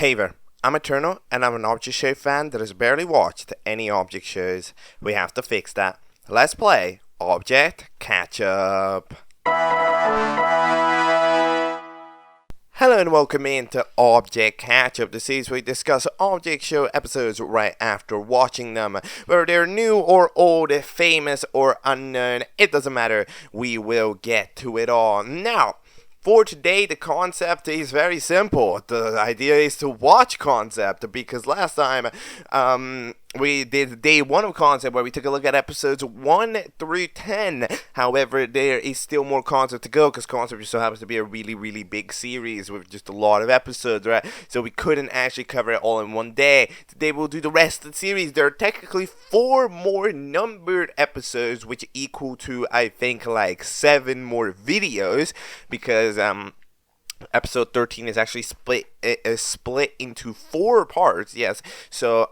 Hey there, I'm Eternal, and I'm an Object Show fan that has barely watched any Object shows. We have to fix that. Let's play Object Catchup. Hello and welcome into Object Catchup, the series where we discuss Object Show episodes right after watching them. Whether they're new or old, famous or unknown, it doesn't matter. We will get to it all. Now, for today, the concept is very simple. The idea is to watch Concept, because last time we did day 1 of Concept where we took a look at episodes 1 through 10. However, there is still more Concept to go because Concept just so happens to be a really big series with just a lot of episodes, right? So we couldn't actually cover it all in one day. Today we'll do the rest of the series. There are technically 4 more numbered episodes, which equal to, I think, like 7 more videos, because episode 13 is actually split into 4 parts. Yes, so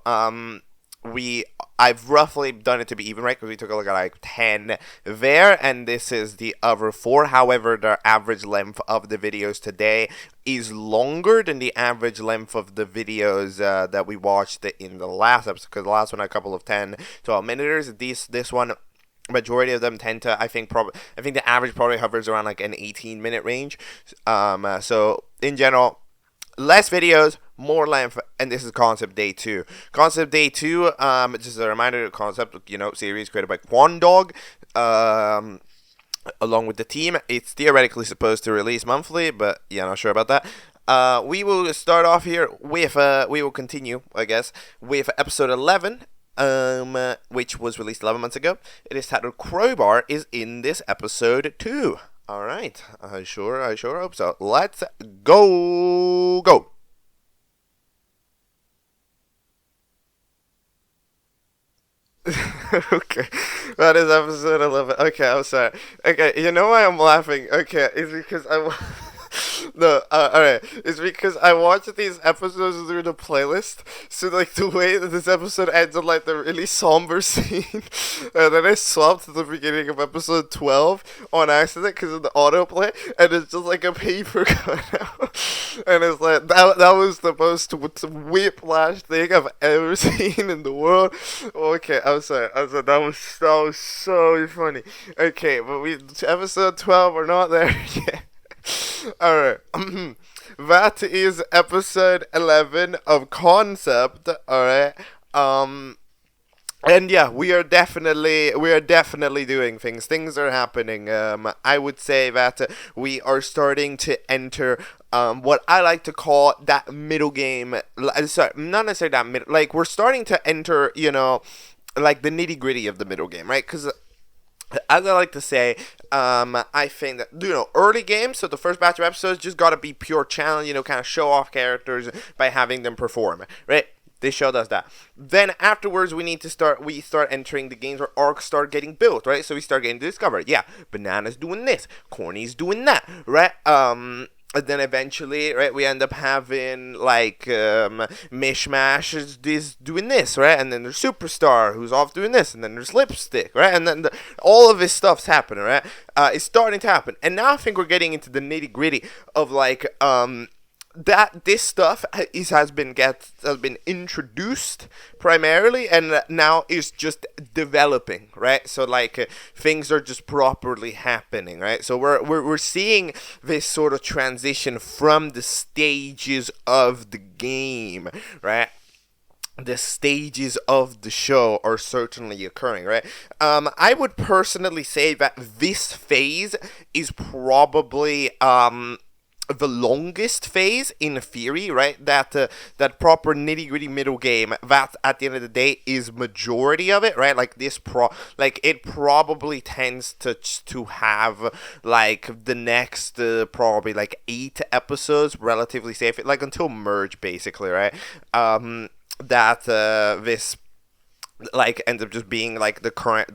I've roughly done it to be even, right? Because we took a look at like 10 there, and this is the other 4. However, the average length of the videos today is longer than the average length of the videos that we watched in the last episode. Because the last one had a couple of 10 to 12 minutes. This one, majority of them tend to, I think the average probably hovers around like an 18-minute range. So in general, less videos, more length, and this is Concept Day 2. Concept Day 2, just a reminder, Concept, series created by Quonndog, along with the team. It's theoretically supposed to release monthly, but yeah, not sure about that. We will start off here with, we will continue, I guess, with episode 11, which was released 11 months ago. It is titled Crowbar is in this episode too. Alright, I sure hope so. Let's go! Okay, that is episode 11. Okay, I'm sorry. Okay, you know why I'm laughing? Okay, it's because no, alright. It's because I watched these episodes through the playlist. So, like, the way that this episode ends on, like, the really somber scene. And then I swapped to the beginning of episode 12 on accident because of the autoplay. And it's just, like, a paper cutout. And it's like, that was the most whiplash thing I've ever seen in the world. Okay, I'm sorry. That was so funny. Okay, but episode 12, we're not there yet. Alright, that is episode 11 of Concept, alright, and yeah, we are definitely doing things are happening. I would say that we are starting to enter what I like to call that middle game, sorry, not necessarily that middle, like, we're starting to enter, like, the nitty-gritty of the middle game, right, because as I like to say, I think that, early games, so the first batch of episodes just gotta be pure challenge, kind of show off characters by having them perform, right? This show does that. Then afterwards, we start entering the games where arcs start getting built, right? So we start getting discovered. Yeah, Banana's doing this, Corny's doing that, right? And then eventually, right, we end up having, like, Mishmash is doing this, right? And then there's Superstar, who's off doing this. And then there's Lipstick, right? And then all of this stuff's happening, right? It's starting to happen. And now I think we're getting into the nitty-gritty of, like, that this stuff has been introduced primarily, and now is just developing, right? So, like, things are just properly happening, right? So we're seeing this sort of transition from the stages of the game, right? The stages of the show are certainly occurring, right? I would personally say that this phase is probably the longest phase in theory, right? That proper nitty-gritty middle game, that at the end of the day is majority of it, right? Like it probably tends to have, like, the next probably like 8 episodes relatively safe, like until merge, basically, right? This, like, ends up just being like the current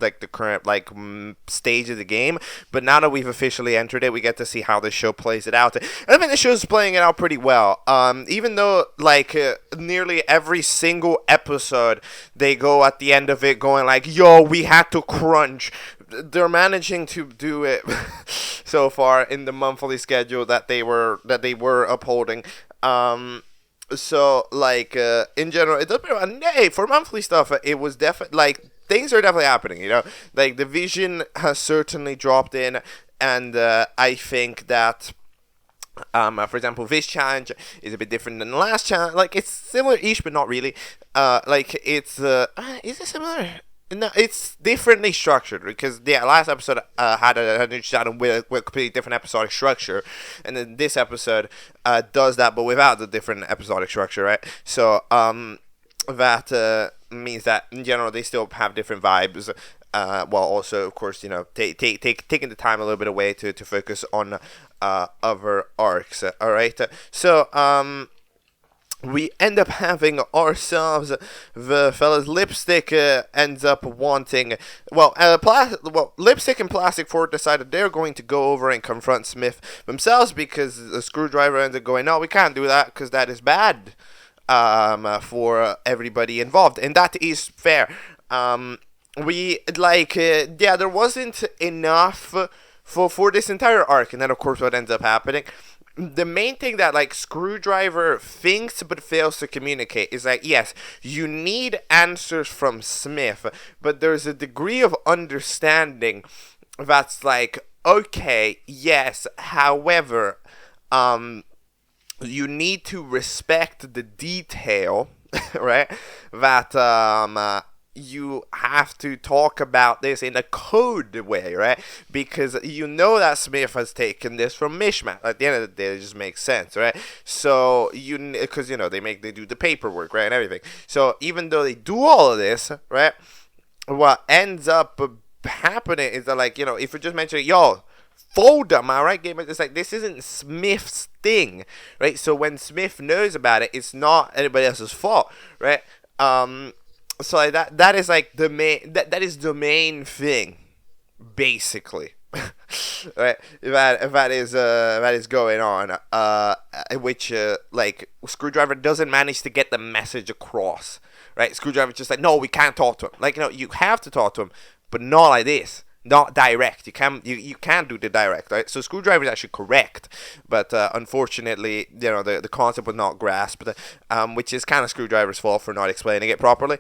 stage of the game. But now that we've officially entered it, we get to see how the show plays it out. And I think the show's playing it out pretty well. Even though, like, nearly every single episode they go at the end of it going like, yo, we had to crunch. They're managing to do it so far in the monthly schedule that they were upholding. So like in general, it doesn't. Hey, for monthly stuff, it was definitely like things are definitely happening. Like the vision has certainly dropped in, and I think that. For example, this challenge is a bit different than the last challenge. Like it's similar-ish, but not really. Like it's is it similar? No, it's differently structured because the last episode had a new challenge with a completely different episodic structure, and then this episode does that, but without the different episodic structure, right? So that means that in general they still have different vibes. While also, of course, taking the time a little bit away to focus on other arcs. All right. So we end up having ourselves the fella's Lipstick ends up wanting Lipstick and Plastic Fort decided they're going to go over and confront Smith themselves because the Screwdriver ends up going, no, we can't do that because that is bad for everybody involved, and that is fair. There wasn't enough for this entire arc, and then of course what ends up happening, the main thing that like Screwdriver thinks but fails to communicate is like, yes, you need answers from Smith, but there's a degree of understanding that's like, okay, yes, however, you need to respect the detail, right, that you have to talk about this in a code way, right? Because that Smith has taken this from Mishmash. At the end of the day, it just makes sense, right? So because they do the paperwork, right, and everything. So even though they do all of this, right, what ends up happening is that if you just mention, yo, fold them, alright, gamers. It's like this isn't Smith's thing, right? So when Smith knows about it, it's not anybody else's fault, right? So like that is like the main that is the main thing, basically, right? That is going on. Which like Screwdriver doesn't manage to get the message across, right? Screwdriver's just like, no, we can't talk to him. Like you have to talk to him, but not like this. Not direct. You can't do the direct, right? So Screwdriver is actually correct, but unfortunately, the concept was not grasped, which is kind of Screwdriver's fault for not explaining it properly.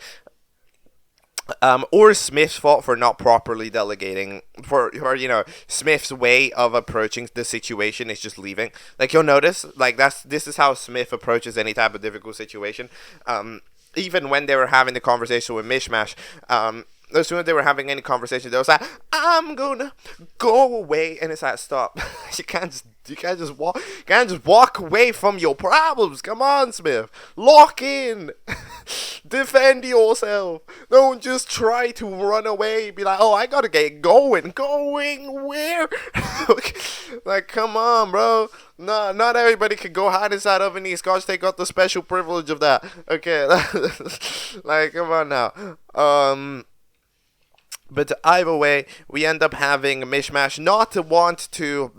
Or Smith's fault for not properly delegating, for Smith's way of approaching the situation is just leaving. Like you'll notice, like this is how Smith approaches any type of difficult situation. Even when they were having the conversation with Mishmash, as soon as they were having any conversation, they was like, "I'm gonna go away," and it's like, "Stop! you can't just walk away from your problems. Come on, Smith, lock in, defend yourself. Don't just try to run away. Be like, oh, I gotta get going. Going where? Like, come on, bro. No, not everybody can go hide inside of any Scotch. They got the special privilege of that. Okay, like, come on now. But either way, we end up having Mishmash not to want to,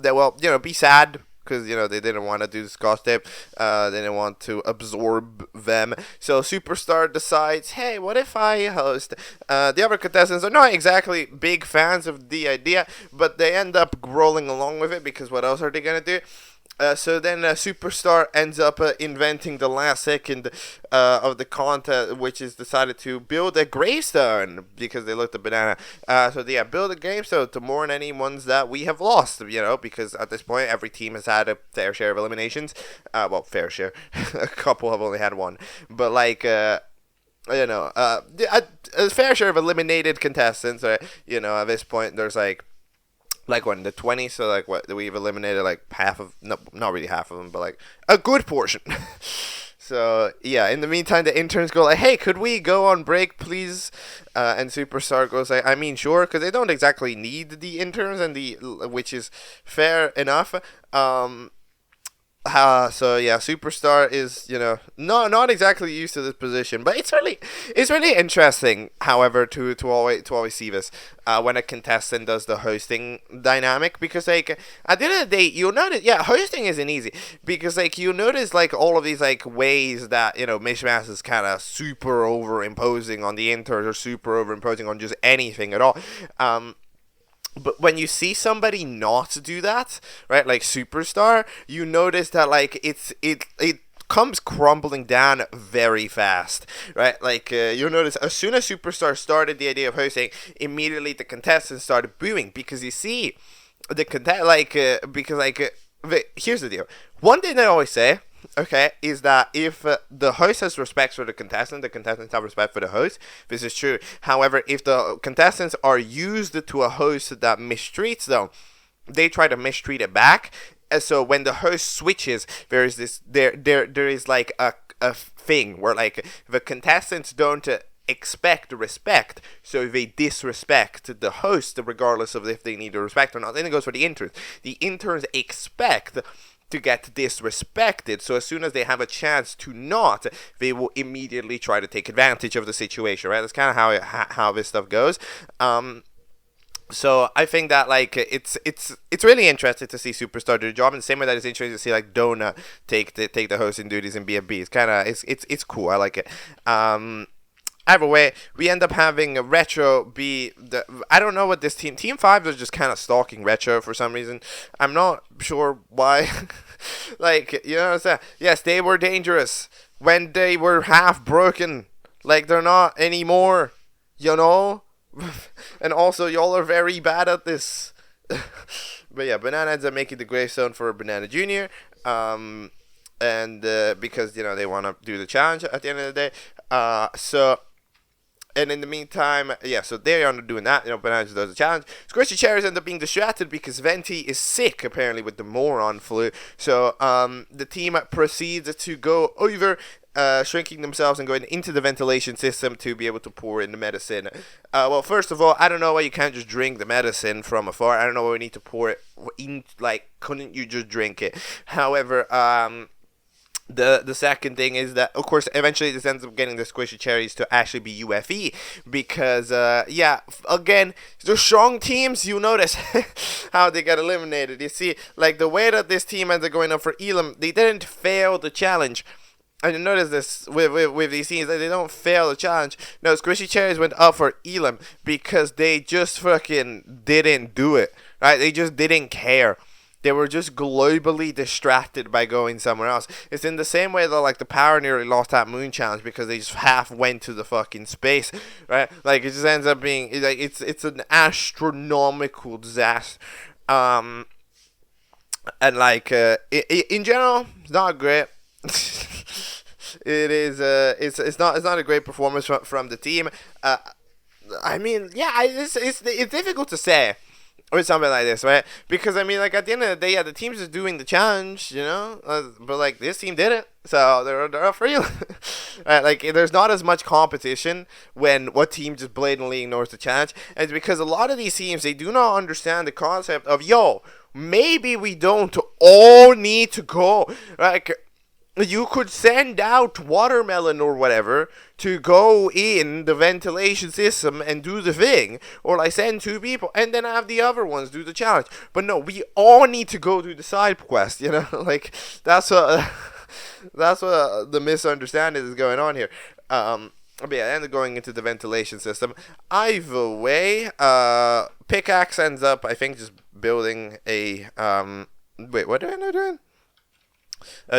be sad, because, they didn't want to do the Scotch tape. They didn't want to absorb them. So Superstar decides, hey, what if I host? The other contestants are not exactly big fans of the idea, but they end up rolling along with it, because what else are they going to do? So then Superstar ends up inventing the last second of the contest, which is decided to build a gravestone because they looked a banana. Build a gravestone to mourn any ones that we have lost, because at this point every team has had a fair share of eliminations. Fair share. A couple have only had one. But a fair share of eliminated contestants. At this point there's when the 20, so we've eliminated half of, no, not really half of them, but a good portion. So yeah, in the meantime the interns go hey, could we go on break please? And Superstar goes I mean sure, because they don't exactly need the interns, which is fair enough. So yeah, Superstar is not exactly used to this position, but it's really interesting. However, to always see this when a contestant does the hosting dynamic, because at the end of the day you'll notice hosting isn't easy, because you'll notice all of these ways that Mishmash is kind of super over imposing on the interns or super over imposing on just anything at all. But when you see somebody not do that, right, like Superstar, you notice that it comes crumbling down very fast, right? Like you'll notice as soon as Superstar started the idea of hosting, immediately the contestants started booing because you see the here's the deal. One thing I always say, okay, is that if the host has respect for the contestants have respect for the host. This is true. However, if the contestants are used to a host that mistreats them, they try to mistreat it back. And so when the host switches, there is like a thing where like the contestants don't expect respect, so they disrespect the host regardless of if they need the respect or not. Then it goes for the interns. The interns expect to get disrespected, so as soon as they have a chance to not, they will immediately try to take advantage of the situation, right? That's kind of how this stuff goes. So I think that like it's really interesting to see Superstar do the job, and the same way that it's interesting to see like Dona take the hosting duties in B&B. It's cool. I like it. Either way, we end up having a Retro be the. I don't know what this Team 5 is just kind of stalking Retro for some reason. I'm not sure why. Like, you know what I'm saying? Yes, they were dangerous when they were half broken. Like, they're not anymore. You know? And also, y'all are very bad at this. But yeah, Banana ends up making the gravestone for Banana Jr. And because, you know, they want to do the challenge at the end of the day. And in the meantime, yeah, so they're on doing that. You know, Banana does the challenge. Squishy Cherries end up being distracted because Venti is sick, apparently, with the moron flu. So the team proceeds to go over, shrinking themselves and going into the ventilation system to be able to pour in the medicine. Well, first of all, I don't know why you can't just drink the medicine from afar. I don't know why we need to pour it in. Like, couldn't you just drink it? However, The second thing is that, of course, eventually this ends up getting the Squishy Cherries to actually be UFE because, again, the strong teams, you notice how they got eliminated. You see, like, the way that this team ends up going up for Elam, they didn't fail the challenge. And you notice this with these teams, that they don't fail the challenge. No, Squishy Cherries went up for Elam because they just fucking didn't do it, right? They just didn't care. They were just globally distracted by going somewhere else. It's in the same way that like the Power nearly lost that Moon challenge because they just half went to the fucking space, right? Like it just ends up being like it's an astronomical disaster. And like in general, it's not great. It is it's not a great performance from the team. I mean, yeah, it's difficult to say. Or something like this, right? Because, I mean, like, at the end of the day, yeah, the team's just doing the challenge, you know? But, like, this team didn't. So, they're up for you. Right? Like, there's not as much competition when what team just blatantly ignores the challenge. And it's because a lot of these teams, they do not understand the concept of, yo, maybe we don't all need to go. Like, you could send out Watermelon or whatever to go in the ventilation system and do the thing, or like send 2 people and then have the other ones do the challenge. But no, we all need to go do the side quest, you know? Like that's what the misunderstanding is going on here. But yeah, and going into the ventilation system. Either way, Pickaxe ends up, I think, just building a wait, what am I doing?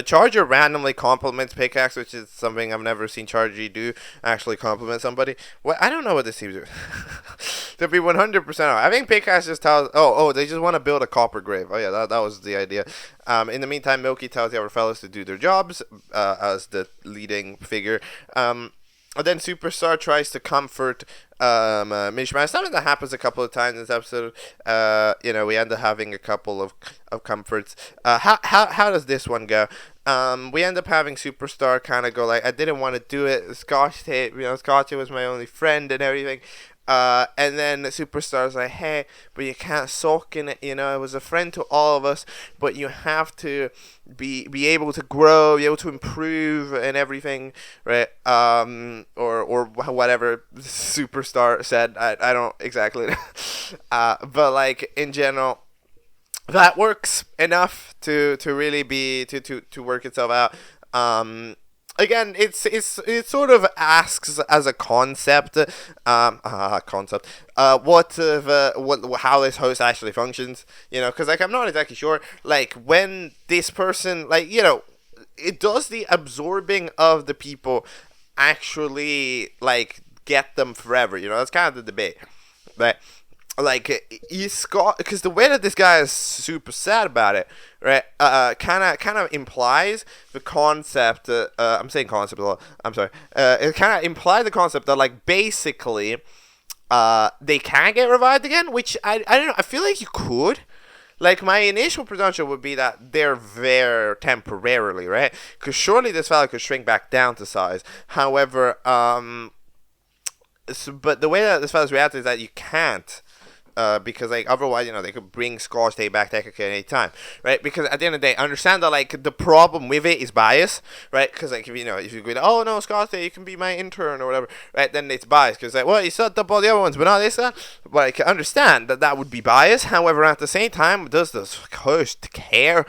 Charger randomly compliments Pickaxe, which is something I've never seen Charger do, actually compliment somebody. What? I don't know what this team's doing. To be 100% honest, I think Pickaxe just tells, they just want to build a copper grave. Oh yeah, that was the idea. In the meantime, Milky tells the other fellas to do their jobs, as the leading figure. And then Superstar tries to comfort Mishmash. Something that happens a couple of times in this episode. We end up having a couple of comforts. How does this one go? We end up having Superstar kind of go like, I didn't want to do it. Scotch was my only friend and everything. And then Superstar's like, hey, but you can't sulk in it, you know, it was a friend to all of us, but you have to be able to grow, be able to improve and everything, right? Or whatever Superstar said, I don't exactly know. But like in general, that works enough to really be to work itself out. Again, it sort of asks as a concept, how this host actually functions, you know, because like I'm not exactly sure, like when this person, like, you know, it does the absorbing of the people actually like get them forever? You know, that's kind of the debate, right? Like he's got, because the way that this guy is super sad about it, right? Kind of implies the concept. I'm saying concept a lot. I'm sorry. It kind of implies the concept that like basically, they can get revived again, which I don't know. I feel like you could. Like, my initial presumption would be that they're there temporarily, right? Because surely this fella could shrink back down to size. However, but the way that this fella's reacting is that you can't. Because like otherwise, you know, they could bring Scar State back technically at any time, right? Because at the end of the day, understand that like the problem with it is bias, right? Because like if you go, oh no, Scar State, you can be my intern or whatever, right? Then it's bias because like, well, you sucked up all the other ones, but not this one. But I can understand that would be bias. However, at the same time, does this host care?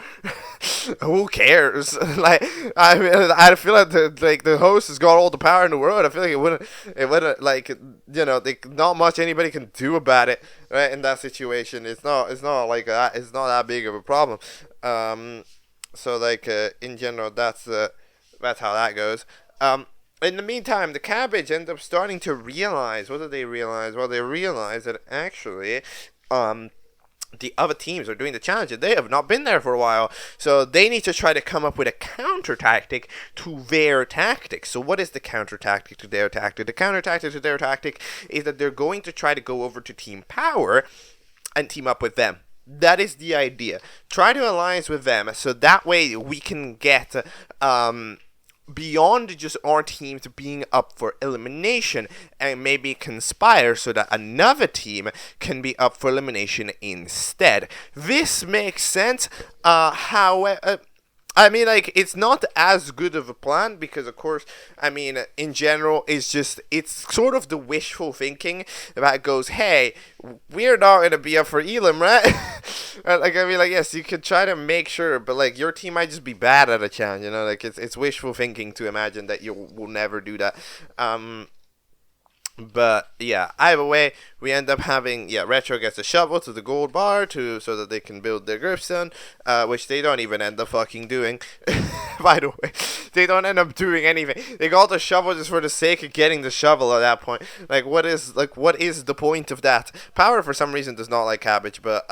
Who cares? Like, I mean, I feel like the host has got all the power in the world. I feel like it wouldn't like, you know, not much anybody can do about it. Right, in that situation, it's not like that. It's not that big of a problem. So like in general, that's how that goes. In the meantime, the cabbage end up starting to realize. What did they realize? Well, they realized that actually, the other teams are doing the challenge. They have not been there for a while, so they need to try to come up with a counter tactic to their tactics. So what is the counter tactic to their tactic? The counter tactic to their tactic is that they're going to try to go over to Team Power and team up with them. That is the idea. Try to alliance with them, so that way we can get beyond just our teams being up for elimination and maybe conspire so that another team can be up for elimination instead. This makes sense. However, I mean, like, it's not as good of a plan because, of course, I mean, in general, it's sort of the wishful thinking that goes, hey, we're not going to be up for Elam, right? Like, I mean, like, yes, you could try to make sure, but, like, your team might just be bad at a challenge, you know? Like, it's wishful thinking to imagine that you will never do that. But yeah, either way, we end up having Retro gets a shovel to the gold bar so that they can build their gravestone, which they don't even end up fucking doing. By the way, they don't end up doing anything. They got the shovel just for the sake of getting the shovel at that point. Like, what is the point of that? Power for some reason does not like cabbage, but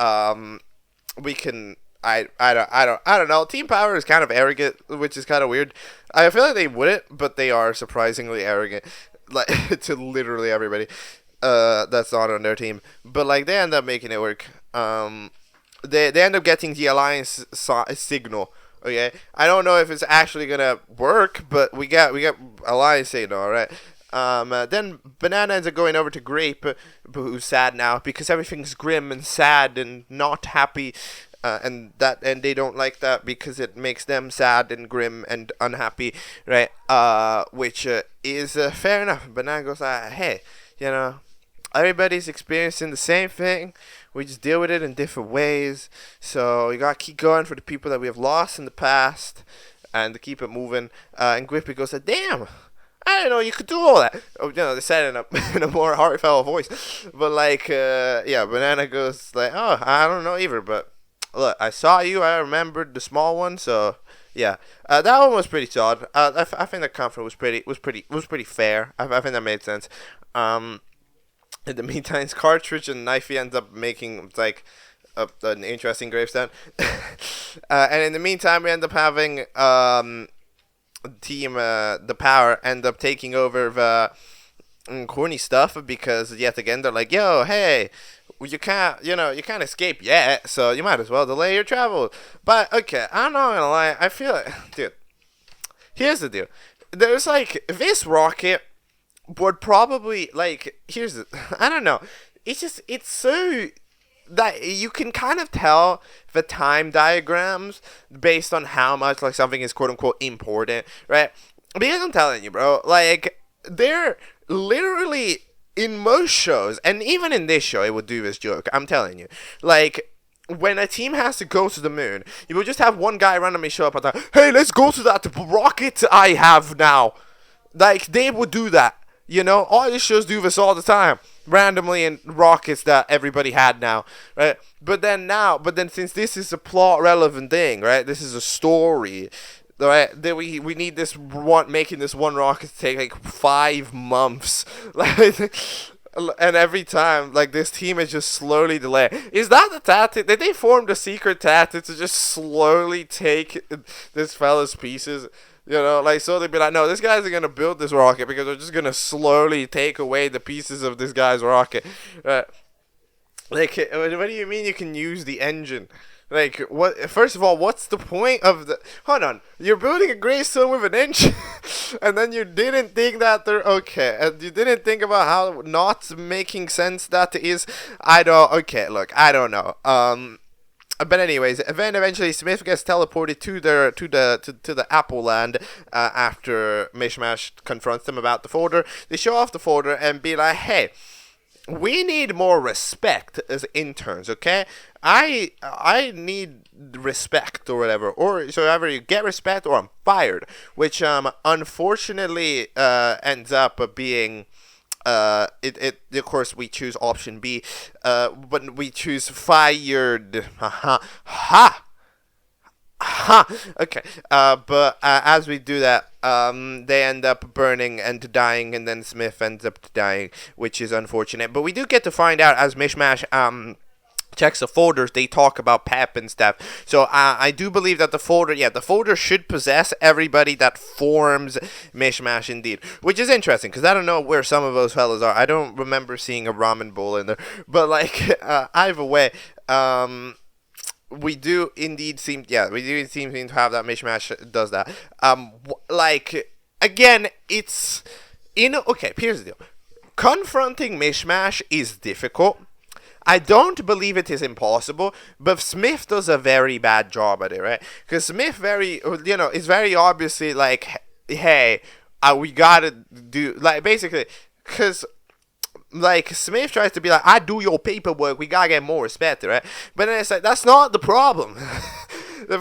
we can. I don't know. Team Power is kind of arrogant, which is kind of weird. I feel like they wouldn't, but they are surprisingly arrogant. Like, to literally everybody that's not on their team, but like they end up making it work. They end up getting the alliance signal. Okay, I don't know if it's actually gonna work, but we got alliance signal. All right. Then Banana ends up going over to Grape, who's sad now because everything's grim and sad and not happy. And they don't like that because it makes them sad and grim and unhappy, right? Which is fair enough. Banana goes like, hey, you know, everybody's experiencing the same thing. We just deal with it in different ways. So you gotta keep going for the people that we have lost in the past, and to keep it moving. And Grippy goes like, damn, I didn't know you could do all that. Oh, you know, they said it in a more heartfelt voice. But like, Banana goes like, oh, I don't know either, but. Look, I saw you. I remembered the small one. So yeah, that one was pretty solid. I think the conflict was pretty fair. I think that made sense. In the meantime, Cartridge and Knifey ends up making like an interesting gravestone. And in the meantime, we end up having team the Power end up taking over the corny stuff because yet again they're like, yo, hey. You can't escape yet, so you might as well delay your travel. But, okay, I'm not gonna lie, I feel like, dude, here's the deal. There's, like, this rocket would probably, like, I don't know, it's so, that you can kind of tell the time diagrams based on how much, like, something is quote-unquote important, right? Because I'm telling you, bro, like, they're literally... In most shows, and even in this show, it would do this joke. I'm telling you. Like, when a team has to go to the moon, you will just have one guy randomly show up and like, hey, let's go to that rocket I have now. Like, they would do that. You know? All these shows do this all the time. Randomly in rockets that everybody had now. Right? But then since this is a plot relevant thing, right? This is a story. Right, then we need this one, making this one rocket take like 5 months, like, and every time like this team is just slowly delayed. Is that the tactic? Did they form the secret tactic to just slowly take this fella's pieces? You know, like, so they'd be like, no, this guy's gonna build this rocket because we're just gonna slowly take away the pieces of this guy's rocket. Like, what do you mean you can use the engine? Like, what? First of all, what's the point of the... Hold on. You're building a gravestone with an engine, and then you didn't think that they're... Okay, and you didn't think about how not making sense that is... I don't... Okay, look, I don't know. But anyways, then eventually Smith gets teleported to the Apple Land after Mishmash confronts them about the folder. They show off the folder and be like, hey... We need more respect as interns, okay? I need respect or whatever, or so either you get respect or I'm fired, which unfortunately ends up being of course we choose option B, but we choose fired. Ha. Okay. But as we do that, they end up burning and dying, and then Smith ends up dying, which is unfortunate. But we do get to find out as Mishmash checks the folders, they talk about Pep and stuff. So I do believe that the folder should possess everybody that forms Mishmash indeed, which is interesting because I don't know where some of those fellas are. I don't remember seeing a ramen bowl in there, but like either way, we do indeed seem to have that Mishmash does that. Like, again, it's, okay, here's the deal. Confronting Mishmash is difficult. I don't believe it is impossible, but Smith does a very bad job at it, right? Because Smith is very obviously like, hey, we gotta do, like, basically, because... Like, Smith tries to be like, I do your paperwork, we gotta get more respect, right? But then it's like, that's not the problem. That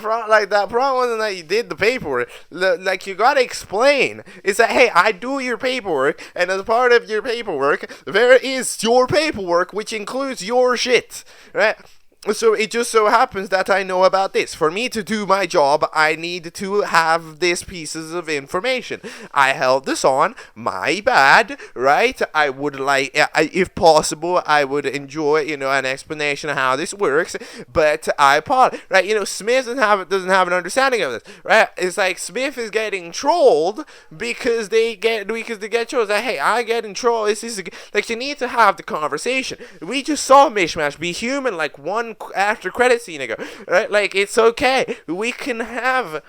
problem wasn't that you did the paperwork. Like, you gotta explain. It's that, hey, I do your paperwork, and as part of your paperwork, there is your paperwork, which includes your shit, right? So it just so happens that I know about this. For me to do my job, I need to have these pieces of information. I held this on. My bad, right? I would like, if possible, I would enjoy, an explanation of how this works. But I apologize, right? Smith doesn't have an understanding of this, right? It's like Smith is getting trolled because they get trolled. Like, hey, I get in trouble. This is like, you need to have the conversation. We just saw Mishmash be human like one after credit scene ago, right? Like, it's okay. We can have...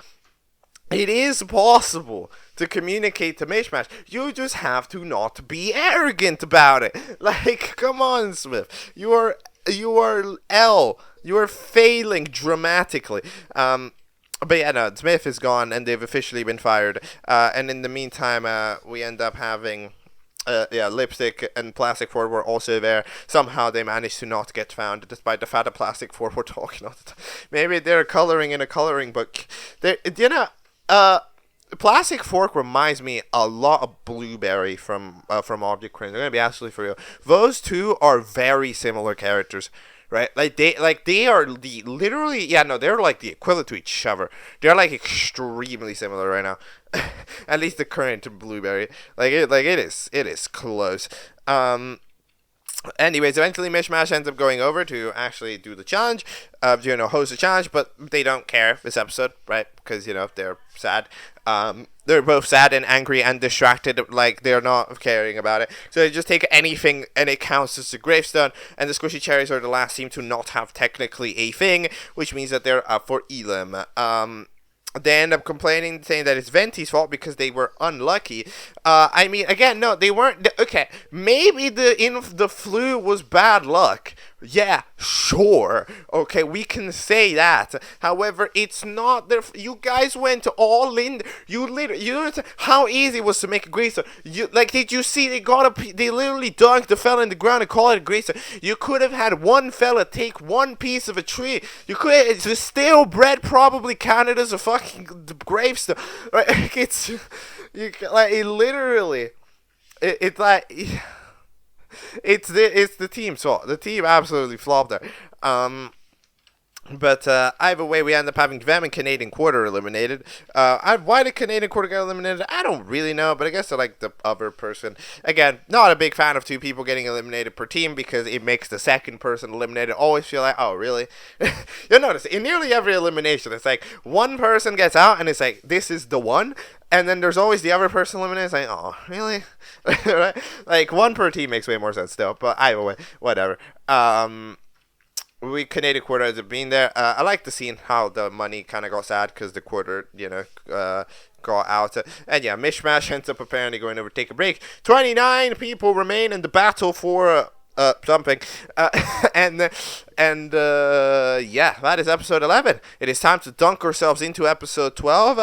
It is possible to communicate to Mishmash. You just have to not be arrogant about it. Like, come on, Smith. You are failing dramatically. But yeah, no, Smith is gone, and they've officially been fired. And in the meantime, we end up having... Lipstick and Plastic Ford were also there. Somehow they managed to not get found, despite the fact that Plastic Ford were talking all the time. Maybe they're coloring in a coloring book. Plastic Fork reminds me a lot of Blueberry from Object Show. I'm gonna be absolutely for real. Those two are very similar characters, right? They are they're like the equivalent to each other. They're like extremely similar right now. At least the current Blueberry, it is close. Anyways, eventually Mishmash ends up going over to actually do the challenge, host the challenge, but they don't care this episode, right? Because, they're sad. They're both sad and angry and distracted, like, they're not caring about it. So they just take anything, and it counts as a gravestone, and the squishy cherries are the last team to not have technically a thing, which means that they're up for Elim. They end up complaining, saying that it's Venti's fault because they were unlucky. Again, no, they weren't. Okay, maybe the flu was bad luck. Yeah, sure. Okay, we can say that. However, it's not their... You guys went all in. You know how easy it was to make a gravestone. Did you see they literally dunked the fella in the ground and called it a gravestone. You could have had one fella take one piece of a tree. You could have... The stale bread probably counted as a fucking gravestone. Right? It's the team's fault. The team absolutely flopped there. But either way, we end up having them and Canadian Quarter eliminated. Why did Canadian Quarter get eliminated? I don't really know, but I guess I like the other person. Again, not a big fan of two people getting eliminated per team because it makes the second person eliminated always feel like, oh, really? You'll notice, in nearly every elimination, it's like one person gets out and it's like, this is the one. And then there's always the other person eliminated. It's like, oh, really? Right? Like, one per team makes way more sense still, but either way, whatever. We Canadian Quarter ends up being there. I like the scene how the money kind of got sad because the quarter, got out. And yeah, Mishmash ends up apparently going over to take a break. 29 people remain in the battle for something. Yeah, that is episode 11. It is time to dunk ourselves into episode 12.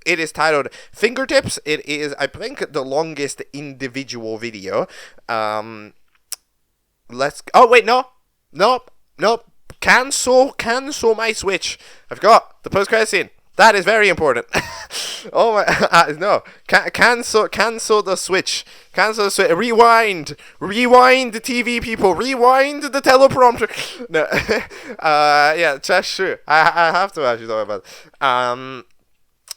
It is titled Fingertips. It is, I think, the longest individual video. Oh, wait, no. Nope. Cancel my Switch. I forgot the post-credit scene. That is very important. Oh my, no. Cancel the Switch. Cancel the Switch. Rewind the TV, people. Rewind the teleprompter. No. Yeah, that's true. I have to actually talk about it.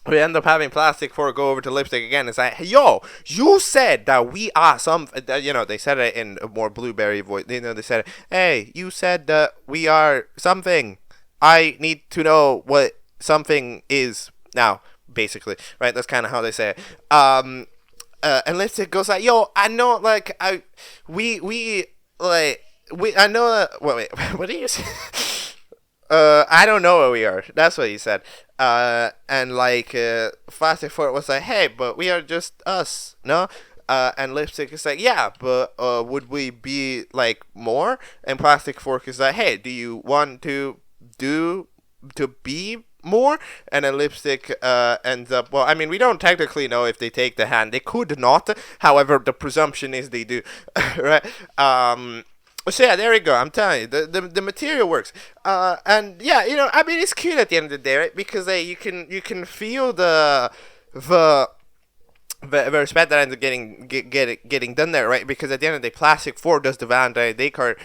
We end up having Plastic Fork go over to Lipstick again and say, hey, yo, you said that we are they said it in a more blueberry voice. They said, hey, you said that we are something. I need to know what something is now, basically. Right? That's kind of how they say it. And Lipstick goes like, yo, I know, like, I know that, wait, what did you say? I don't know where we are. That's what he said. And like, Plastic Fork was like, hey, but we are just us, no? And Lipstick is like, yeah, but would we be like more? And Plastic Fork is like, hey, do you want to be more? And then Lipstick ends up, well, I mean, we don't technically know if they take the hand. They could not. However, the presumption is they do. Right? So yeah, there we go. I'm telling you, the material works. And yeah, I mean, it's cute at the end of the day, right? Because you can feel the respect that ends up getting done there, right? Because at the end of the day, Plastic Fork does the Valentine's Day card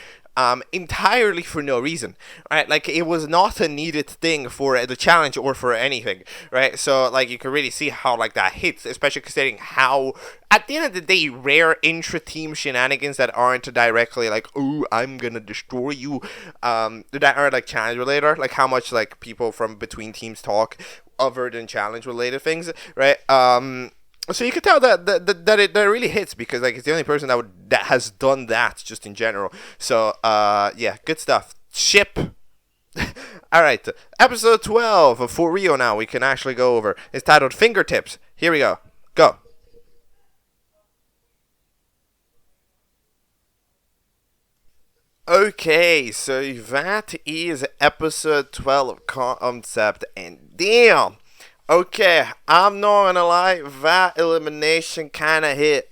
entirely for no reason, right? Like, it was not a needed thing for the challenge or for anything, right? So, like, you can really see how, like, that hits, especially considering how, at the end of the day, rare intra-team shenanigans that aren't directly, like, oh, I'm gonna destroy you, that are, like, challenge-related, like, how much, like, people from between teams talk other than challenge-related things, right? So you can tell that it really hits because, like, it's the only person that has done that just in general. So yeah, good stuff. Ship. All right, episode 12 for Rio. Now we can actually go over. It's titled Fingertips. Here we go. Go. Okay, so that is episode 12 of Concept, and damn. Okay, I'm not gonna lie, that elimination kinda hit.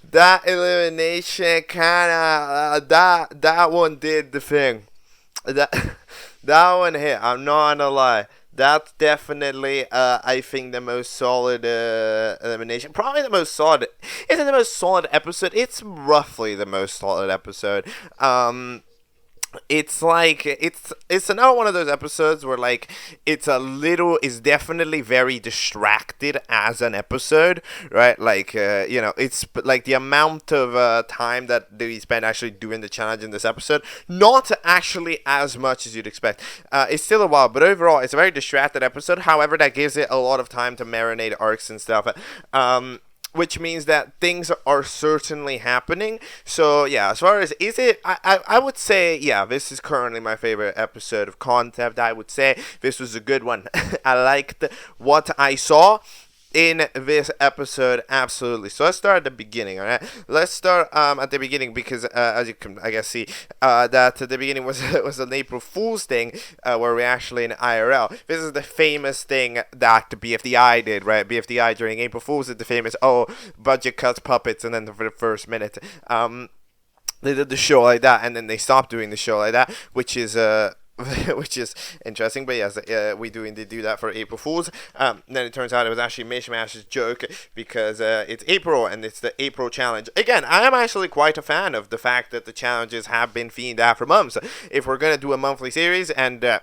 That elimination kinda, that one did the thing. That one hit, I'm not gonna lie. That's definitely, I think, the most solid elimination. Probably the most solid. Isn't the most solid episode? It's roughly the most solid episode. It's like it's another one of those episodes where, like, it's definitely very distracted as an episode, right? Like, it's like the amount of time that we spend actually doing the challenge in this episode, not actually as much as you'd expect. It's still a while, but overall it's a very distracted episode. However, that gives it a lot of time to marinate arcs and stuff. Which means that things are certainly happening. So yeah, as far as I would say, yeah, this is currently my favorite episode of Concept. I would say this was a good one. I liked what I saw in this episode, absolutely. So let's start at the beginning, alright? Let's start at the beginning because, as you can, I guess, see, that the beginning was an April Fool's thing, where we actually in IRL. This is the famous thing that BFDI did, right? BFDI during April Fool's did the famous, budget cuts puppets, and then for the first minute, they did the show like that, and then they stopped doing the show like that, which is, which is interesting. But yes, we do indeed do that for April Fools. Then it turns out it was actually Mishmash's joke because it's April and it's the April challenge. Again, I am actually quite a fan of the fact that the challenges have been themed after months. If we're gonna do a monthly series and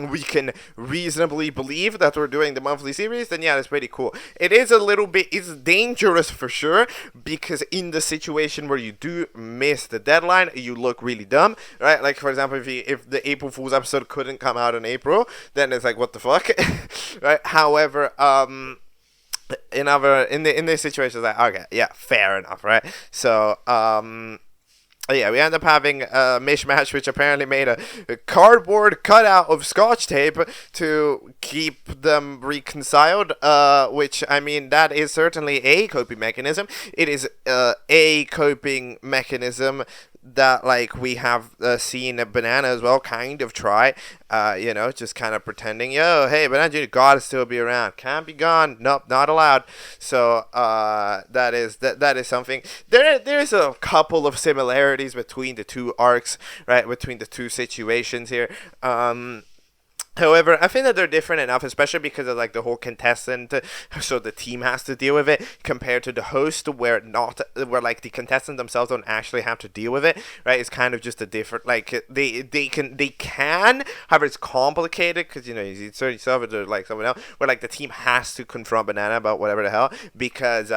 we can reasonably believe that we're doing the monthly series, then yeah, that's pretty cool. It is a little bit, it's dangerous for sure, because in the situation where you do miss the deadline, you look really dumb, right? Like, for example, if the April Fool's episode couldn't come out in April, then it's like, what the fuck? Right? However, in this situation, it's like, okay, yeah, fair enough, right? So, yeah, we end up having a Mishmash, which apparently made a cardboard cutout of Scotch tape to keep them reconciled, which, I mean, that is certainly a coping mechanism. It is a coping mechanism that, like, we have seen Banana as well kind of try, just kind of pretending, yo, hey, Banana Jr. gotta still be around, can't be gone, nope, not allowed. So that is something. There's a couple of similarities between the two arcs, right, between the two situations here. However, I think that they're different enough, especially because of like the whole contestant, so the team has to deal with it, compared to the host, where like the contestants themselves don't actually have to deal with it, right? It's kind of just a different, like they can, however, it's complicated because you certain stuff or like someone else where like the team has to confront Banana about whatever the hell because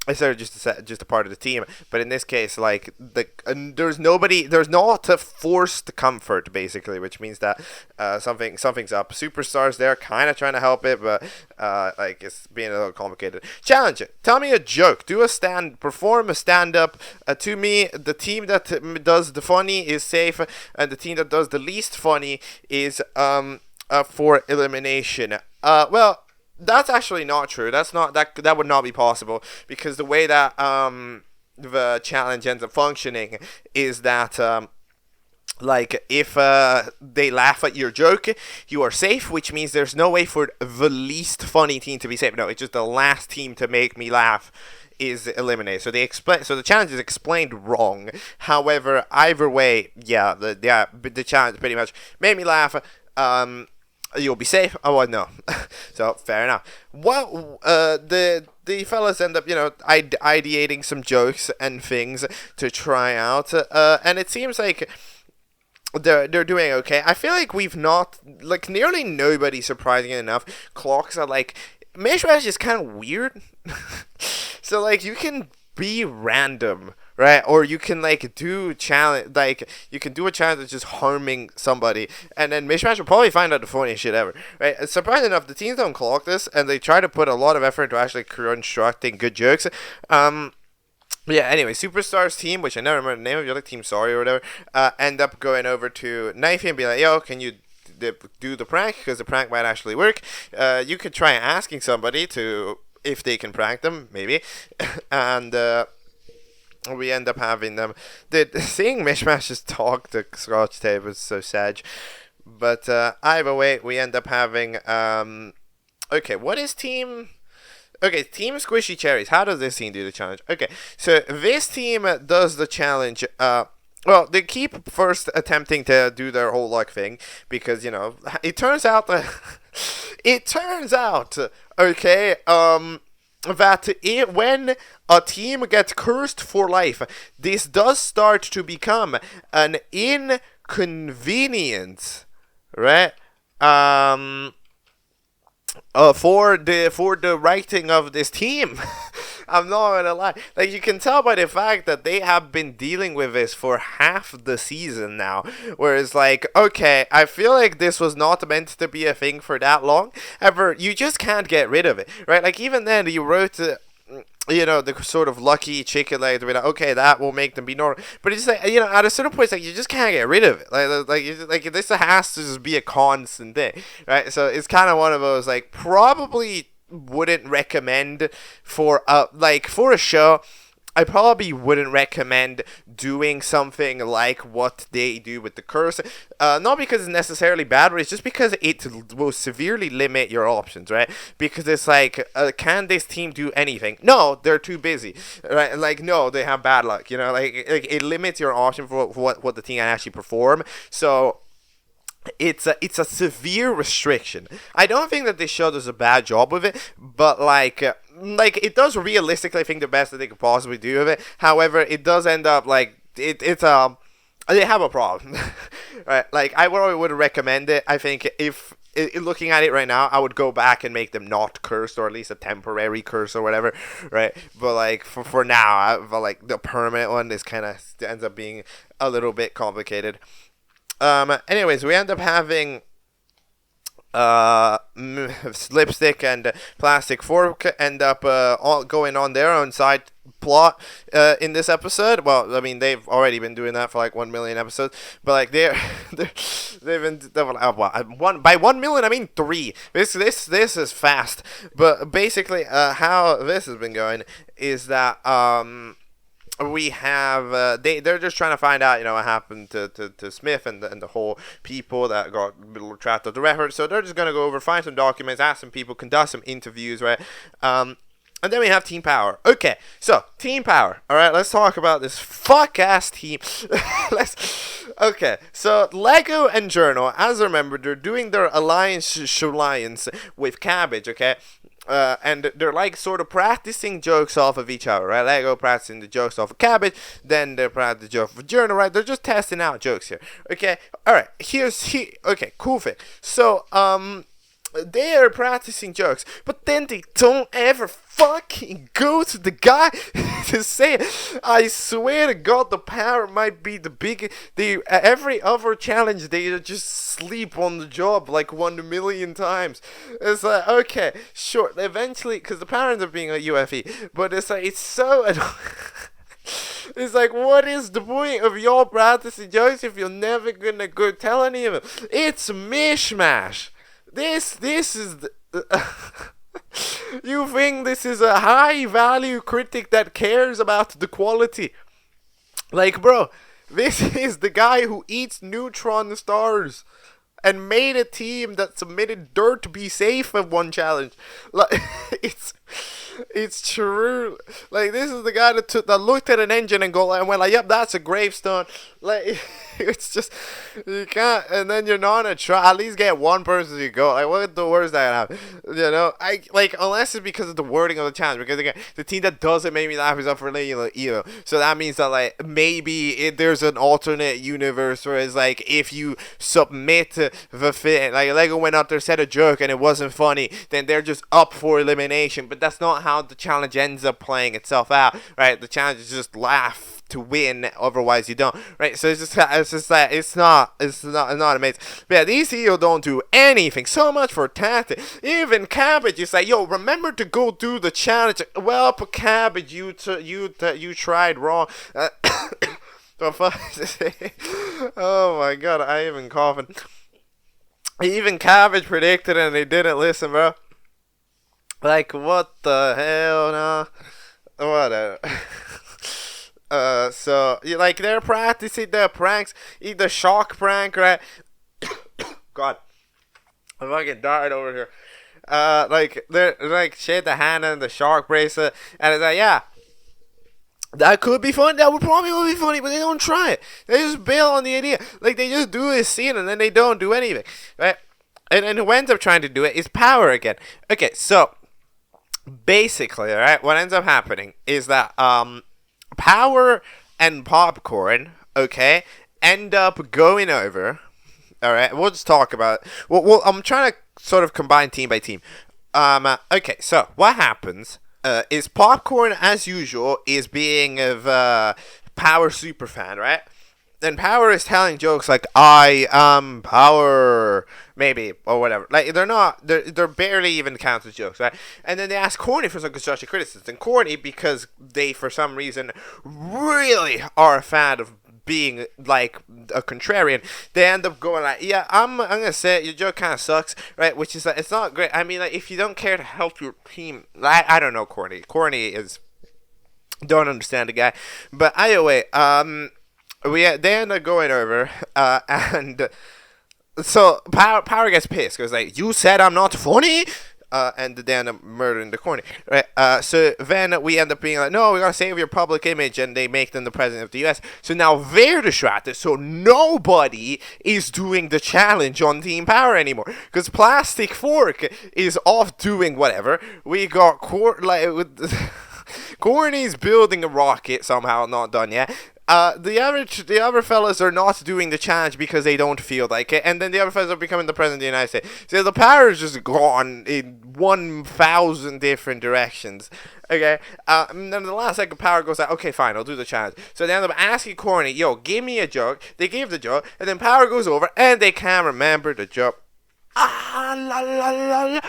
it's sort of just a part of the team, but in this case, like there's not a forced comfort basically, which means that something's up. Superstars there, kind of trying to help it, but like it's being a little complicated. Challenge it. Tell me a joke. Perform a stand up. To me, the team that does the funny is safe, and the team that does the least funny is for elimination. Well. That's actually not true. That would not be possible because the way that the challenge ends up functioning is that like if they laugh at your joke, you are safe, which means there's no way for the least funny team to be safe. No, it's just the last team to make me laugh is eliminated. So the challenge is explained wrong. However, either way, the challenge pretty much made me laugh. You'll be safe. Oh, well, no. So, fair enough. Well, the fellas end up, ideating some jokes and things to try out. And it seems like they're doing okay. I feel like we've not, like, nearly nobody, surprisingly enough, clocks are like, Mishmash is kind of weird. So, like, you can be random, right? Or you can like do challenge, like you can do a challenge that's just harming somebody, and then Mishmash will probably find out the funniest shit ever, right? Surprisingly enough, the teams don't clock this, and they try to put a lot of effort into actually constructing good jokes. Yeah, anyway, Superstars team, which I never remember the name of, the other team, sorry or whatever, end up going over to Knifey and be like, yo, can you do the prank? Because the prank might actually work. You could try asking somebody to if they can prank them, maybe. And we end up having them. Seeing Mishmash's talk to Scotch tape was so sad. But either way, we end up having okay, what is team? Okay, Team Squishy Cherries. How does this team do the challenge? Okay, so this team does the challenge. Well, they keep first attempting to do their whole luck thing because it turns out that okay, that when a team gets cursed for life, this does start to become an inconvenience, right? For the writing of this team. I'm not gonna lie. Like, you can tell by the fact that they have been dealing with this for half the season now. Whereas, like, okay, I feel like this was not meant to be a thing for that long. However, you just can't get rid of it, right? Like, even then, you wrote the sort of lucky chicken leg to be like, okay, that will make them be normal. But it's like, at a certain point, it's like, you just can't get rid of it. Like this has to just be a constant thing, right? So it's kind of one of those, like, probably wouldn't recommend for a show. I probably wouldn't recommend doing something like what they do with the curse. Not because it's necessarily bad, but it's just because it will severely limit your options, right? Because it's like, can this team do anything? No, they're too busy, right? Like, no, they have bad luck, like it limits your option for what the team can actually perform. So it's a severe restriction. I don't think that this show does a bad job with it, but like it does realistically, I think, the best that they could possibly do with it. However, it does end up like they have a problem. Right? Like I would recommend it. I think if looking at it right now, I would go back and make them not cursed, or at least a temporary curse or whatever, right? But like for now, like the permanent one is kind of ends up being a little bit complicated. Anyways, we end up having lipstick and plastic fork end up all going on their own side plot in this episode. Well, I mean, they've already been doing that for like 1 million episodes, but like they've been by 1 million I mean 3. This is fast. But basically how this has been going is that we have they're just trying to find out, what happened to Smith and the whole people that got trapped at the record. So they're just gonna go over, find some documents, ask some people, conduct some interviews, right? And then we have Team Power. Okay, so Team Power. All right, let's talk about this fuck-ass team. Okay, so Lego and Journal, as I remember, they're doing their alliance with Cabbage, okay? And they're like sort of practicing jokes off of each other, right? Lego practicing the jokes off of Cabbage, then they're practicing the jokes of Journal, right? They're just testing out jokes here, okay? All right, okay, cool thing. So, they are practicing jokes, but then they don't ever fucking go to the guy to say it. I swear to God, the Power might be the biggest. Every other challenge, they just sleep on the job like 1 million times. It's like, okay, sure. Eventually, because the Power ends up being a UFE, but it's like, it's so annoying. It's like, what is the point of y'all practicing jokes if you're never gonna go tell any of them? It's a mishmash. This is the you think this is a high value critic that cares about the quality? Like, bro, this is the guy who eats neutron stars and made a team that submitted dirt to be safe at one challenge. Like, it's true. Like, this is the guy that looked at an engine and went like, yep, that's a gravestone. Like, it's just, you can't, and then you're not gonna try, at least get one person to go. Like, what's the worst that can happen? Unless it's because of the wording of the challenge, because again, the team that doesn't make me laugh is up for Lego. So that means that, like, maybe there's an alternate universe where it's like, if you submit the thing, like Lego went out there, said a joke and it wasn't funny, then they're just up for elimination. But that's not how the challenge ends up playing itself out, right? The challenge is just laugh to win, otherwise you don't, right? So it's not amazing. But yeah, these heroes don't do anything. So much for tactic. Even Cabbage is like, yo, remember to go do the challenge. Well, but Cabbage, you tried wrong. The fuck? Oh my God, I even coughing. Even Cabbage predicted and they didn't listen, bro. Like, what the hell, no? Whatever. So, like, they're practicing their pranks, the shock prank, right? God, I fucking died over here. Like, they're, like, shade the hand and the shark bracelet, and it's like, yeah, that could be fun, that would probably be funny, but they don't try it. They just bail on the idea. Like, they just do this scene, and then they don't do anything, right? And who ends up trying to do it is Power again. Okay, so, basically, alright, what ends up happening is that, Power and Popcorn, okay, end up going over. All right, we'll just talk about it. Well, I'm trying to sort of combine team by team. Okay, so what happens is Popcorn, as usual, is being a Power superfan, right? And Power is telling jokes like, I am Power, maybe, or whatever. Like, they're barely even counted as jokes, right? And then they ask Corny for some constructive criticism. And Corny, because they, for some reason, really are a fan of being, like, a contrarian, they end up going like, yeah, I'm gonna say it, your joke kind of sucks, right? Which is, like, it's not great. I mean, like, if you don't care to help your team, I don't know Corny. Corny is, don't understand the guy. But anyway, they end up going over, and so Power gets pissed, because, like, you said I'm not funny? and they end up murdering the corny. Right? So then we end up being like, no, we gotta save your public image, and they make them the president of the U.S. So now they're distracted, so nobody is doing the challenge on Team Power anymore, because Plastic Fork is off doing whatever. We got Corny's building a rocket somehow, not done yet. The other fellas are not doing the challenge because they don't feel like it, and then the other fellas are becoming the president of the United States. So the power is just gone in 1,000 different directions. Okay, and then the last second power goes out. Okay, fine, I'll do the challenge. So they end up asking Corny, yo, give me a joke. They give the joke, and then power goes over, and they can't remember the joke. Ah, la la la la.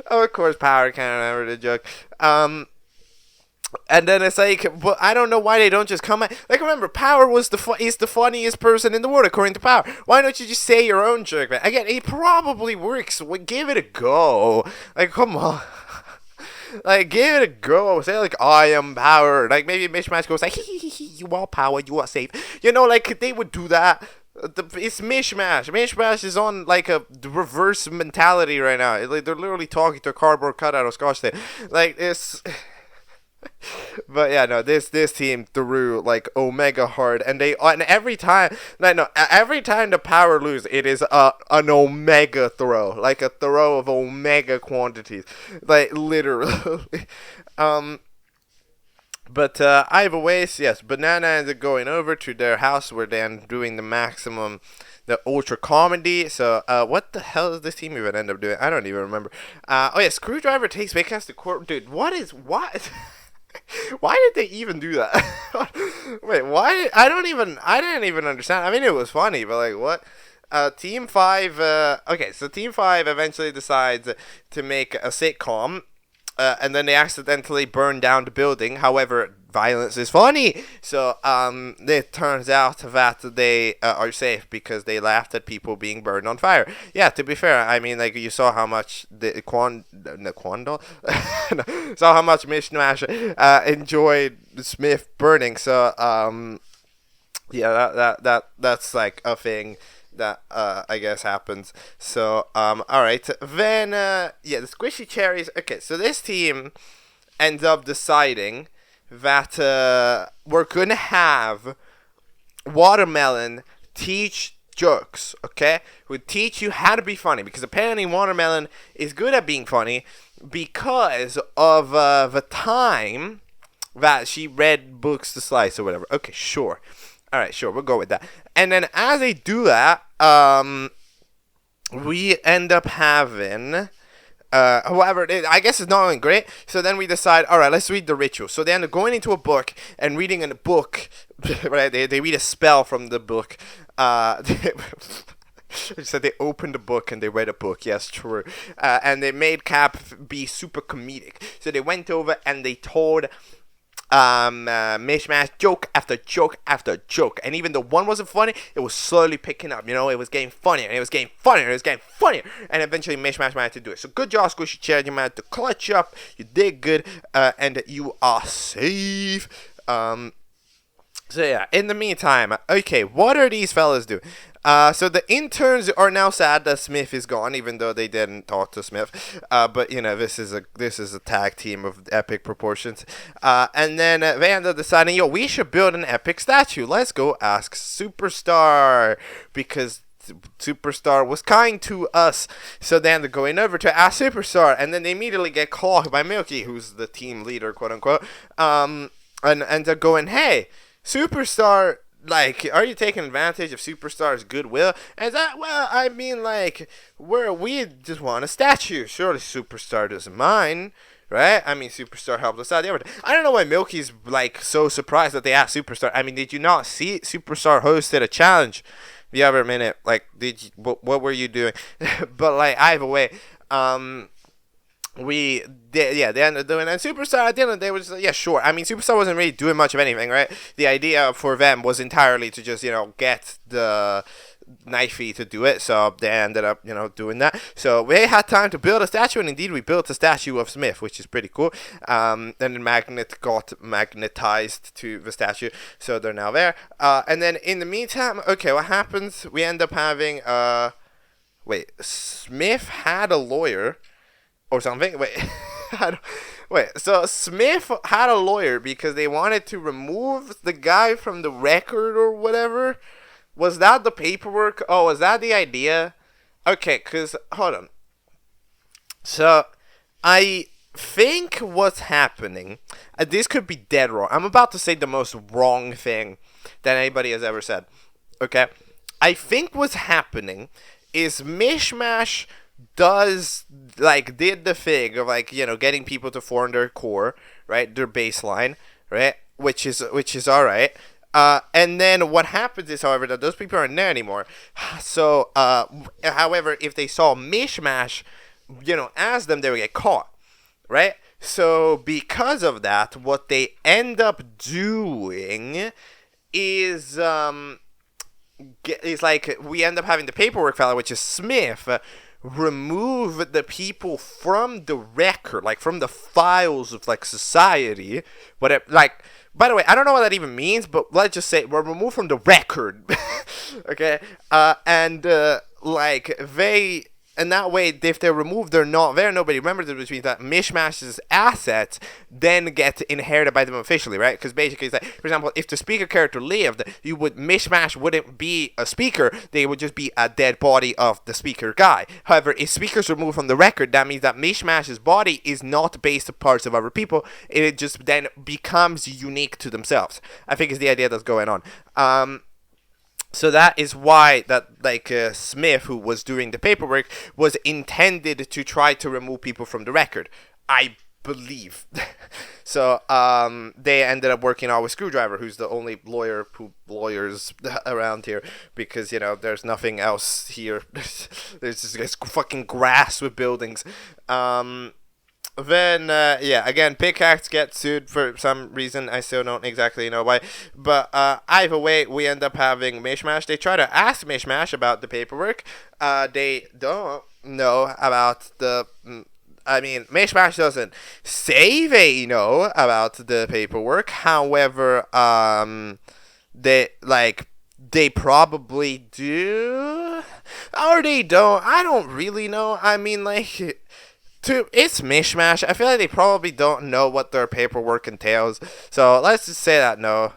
Oh, of course, power can't remember the joke. And then it's like, but I don't know why they don't just come at, like, remember, Power was is the funniest person in the world according to Power. Why don't you just say your own joke, man? Again, it probably works. Well, give it a go. Like, come on. Like, give it a go. Say, like, I am Power. Like, maybe Mishmash goes like, you are Power, you are safe. You know, like, they would do that. It's Mishmash. Mishmash is on, like, a reverse mentality right now. Like, they're literally talking to a cardboard cutout of Scotch tape. Like, it's... But yeah, no, this team threw like omega hard, and every time the Power lose, it is an omega throw, like a throw of omega quantities, like literally. But either ways, yes, Banana ends up going over to their house where they're doing the ultra comedy. So what the hell does this team even end up doing? I don't even remember. Oh yeah, Screwdriver takes Big to court. Dude, what? Why did they even do that? Wait, why? I didn't even understand. I mean, it was funny, but like, what? Team 5, okay, so Team 5 eventually decides to make a sitcom, and then they accidentally burn down the building. However, violence is funny, so it turns out that they are safe because they laughed at people being burned on fire. Yeah, to be fair, I mean, like, you saw how much the quonndog saw how much Mishmash enjoyed Smith burning. So yeah, that's like a thing that I guess happens. So alright, then yeah, the Squishy Cherries. Okay, so this team ends up deciding that we're gonna have Watermelon teach jokes, okay? We teach you how to be funny, because apparently Watermelon is good at being funny because of the time that she read books to Slice or whatever. Okay, sure. Alright, sure, we'll go with that. And then as they do that, we end up having... however, I guess it's not going great. So then we decide, all right, let's read the ritual. So they end up going into a book and reading in a book. Right? They read a spell from the book. So they opened a book and they read a book. Yes, true. And they made Cap be super comedic. So they went over and they told Mishmash joke after joke after joke, and even though one wasn't funny, it was slowly picking up. You know, it was getting funnier, and it was getting funnier, and it was getting funnier, and eventually Mishmash managed to do it. So good job, Squishy Cherry. You managed to clutch up. You did good, and you are safe. So yeah, in the meantime, okay, what are these fellas doing? So the interns are now sad that Smith is gone, even though they didn't talk to Smith. But you know, this is a tag team of epic proportions. And then they end up deciding, yo, we should build an epic statue. Let's go ask Superstar, because Superstar was kind to us. So then they're going over to ask Superstar, and then they immediately get clocked by Milky, who's the team leader, quote unquote. And they're going, hey, Superstar, like, are you taking advantage of Superstar's goodwill? And that, well, I mean, like, we just want a statue. Surely Superstar doesn't mind, right? I mean, Superstar helped us out the other day. I don't know why Milky's, like, so surprised that they asked Superstar. I mean, did you not see Superstar hosted a challenge the other minute? Like, what were you doing? But, like, either way, they ended up doing it. And Superstar at the end of the day was just, yeah, sure. I mean, Superstar wasn't really doing much of anything, right? The idea for them was entirely to just, you know, get the Knifey to do it. So they ended up, you know, doing that. So we had time to build a statue, and indeed we built a statue of Smith, which is pretty cool. And then Magnet got magnetized to the statue, so they're now there. And then in the meantime, okay, what happens? We end up having Smith had a lawyer. or something. Wait, wait. So Smith had a lawyer because they wanted to remove the guy from the record or whatever. Was that the paperwork? Oh, was that the idea? Okay, cause hold on. So I think what's happening. This could be dead wrong. I'm about to say the most wrong thing that anybody has ever said. Okay, I think what's happening is Mishmash did the thing of getting people to form their core, right, their baseline, right, which is all right. And then what happens is, however, that those people aren't there anymore. So, however, if they saw Mishmash, as them, they would get caught, right? So because of that, what they end up doing is we end up having the paperwork fella, which is Smith, remove the people from the record, from the files of society, whatever. By the way, I don't know what that even means, but let's just say we're removed from the record. Okay, and they. And that way, if they're removed, they're not there. Nobody remembers it, which means that Mishmash's assets then get inherited by them officially, right? Because basically, it's for example, if the speaker character lived, Mishmash wouldn't be a speaker. They would just be a dead body of the speaker guy. However, if speakers removed from the record, that means that Mishmash's body is not based on parts of other people. It just then becomes unique to themselves. I think is the idea that's going on. So that is why that Smith, who was doing the paperwork, was intended to try to remove people from the record, I believe. So they ended up working out with Screwdriver, who's the only lawyer who lawyers around here, because there's nothing else here. There's just this fucking grass with buildings. Then, again, Pickaxe gets sued for some reason. I still don't exactly know why. But either way, we end up having Mishmash. They try to ask Mishmash about the paperwork. They don't know about the... Mishmash doesn't say they know about the paperwork. However, they probably do. Or they don't. I don't really know. It's Mishmash. I feel like they probably don't know what their paperwork entails. So let's just say that no.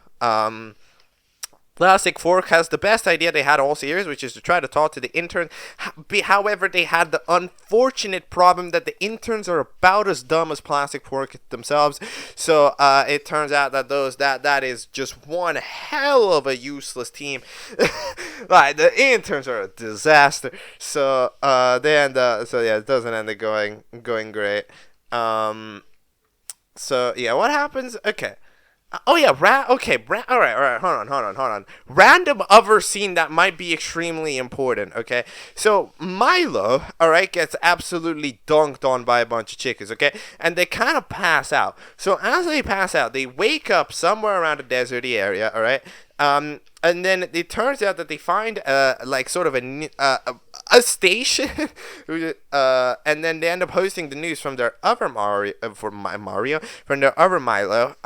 Plastic Fork has the best idea they had all series, which is to try to talk to the interns. However, they had the unfortunate problem that the interns are about as dumb as Plastic Fork themselves. So it turns out that that is just one hell of a useless team. The interns are a disaster. So it doesn't end up going great. What happens? Okay. All right, hold on. Random other scene that might be extremely important, okay? So, Milo, alright, gets absolutely dunked on by a bunch of chickens, okay? And they kind of pass out. So, as they pass out, they wake up somewhere around a deserty area, alright? And then it turns out that they find, sort of a station, and then they end up hosting the news from their other from their other Milo,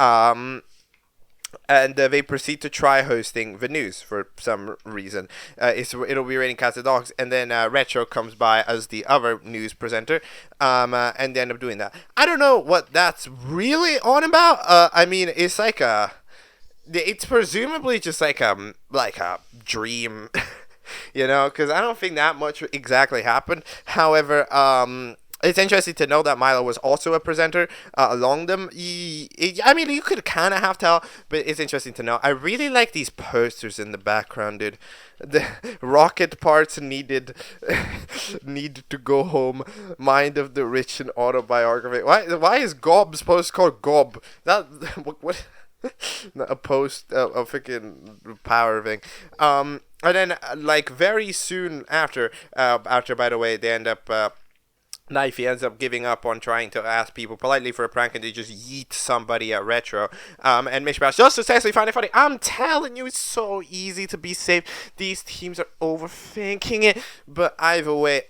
and they proceed to try hosting the news for some reason. It'll be raining cats and dogs, and then Retro comes by as the other news presenter, and they end up doing that. I don't know what that's really on about. It's it's presumably just like a dream, because I don't think that much exactly happened. However, it's interesting to know that Milo was also a presenter along them. You could kind of have to tell, but it's interesting to know. I really like these posters in the background, dude. The rocket parts needed to go home. Mind of the Rich and autobiography. Why is Gob's post called Gob? What? A post, a freaking power thing. And then very soon after, by the way, they end up. Knifey ends up giving up on trying to ask people politely for a prank, and they just yeet somebody at Retro. And Mishmash just successfully find it funny. I'm telling you, it's so easy to be safe. These teams are overthinking it. But either way,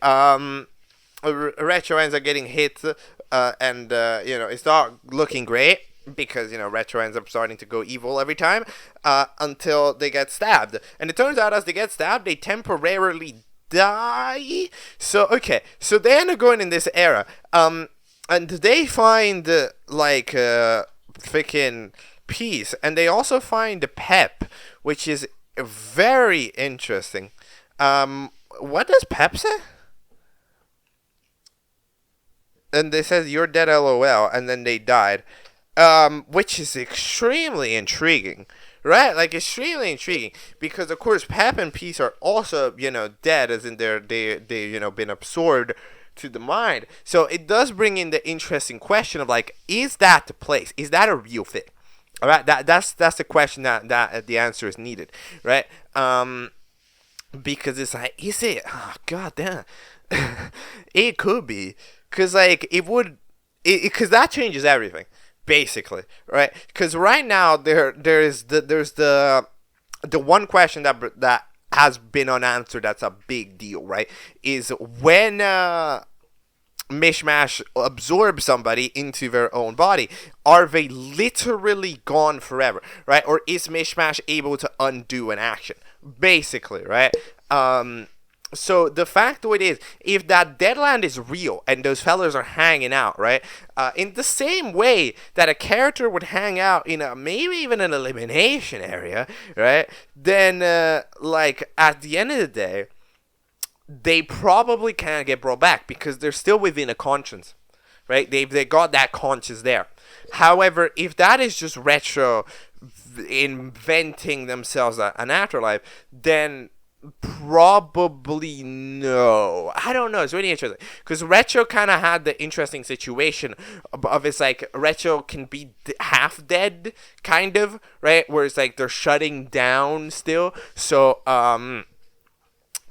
Retro ends up getting hit, and it's not looking great. Because, Retro ends up starting to go evil every time, until they get stabbed. And it turns out as they get stabbed, they temporarily die. So okay, so they end up going in this era, and they find freaking peace, and they also find the pep, which is very interesting. What does pep say? And they said you're dead, lol, and then they died, which is extremely intriguing. Right, like extremely intriguing, because of course Pep and Peace are also, dead, as in they been absorbed to the mind. So it does bring in the interesting question of like, is that the place? Is that a real thing? All right, that's the question that the answer is needed, right? Because it's like, is it? Oh god damn, it could be, because like it would, because that changes everything. Basically, right? Because right now there's the one question that has been unanswered. That's a big deal, right? Is when Mishmash absorbs somebody into their own body, are they literally gone forever, right? Or is Mishmash able to undo an action? Basically, right? So the factoid is, if that Deadland is real and those fellas are hanging out, right, in the same way that a character would hang out in maybe even an elimination area, right, then like at the end of the day, they probably can't get brought back because they're still within a conscience, right? They got that conscience there. However, if that is just Retro inventing themselves an afterlife, then probably no. I don't know. It's really interesting because Retro kind of had the interesting situation of it's like Retro can be half dead, kind of, right? Where it's like they're shutting down still. So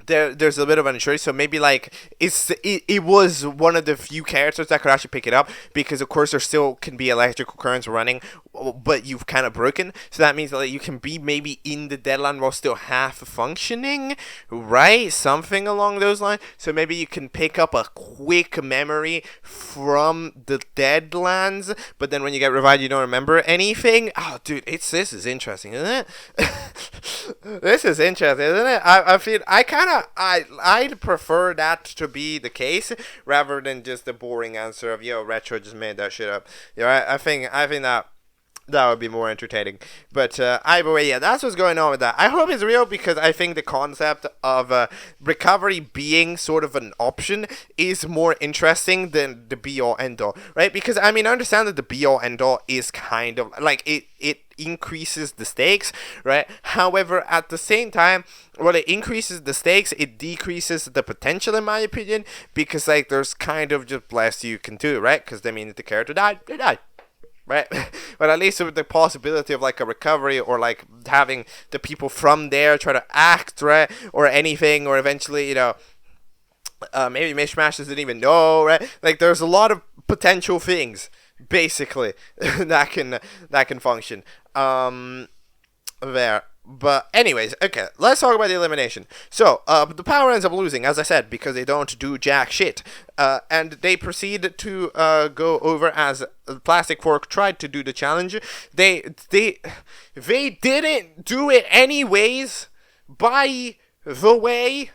there's a bit of an insurance, so maybe like it was one of the few characters that could actually pick it up, because of course there still can be electrical currents running, but you've kind of broken, so that means that like, you can be maybe in the Deadland while still half functioning, right? Something along those lines. So maybe you can pick up a quick memory from the Deadlands, but then when you get revived you don't remember anything. Oh dude, this is interesting, isn't it? This is interesting, isn't it? I feel I'd prefer that to be the case rather than just the boring answer of Retro just made that shit up. I think that would be more entertaining. But either way, yeah, that's what's going on with that. I hope it's real, because I think the concept of recovery being sort of an option is more interesting than the be-all end-all, right? Because, I mean, I understand that the be-all end-all is kind of, like, it increases the stakes, right? However, at the same time, while it increases the stakes, it decreases the potential, in my opinion, because, like, there's kind of just less you can do, right? Because, I mean, if the character died, they died. Right, but at least with the possibility of like a recovery, or like having the people from there try to act, right, or anything, or eventually, maybe Mishmash doesn't even know, right? Like there's a lot of potential things, basically, that can function. There. But anyways, okay, let's talk about the elimination. So, the power ends up losing, as I said, because they don't do jack shit. And they proceed to go over as Plastic Fork tried to do the challenge. They didn't do it anyways, by the way.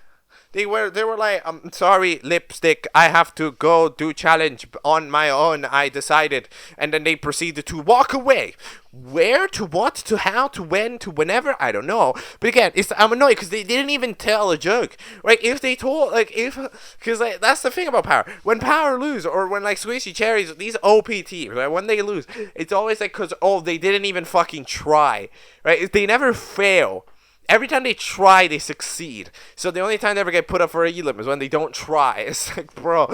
They were like, I'm sorry, Lipstick, I have to go do challenge on my own, I decided. And then they proceeded to walk away. Where, to what, to how, to when, to whenever, I don't know. But again, I'm annoyed because they didn't even tell a joke. Right, if they told, because like, that's the thing about Power. When Power lose, or when like Squishy Cherries, these OP teams, right, when they lose, it's always like because, they didn't even fucking try. Right, they never fail. Every time they try, they succeed. So the only time they ever get put up for a elim is when they don't try. It's like, bro.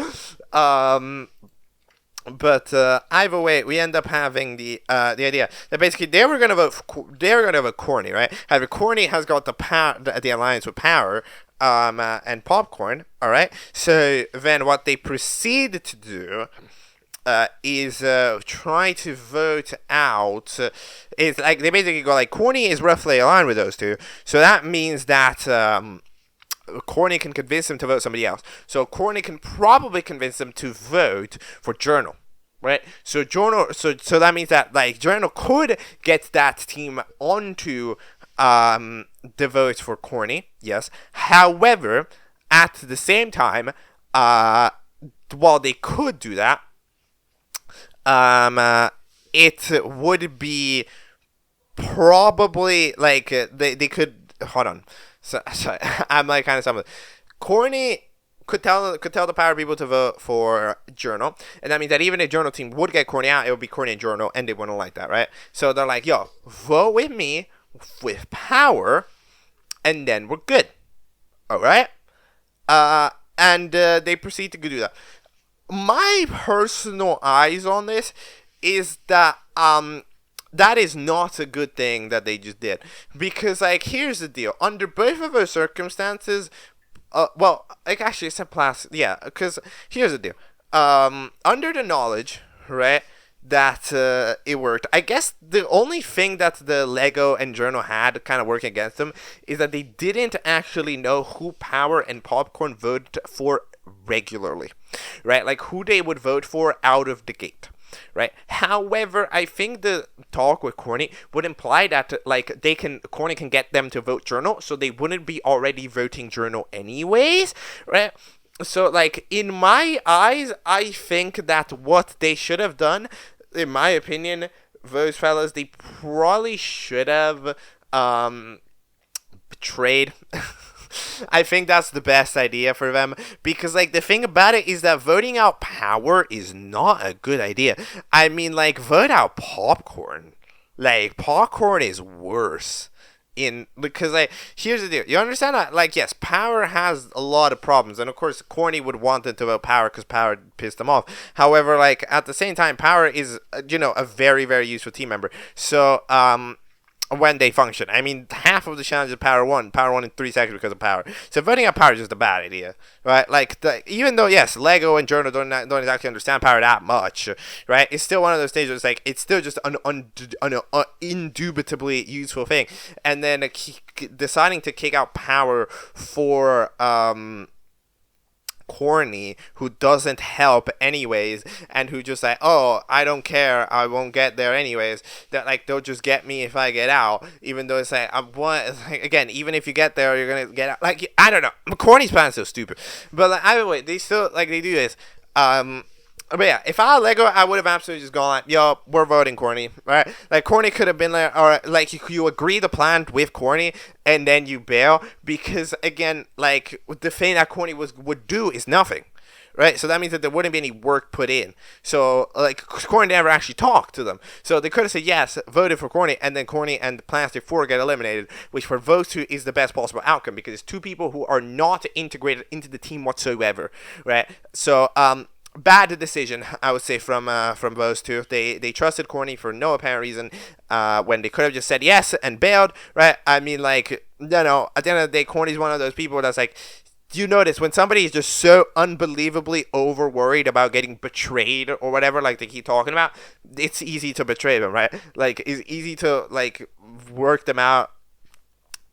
But either way, we end up having the idea that basically they were gonna vote Corny, right? However, Corny has got the alliance with Power, and Popcorn. All right. So then, what they proceed to do is try to vote out. It's like they basically go like, Corny is roughly aligned with those two, so that means that Corny can convince them to vote somebody else. So Corny can probably convince them to vote for Journal, right? So Journal, so that means that like Journal could get that team onto the vote for Corny, yes. However, at the same time, while they could do that, it would be probably like they could hold on. So I'm like kind of something. Corny could tell the power people to vote for Journal, and that means that even if Journal team would get Corny out, it would be Corny and Journal, and they wouldn't like that, right? So they're like, yo, vote with me with power, and then we're good. All right? And they proceed to do that. My personal eyes on this is that that is not a good thing that they just did, because like here's the deal: under both of those circumstances, well, like actually it's a because here's the deal: under the knowledge, right, that it worked. I guess the only thing that the Lego and Journal had kind of working against them is that they didn't actually know who Power and Popcorn voted for regularly, right? Like who they would vote for out of the gate. Right. However, I think the talk with Corny would imply that like Corny can get them to vote Journal, so they wouldn't be already voting Journal anyways, right? So like in my eyes, I think that what they should have done, in my opinion, those fellas, they probably should have betrayed. I think that's the best idea for them, because like the thing about it is that voting out Power is not a good idea. I mean, like, vote out Popcorn. Like, Popcorn is worse. Because like, here's the deal. You understand that? Like, yes, Power has a lot of problems, and of course Corny would want them to vote Power because Power pissed them off. However, like at the same time, Power is a very, very useful team member. So when they function. I mean, half of the challenges Power won in 3 seconds because of Power. So voting out Power is just a bad idea, right? Like, even though, yes, Lego and Journal don't exactly understand Power that much, right? It's still one of those stages, like, it's still just an indubitably useful thing. And then deciding to kick out Power for, Corny, who doesn't help anyways, and who just like, oh, I don't care, I won't get there anyways, that like they'll just get me if I get out, even though it's like, again, even if you get there, you're gonna get out. Like, I don't know, Corny's plan is so stupid, but like, either way, they still like they do this. But yeah, if I had Lego, I would have absolutely just gone like, yo, we're voting Corny, right? Like, Corny could have been like, or like, you agree the plan with Corny, and then you bail, because, again, like, the thing that Corny would do is nothing, right? So that means that there wouldn't be any work put in. So, like, Corny never actually talked to them. So they could have said yes, voted for Corny, and then Corny and Plastic 4 get eliminated, which for those two is the best possible outcome, because it's two people who are not integrated into the team whatsoever, right? So, bad decision, I would say, from those two. They trusted Corny for no apparent reason, when they could have just said yes and bailed, right? I mean, like, at the end of the day, Corny's one of those people that's like, do you notice when somebody is just so unbelievably over worried about getting betrayed or whatever, like they keep talking about, it's easy to betray them, right? Like, it's easy to, like, work them out,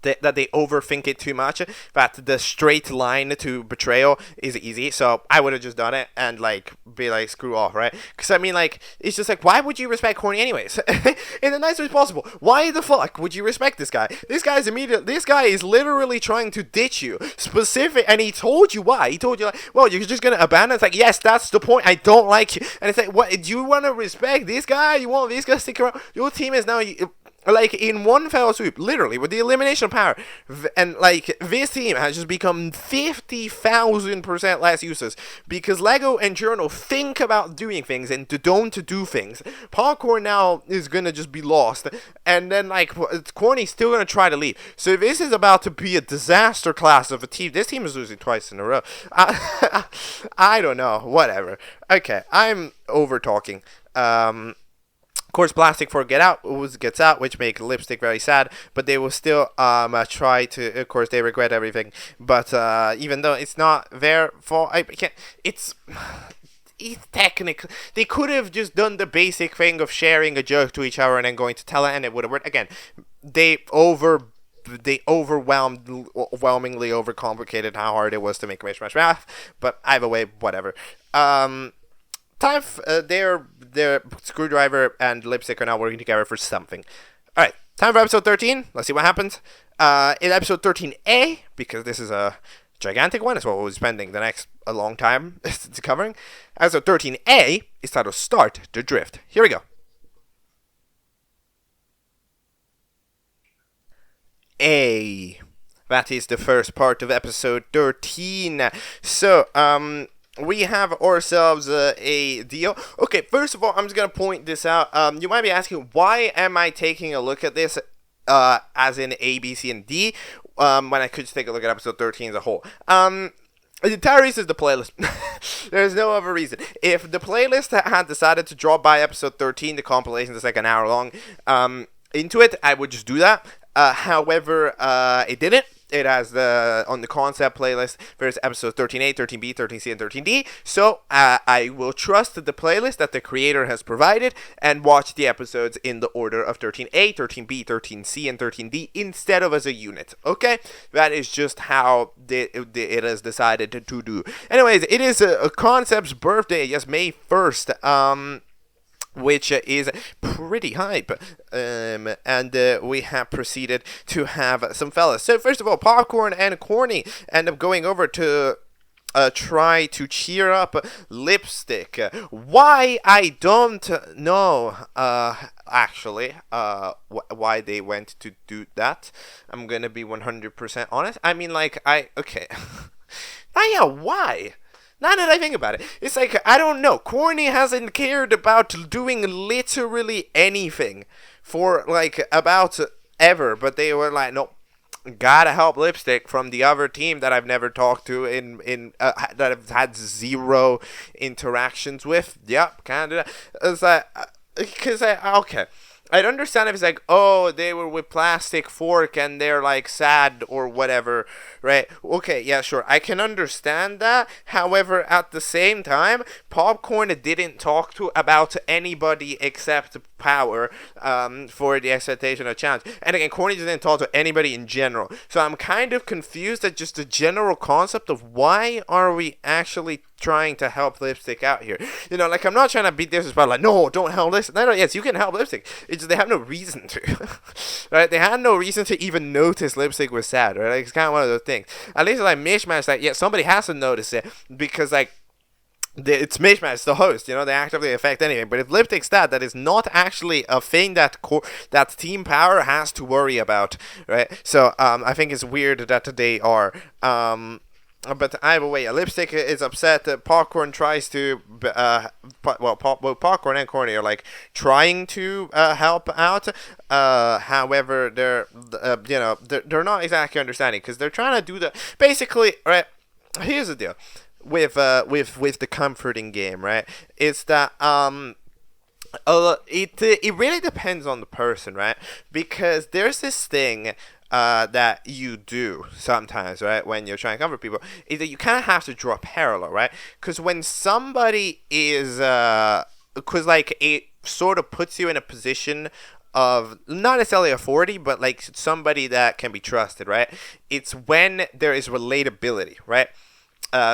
that they overthink it too much, that the straight line to betrayal is easy. So I would have just done it and like be like, screw off, right? Because I mean, like, it's just like, why would you respect Corny anyways? In the nicest way possible. Why the fuck would you respect this guy? This guy is literally trying to ditch you and he told you why. He told you like, well, you're just gonna abandon. It's like, yes, that's the point. I don't like you. And it's like, what, do you want to respect this guy? You want this guy to stick around? Your team is now, like, in one fell swoop, literally, with the elimination of Power, and, like, this team has just become 50,000% less useless, because Lego and Journal think about doing things and don't do things. Popcorn now is gonna just be lost, and then, like, Corny's still gonna try to leave. So this is about to be a disaster class of a team. This team is losing twice in a row. I don't know, whatever. Okay, I'm over-talking. Of course, Plastic 4 gets out, which make Lipstick very sad, but they will still try to, of course, they regret everything, but even though it's not their fault, it's technically, they could have just done the basic thing of sharing a joke to each other and then going to tell it, and it would have worked. Again, they overwhelmingly overcomplicated how hard it was to make a Smash Math, but either way, whatever. Their Screwdriver and Lipstick are now working together for something. Alright, time for episode 13. Let's see what happens. In episode 13A, because this is a gigantic one. It's what we'll be spending the next a long time covering. Episode 13A is titled Start the Drift. Here we go. A. That is the first part of episode 13. So, we have ourselves a deal. Okay, first of all, I'm just going to point this out. You might be asking, why am I taking a look at this as in A, B, C, and D, when I could just take a look at episode 13 as a whole? The entire reason is the playlist. There's no other reason. If the playlist had decided to drop by episode 13, the compilation is like an hour long, into it, I would just do that. However, it didn't. It has on the concept playlist, there's episodes 13A, 13B, 13C, and 13D. So I will trust the playlist that the creator has provided and watch the episodes in the order of 13A, 13B, 13C, and 13D instead of as a unit. Okay? That is just how it is decided to do. Anyways, it is a concept's birthday. Yes, May 1st. Which is pretty hype, and we have proceeded to have some fellas. So first of all, Popcorn and Corny end up going over to try to cheer up Lipstick. Why, I don't know, actually, why they went to do that. I'm gonna be 100% honest. I mean, like, okay. Yeah, why? Now that I think about it, it's like, I don't know, Corny hasn't cared about doing literally anything for, like, about ever, but they were like, nope, gotta help Lipstick from the other team that I've never talked to that I've had zero interactions with. Yep, kind of. It's like, okay. I'd understand if it's like, oh, they were with Plastic Fork and they're like sad or whatever, right? Okay, yeah, sure. I can understand that. However, at the same time, Popcorn didn't talk to about anybody except Power for the expectation of challenge. And again, Corny didn't talk to anybody in general. So I'm kind of confused at just the general concept of why are we actually trying to help Lipstick out here. You know, like, I'm not trying to beat this about like, no, don't help Lipstick. No, yes, you can help Lipstick. It's just they have no reason to. Right? They had no reason to even notice Lipstick was sad, right? Like, it's kind of one of those things. At least like Mishmash, like, yeah, somebody has to notice it because like it's Mishmash, the host, you know, they actively affect anything. But if Lipstick's sad, that is not actually a thing that Team Power has to worry about, right? So I think it's weird that they are. But either way, Lipstick is upset that Popcorn tries to, Popcorn and Corny are like trying to help out. However, they're not exactly understanding because they're trying to do basically, right? Here's the deal with the comforting game, right? It's that it really depends on the person, right? Because there's this thing that you do sometimes, right, when you're trying to comfort people, is that you kind of have to draw a parallel, right? Because when somebody is, because like it sort of puts you in a position of not necessarily authority, but like somebody that can be trusted, right? It's when there is relatability, right?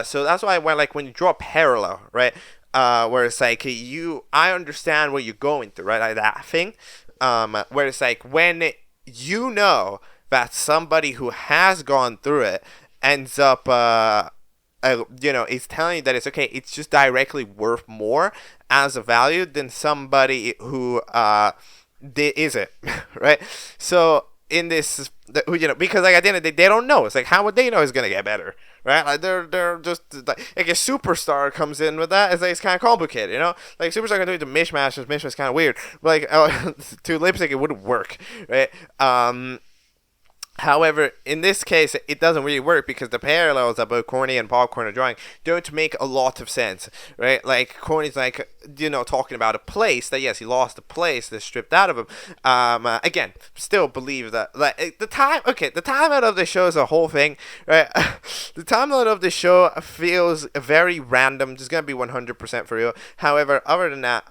So that's why when you draw a parallel, right? Where it's like I understand what you're going through, right? Like that thing. Where it's like when you know that somebody who has gone through it ends up, is telling you that it's okay. It's just directly worth more as a value than somebody who isn't, right? So in this, because like at the end of the day, they don't know. It's like, how would they know it's gonna get better, right? Like they're just like a superstar comes in with that. It's like it's kind of complicated, you know. Like superstar can do it to Mishmash, and Mishmash is kind of weird. But like to Lipstick, it wouldn't work, right? However, in this case, it doesn't really work because the parallels that both Corny and Popcorn are drawing don't make a lot of sense, right? Like, Corny's like, talking about a place that, yes, he lost a place that's stripped out of him. Again, still believe that, like, the timeout of the show is a whole thing, right? The timeout of the show feels very random, just gonna be 100% for real. However, other than that,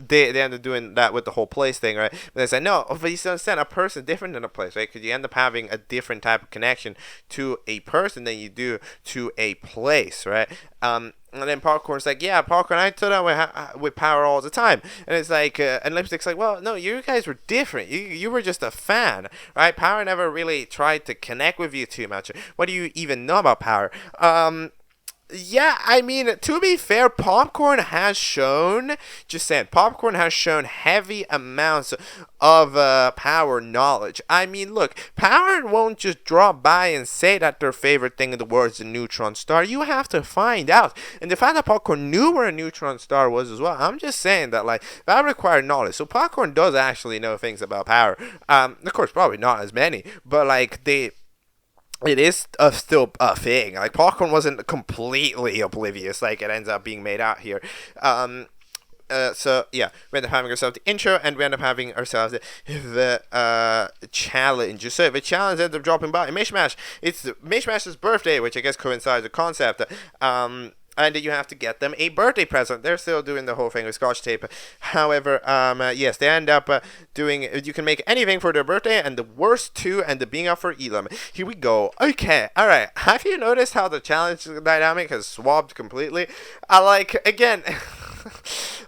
they end up doing that with the whole place thing, right? But they say, no, but you still understand, a person different than a place, right? Because you end up having a different type of connection to a person than you do to a place, right? And then Popcorn's like, yeah, Popcorn, I thought I with power all the time. And it's like, and Lipstick's like, well, no, you guys were different. You were just a fan, right? Power never really tried to connect with you too much. What do you even know about Power? Yeah, I mean, to be fair, Popcorn has shown, just saying, Popcorn has shown heavy amounts of Power knowledge. I mean, look, Power won't just drop by and say that their favorite thing in the world is a neutron star. You have to find out. And the fact that Popcorn knew where a neutron star was as well, I'm just saying that, like, that required knowledge. So Popcorn does actually know things about Power. Of course, probably not as many, but, like, it is still a thing. Like, Popcorn wasn't completely oblivious like it ends up being made out here. So yeah, we end up having ourselves the intro, and we end up having ourselves the challenge. So the challenge ends up dropping by Mishmash. It's Mishmash's birthday, which I guess coincides with the concept. And you have to get them a birthday present. They're still doing the whole thing with Scotch tape. However, yes, they end up doing. You can make anything for their birthday, and the worst two end up being up for Elam. Here we go. Okay, all right. Have you noticed how the challenge dynamic has swapped completely? Again.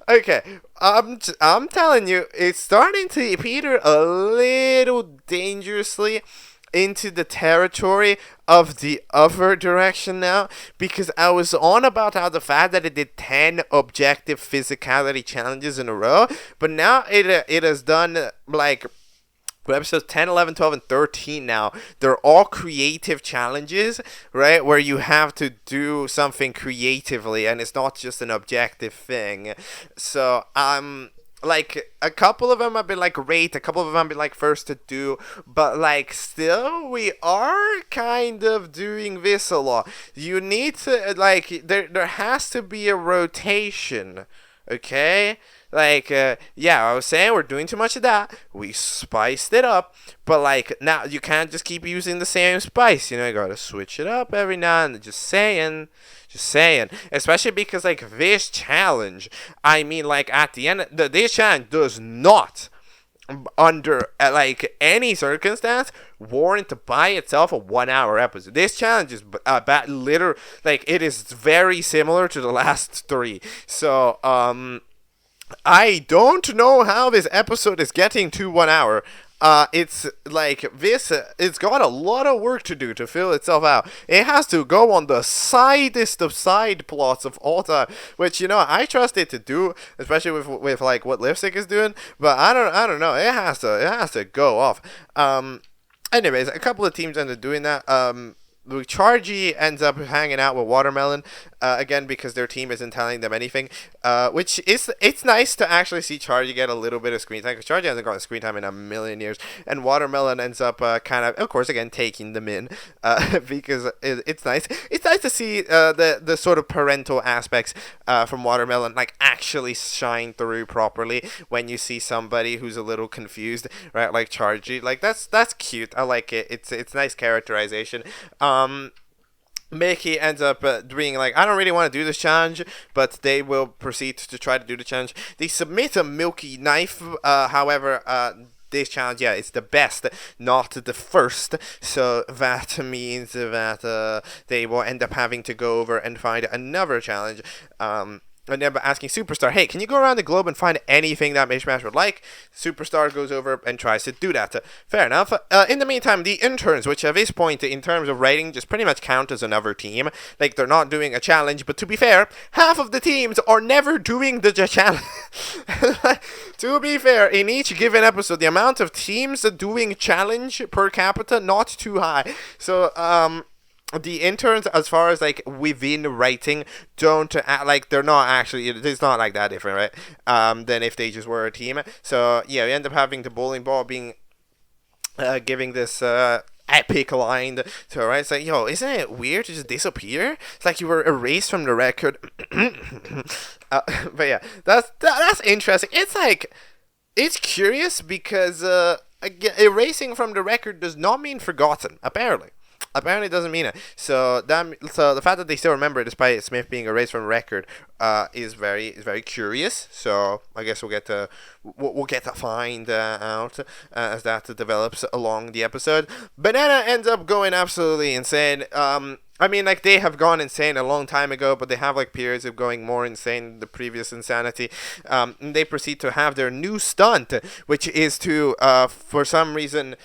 Okay, I'm telling you, it's starting to peter a little dangerously into the territory of the other direction now, because I was on about how the fact that it did 10 objective physicality challenges in a row, but now it has done, like, for episodes 10, 11, 12, and 13 now, they're all creative challenges, right? Where you have to do something creatively, and it's not just an objective thing. So, like, a couple of them have been, like, great, a couple of them have been, like, first to do, but, like, still, we are kind of doing this a lot. You need to, like, there has to be a rotation, okay? Like, yeah, I was saying we're doing too much of that. We spiced it up, but, like, now you can't just keep using the same spice. You know, you gotta switch it up every now and then. Just saying. Especially because, like, this challenge, I mean, like, at the end, this challenge does not, under, like, any circumstance, warrant by itself a 1 hour episode. This challenge is like, it is very similar to the last three. So, I don't know how this episode is getting to 1 hour. It's like this, it's got a lot of work to do to fill itself out. It has to go on the sidest of side plots of all time, which, you know, I trust it to do, especially with like what Lipstick is doing, but I don't know. It has to go off. Anyways, a couple of teams end up doing that. Chargy ends up hanging out with Watermelon, again, because their team isn't telling them anything, which it's nice to actually see Chargy get a little bit of screen time, because Chargy hasn't gotten screen time in a million years, and Watermelon ends up kind of course, again, taking them in, because it's nice. It's nice to see the sort of parental aspects from Watermelon, like, actually shine through properly when you see somebody who's a little confused, right, like Chargy. Like, that's cute. I like it. It's nice characterization. Mickey ends up doing, like, I don't really want to do this challenge, but they will proceed to try to do the challenge. They submit a milky knife, however, this challenge, yeah, it's the best, not the first, so that means that they will end up having to go over and find another challenge. And then asking Superstar, hey, can you go around the globe and find anything that Mishmash would like? Superstar goes over and tries to do that. Fair enough. In the meantime, the interns, which at this point, in terms of rating, just pretty much count as another team. Like, they're not doing a challenge, but to be fair, half of the teams are never doing the challenge. To be fair, in each given episode, the amount of teams doing challenge per capita, not too high. So, the interns, as far as, like, within writing, don't act like they're not actually, it's not like that different, right, than if they just were a team. So, yeah, we end up having the bowling ball being, giving this, epic line to her, right? It's like, yo, isn't it weird to just disappear? It's like you were erased from the record. But yeah, that's interesting. It's like, it's curious because, erasing from the record does not mean forgotten, apparently. apparently it doesn't mean it. So the fact that they still remember it despite Smith being erased from record is very curious. So I guess we'll get to find out as that develops along the episode. Banana ends up going absolutely insane. I mean, like, they have gone insane a long time ago, but they have, like, periods of going more insane than the previous insanity. And they proceed to have their new stunt, which is to, for some reason,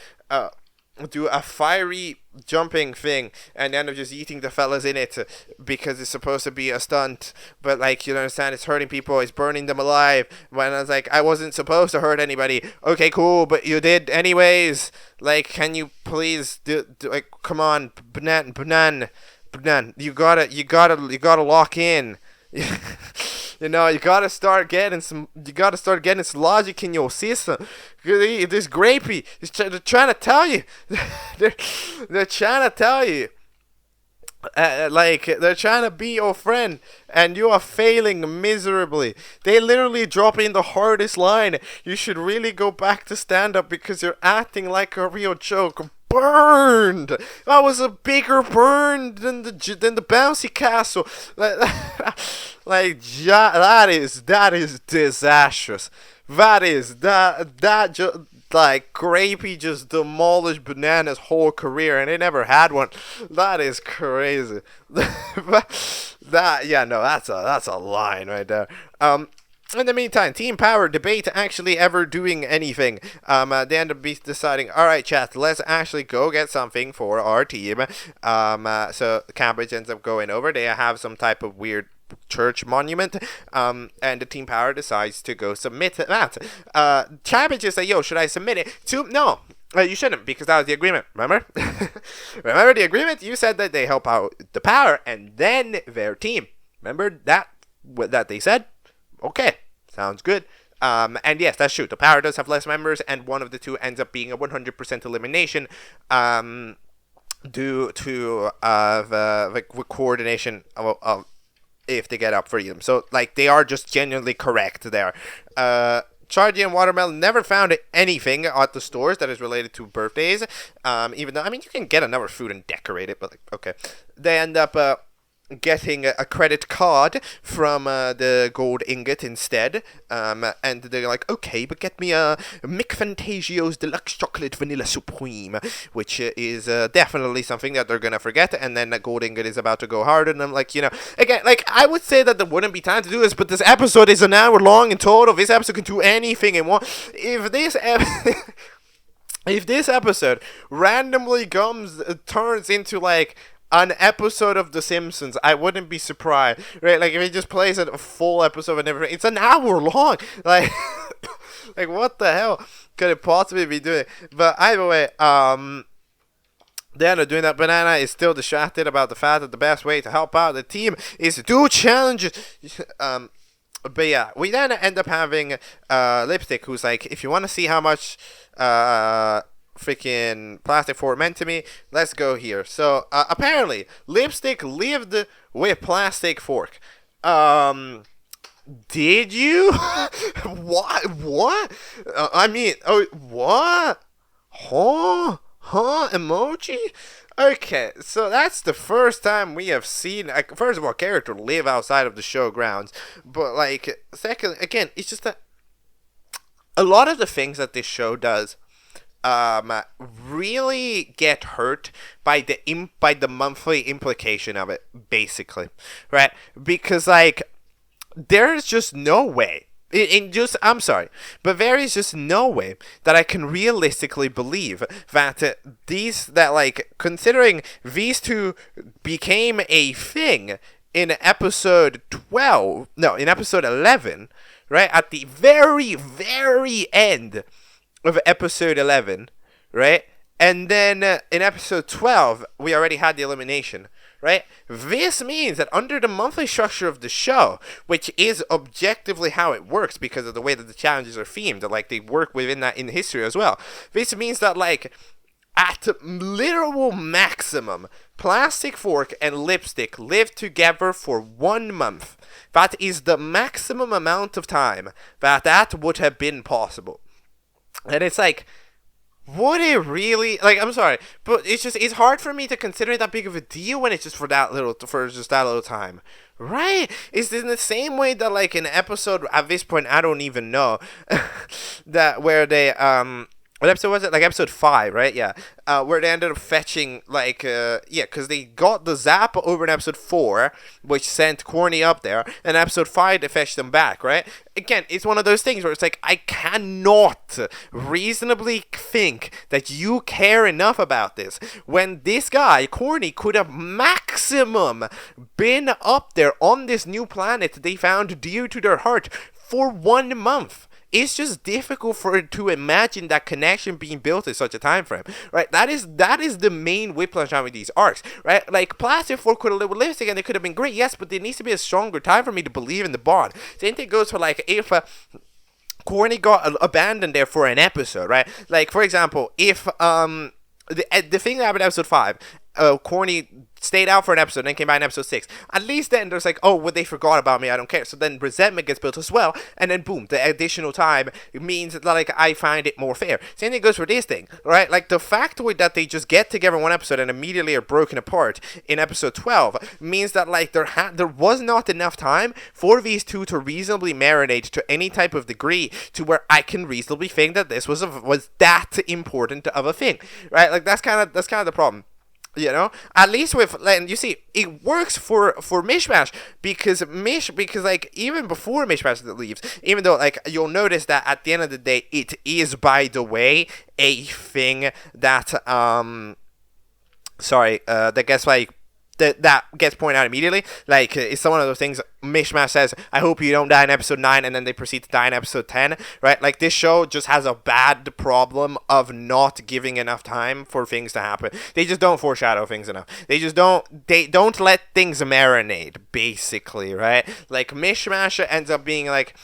do a fiery jumping thing and end up just eating the fellas in it because it's supposed to be a stunt, but like, you don't understand, it's hurting people, it's burning them alive. When I was like, I wasn't supposed to hurt anybody. Okay, cool, but you did anyways. Like, can you please do like, come on, Banan, you gotta lock in. You know, you gotta start getting some logic in your system. This grapey, they're trying to tell you. They're trying to tell you. Like, they're trying to be your friend, and you are failing miserably. They literally drop in the hardest line. You should really go back to stand-up because you're acting like a real joke. Burned. That was a bigger burn than the bouncy castle. Like, that is disastrous. Like, Grapey just demolished Banana's whole career, and he never had one. That is crazy. That's a line right there. In the meantime, Team Power debate actually ever doing anything. They end up deciding, all right, chat, let's actually go get something for our team. So Cambridge ends up going over. They have some type of weird church monument, and the Team Power decides to go submit that. Cambridge is like, yo, should I submit it to? No. You shouldn't, because that was the agreement, remember? Remember the agreement? You said that they help out the Power and then their team. Remember that they said? Okay, sounds good. And yes, that's true. The Power does have less members, and one of the two ends up being a 100% elimination due to the coordination of if they get up freedom. So, like, they are just genuinely correct there. Chargy and Watermelon never found anything at the stores that is related to birthdays. Even though, I mean, you can get another food and decorate it, but, like, okay. They end up getting a credit card from the gold ingot instead, and they're like, okay, but get me a Mick Fantasio's Deluxe Chocolate Vanilla Supreme, which is definitely something that they're gonna forget, and then the gold ingot is about to go hard, and I'm like, you know, again, like, I would say that there wouldn't be time to do this, but this episode is an hour long in total. This episode can do anything it wants. If this episode randomly turns into, like, an episode of The Simpsons, I wouldn't be surprised, right? Like, if he just plays a full episode and everything, it's an hour long. Like, like, what the hell could it possibly be doing? But either way, they're doing that. Banana is still distracted about the fact that the best way to help out the team is to do challenges. But yeah, we then end up having Lipstick, who's like, if you want to see how much freaking plastic fork meant to me, let's go here. So apparently Lipstick lived with plastic fork. Did you? what I mean, what? Emoji. Okay, so that's the first time we have seen, like, first of all, character live outside of the show grounds, but, like, second, again, it's just that a lot of the things that this show does really get hurt by the monthly implication of it, basically, right? Because, like, there's just no way. I'm sorry, but there is just no way that I can realistically believe that considering these two became a thing in episode 11, right? At the very, very end of episode 11, right? And then in episode 12, we already had the elimination, right? This means that under the monthly structure of the show, which is objectively how it works because of the way that the challenges are themed, like, they work within that in history as well. This means that, like, at literal maximum, Plastic Fork and Lipstick live together for 1 month. That is the maximum amount of time that would have been possible. And it's like, Would it really? Like, I'm sorry, but it's hard for me to consider it that big of a deal when it's just for just that little time, right? It's in the same way that like an episode at this point I don't even know that where they what episode was it? Like episode 5, right? Yeah. Where they ended up fetching, like, yeah, because they got the zap over in episode 4, which sent Corny up there, and episode 5, they fetched them back, right? Again, it's one of those things where it's like, I cannot reasonably think that you care enough about this when this guy, Corny, could have maximum been up there on this new planet they found dear to their heart for 1 month. It's just difficult for it to imagine that connection being built in such a time frame, right? That is the main whiplash on with these arcs, right? Like Plastic 4 could have lived with Lipstick and they could have been great, yes, but there needs to be a stronger time for me to believe in the bond. Same thing goes for like if Corny got abandoned there for an episode, right? Like for example, if the thing that happened in episode 5, Corny stayed out for an episode and then came back in episode 6. At least then there's like, oh, well, they forgot about me, I don't care. So then resentment gets built as well, and then boom, the additional time means that like I find it more fair. Same thing goes for this thing, right? Like the factoid that they just get together in one episode and immediately are broken apart in episode 12 means that like there was not enough time for these two to reasonably marinate to any type of degree to where I can reasonably think that this was that important of a thing, right? Like that's kind of the problem. You know, at least with, and you see, it works for Mishmash because like even before Mishmash leaves, even though like you'll notice that at the end of the day, it is, by the way, a thing that that gets like that gets pointed out immediately. Like it's one of those things. Mishmash says, "I hope you don't die in episode 9," and then they proceed to die in episode 10. Right? Like this show just has a bad problem of not giving enough time for things to happen. They just don't foreshadow things enough. They don't let things marinate. Basically, right? Like Mishmash ends up being like,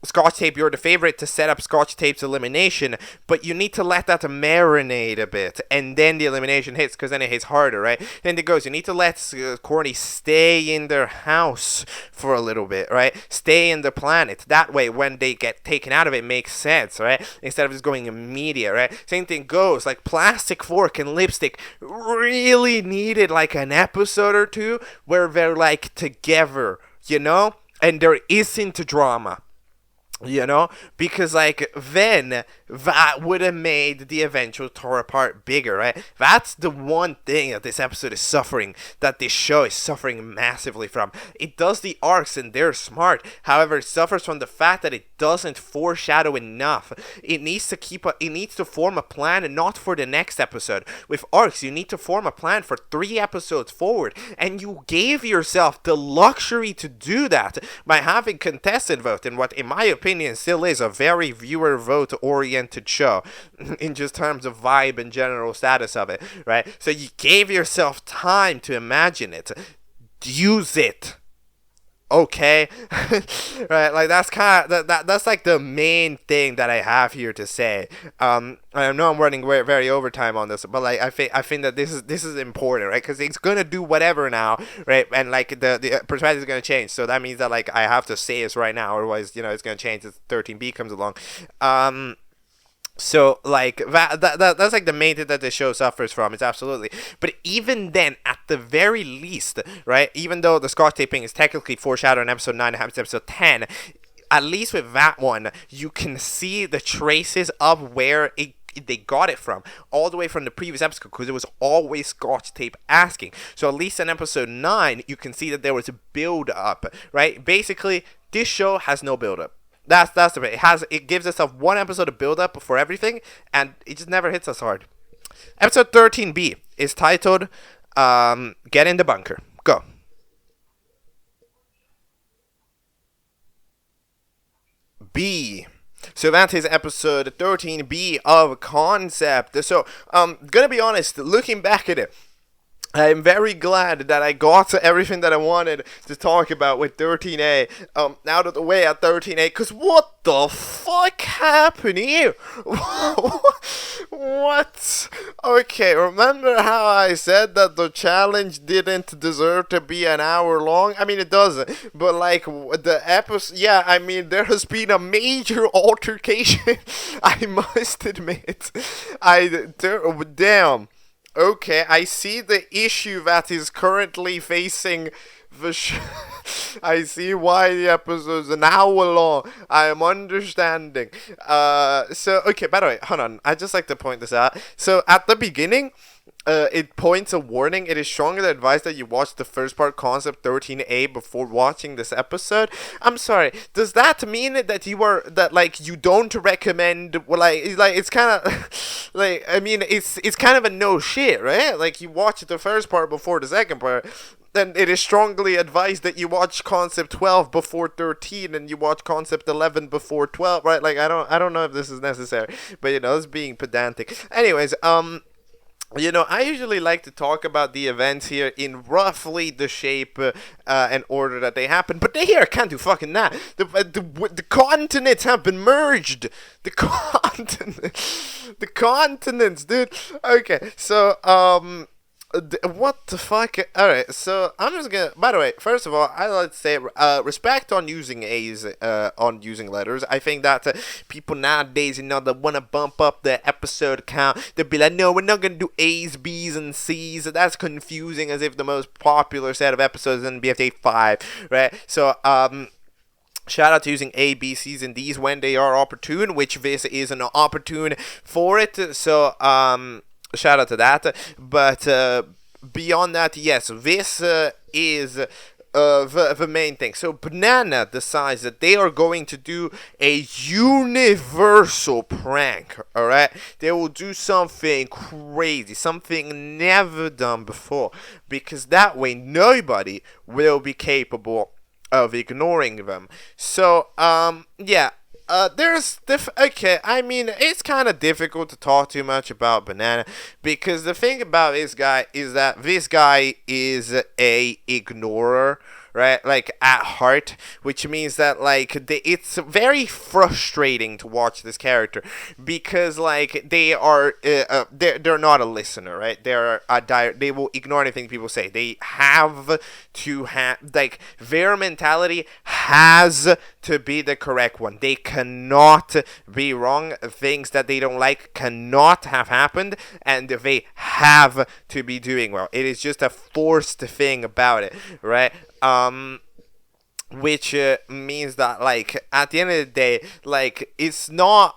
Scotch Tape, you're the favorite to set up Scotch Tape's elimination, but you need to let that marinate a bit, and then the elimination hits, because then it hits harder, right? Then it goes, you need to let Corny stay in their house for a little bit, right? Stay in the planet. That way, when they get taken out of it, makes sense, right? Instead of just going immediate, right? Same thing goes, like Plastic Fork and Lipstick really needed like an episode or two where they're like together, you know? And there isn't drama. You know, because like then that would have made the eventual tore apart bigger, right? That's the one thing that this episode is suffering, that this show is suffering massively from. It does the arcs and they're smart. However, it suffers from the fact that it doesn't foreshadow enough. It needs to form a plan, and not for the next episode. With arcs, you need to form a plan for 3 episodes forward, and you gave yourself the luxury to do that by having contestant vote in what, in my opinion, still is a very viewer vote oriented show in just terms of vibe and general status of it, right? So you gave yourself time to imagine it. Use it. Okay. Right, like that's kind of that's like the main thing that I have here to say. I know I'm running very overtime on this, but like I think that this is important, right? Because it's gonna do whatever now, right? And like the perspective is gonna change, so that means that like I have to say this right now, otherwise it's gonna change as 13B comes along. So like that's like the main thing that the show suffers from. It's absolutely. But even then, at the very least, right? Even though the Scotch taping is technically foreshadowed in episode 9 and happens in episode 10, at least with that one, you can see the traces of where they got it from, all the way from the previous episode, because it was always Scotch Tape asking. So at least in episode 9, you can see that there was a build up, right? Basically, this show has no build up. That's the bit. It gives us one episode of build up for everything, and it just never hits us hard. Episode 13B is titled "Get in the Bunker." Go. B. So that is episode 13B of Concept. So, gonna be honest, looking back at it, I'm very glad that I got everything that I wanted to talk about with 13A out of the way at 13A, because what the fuck happened here? What? Okay, remember how I said that the challenge didn't deserve to be an hour long? I mean, it doesn't, but like the episode, yeah, I mean, there has been a major altercation, I must admit. Damn. Okay, I see the issue that is currently facing the I see why the episode's an hour long. I am understanding. Okay, by the way, hold on. I'd just like to point this out. So, at the beginning, it points a warning. It is strongly advised that you watch the first part, Concept 13A, before watching this episode. I'm sorry. Does that mean that you don't recommend? Well, it's kind of like, I mean, it's kind of a no shit, right? Like, you watch the first part before the second part. Then it is strongly advised that you watch Concept 12 before 13, and you watch Concept 11 before 12, right? Like, I don't know if this is necessary, but it's being pedantic. Anyways, I usually like to talk about the events here in roughly the shape and order that they happen, but here I can't do fucking that. The continents have been merged. The continents, dude. Okay, so what the fuck? Alright, so I'm just gonna. By the way, first of all, I like to say respect on using A's, on using letters. I think that people nowadays, that want to bump up the episode count, they'll be like, no, we're not gonna do A's, B's, and C's. That's confusing, as if the most popular set of episodes is in BFA5, right? So, shout out to using A, B, C's, and D's when they are opportune, which this is an opportune for it. So, shout out to that. But beyond that, yes, this is the main thing. So Banana decides that they are going to do a universal prank, alright? They will do something crazy, something never done before, because that way nobody will be capable of ignoring them. So, yeah. Okay, I mean, it's kind of difficult to talk too much about Banana, because the thing about this guy is that this guy is a ignorer, right? Like, at heart, which means that, like, it's very frustrating to watch this character, because, like, they're not a listener, right? They will ignore anything people say. They have to have, like, their mentality has to be the correct one. They cannot be wrong. Things that they don't like cannot have happened, and they have to be doing well. It is just a forced thing about it, right? Which means that, like, at the end of the day, like, it's not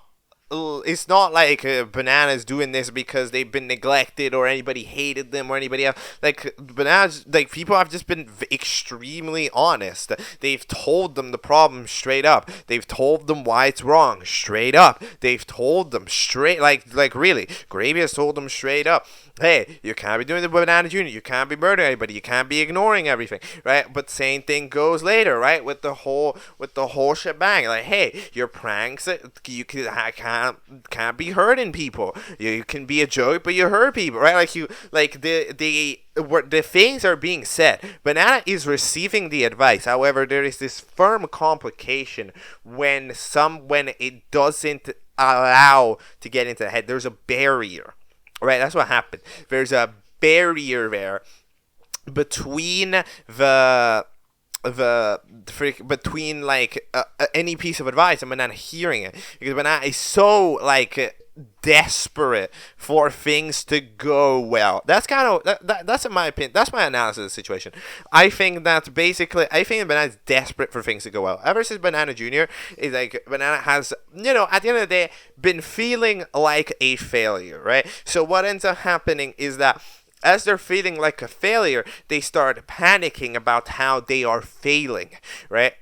like Bananas doing this because they've been neglected or anybody hated them or anybody else. Like, Bananas, like, people have just been extremely honest. They've told them the problem straight up. They've told them why it's wrong straight up. They've told them straight, like really, Gravy has told them straight up, hey, you can't be doing the Banana Jr., you can't be murdering anybody, you can't be ignoring everything, right? But same thing goes later, right? With the whole shebang. Like, hey, your pranks, you can't be hurting people. You can be a joke, but you hurt people, right? Like, the things are being said. Banana is receiving the advice. However, there is this firm complication when it doesn't allow to get into the head. There's a barrier. Right, that's what happened. There's a barrier there between between like any piece of advice and Banana hearing it, because Banana is so like desperate for things to go well. That's kind of that's in my opinion. That's my analysis of the situation. I think that Banana is desperate for things to go well. Ever since Banana Jr. is like, Banana has, at the end of the day, been feeling like a failure, right? So what ends up happening is that as they're feeling like a failure, they start panicking about how they are failing, right?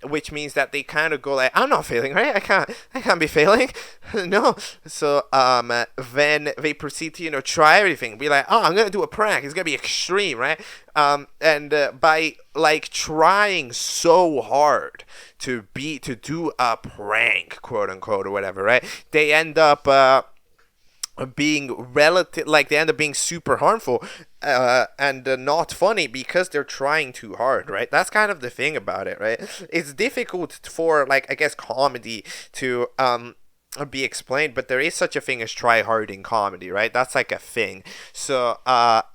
Which means that they kind of go like, I'm not failing, right? I can't be failing. No. So, then they proceed to, try everything. Be like, oh, I'm going to do a prank. It's going to be extreme, right? By, like, trying so hard to do a prank, quote unquote, or whatever, right? They end up, being relative, like they end up being super harmful and not funny because they're trying too hard, right? That's kind of the thing about it, right? It's difficult for, like, I guess, comedy to be explained, but there is such a thing as try hard in comedy, right? That's like a thing. So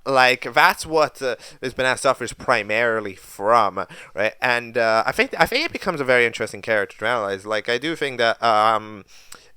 like that's what this banana suffers primarily from, right? And I think it becomes a very interesting character to analyze. Like, I do think that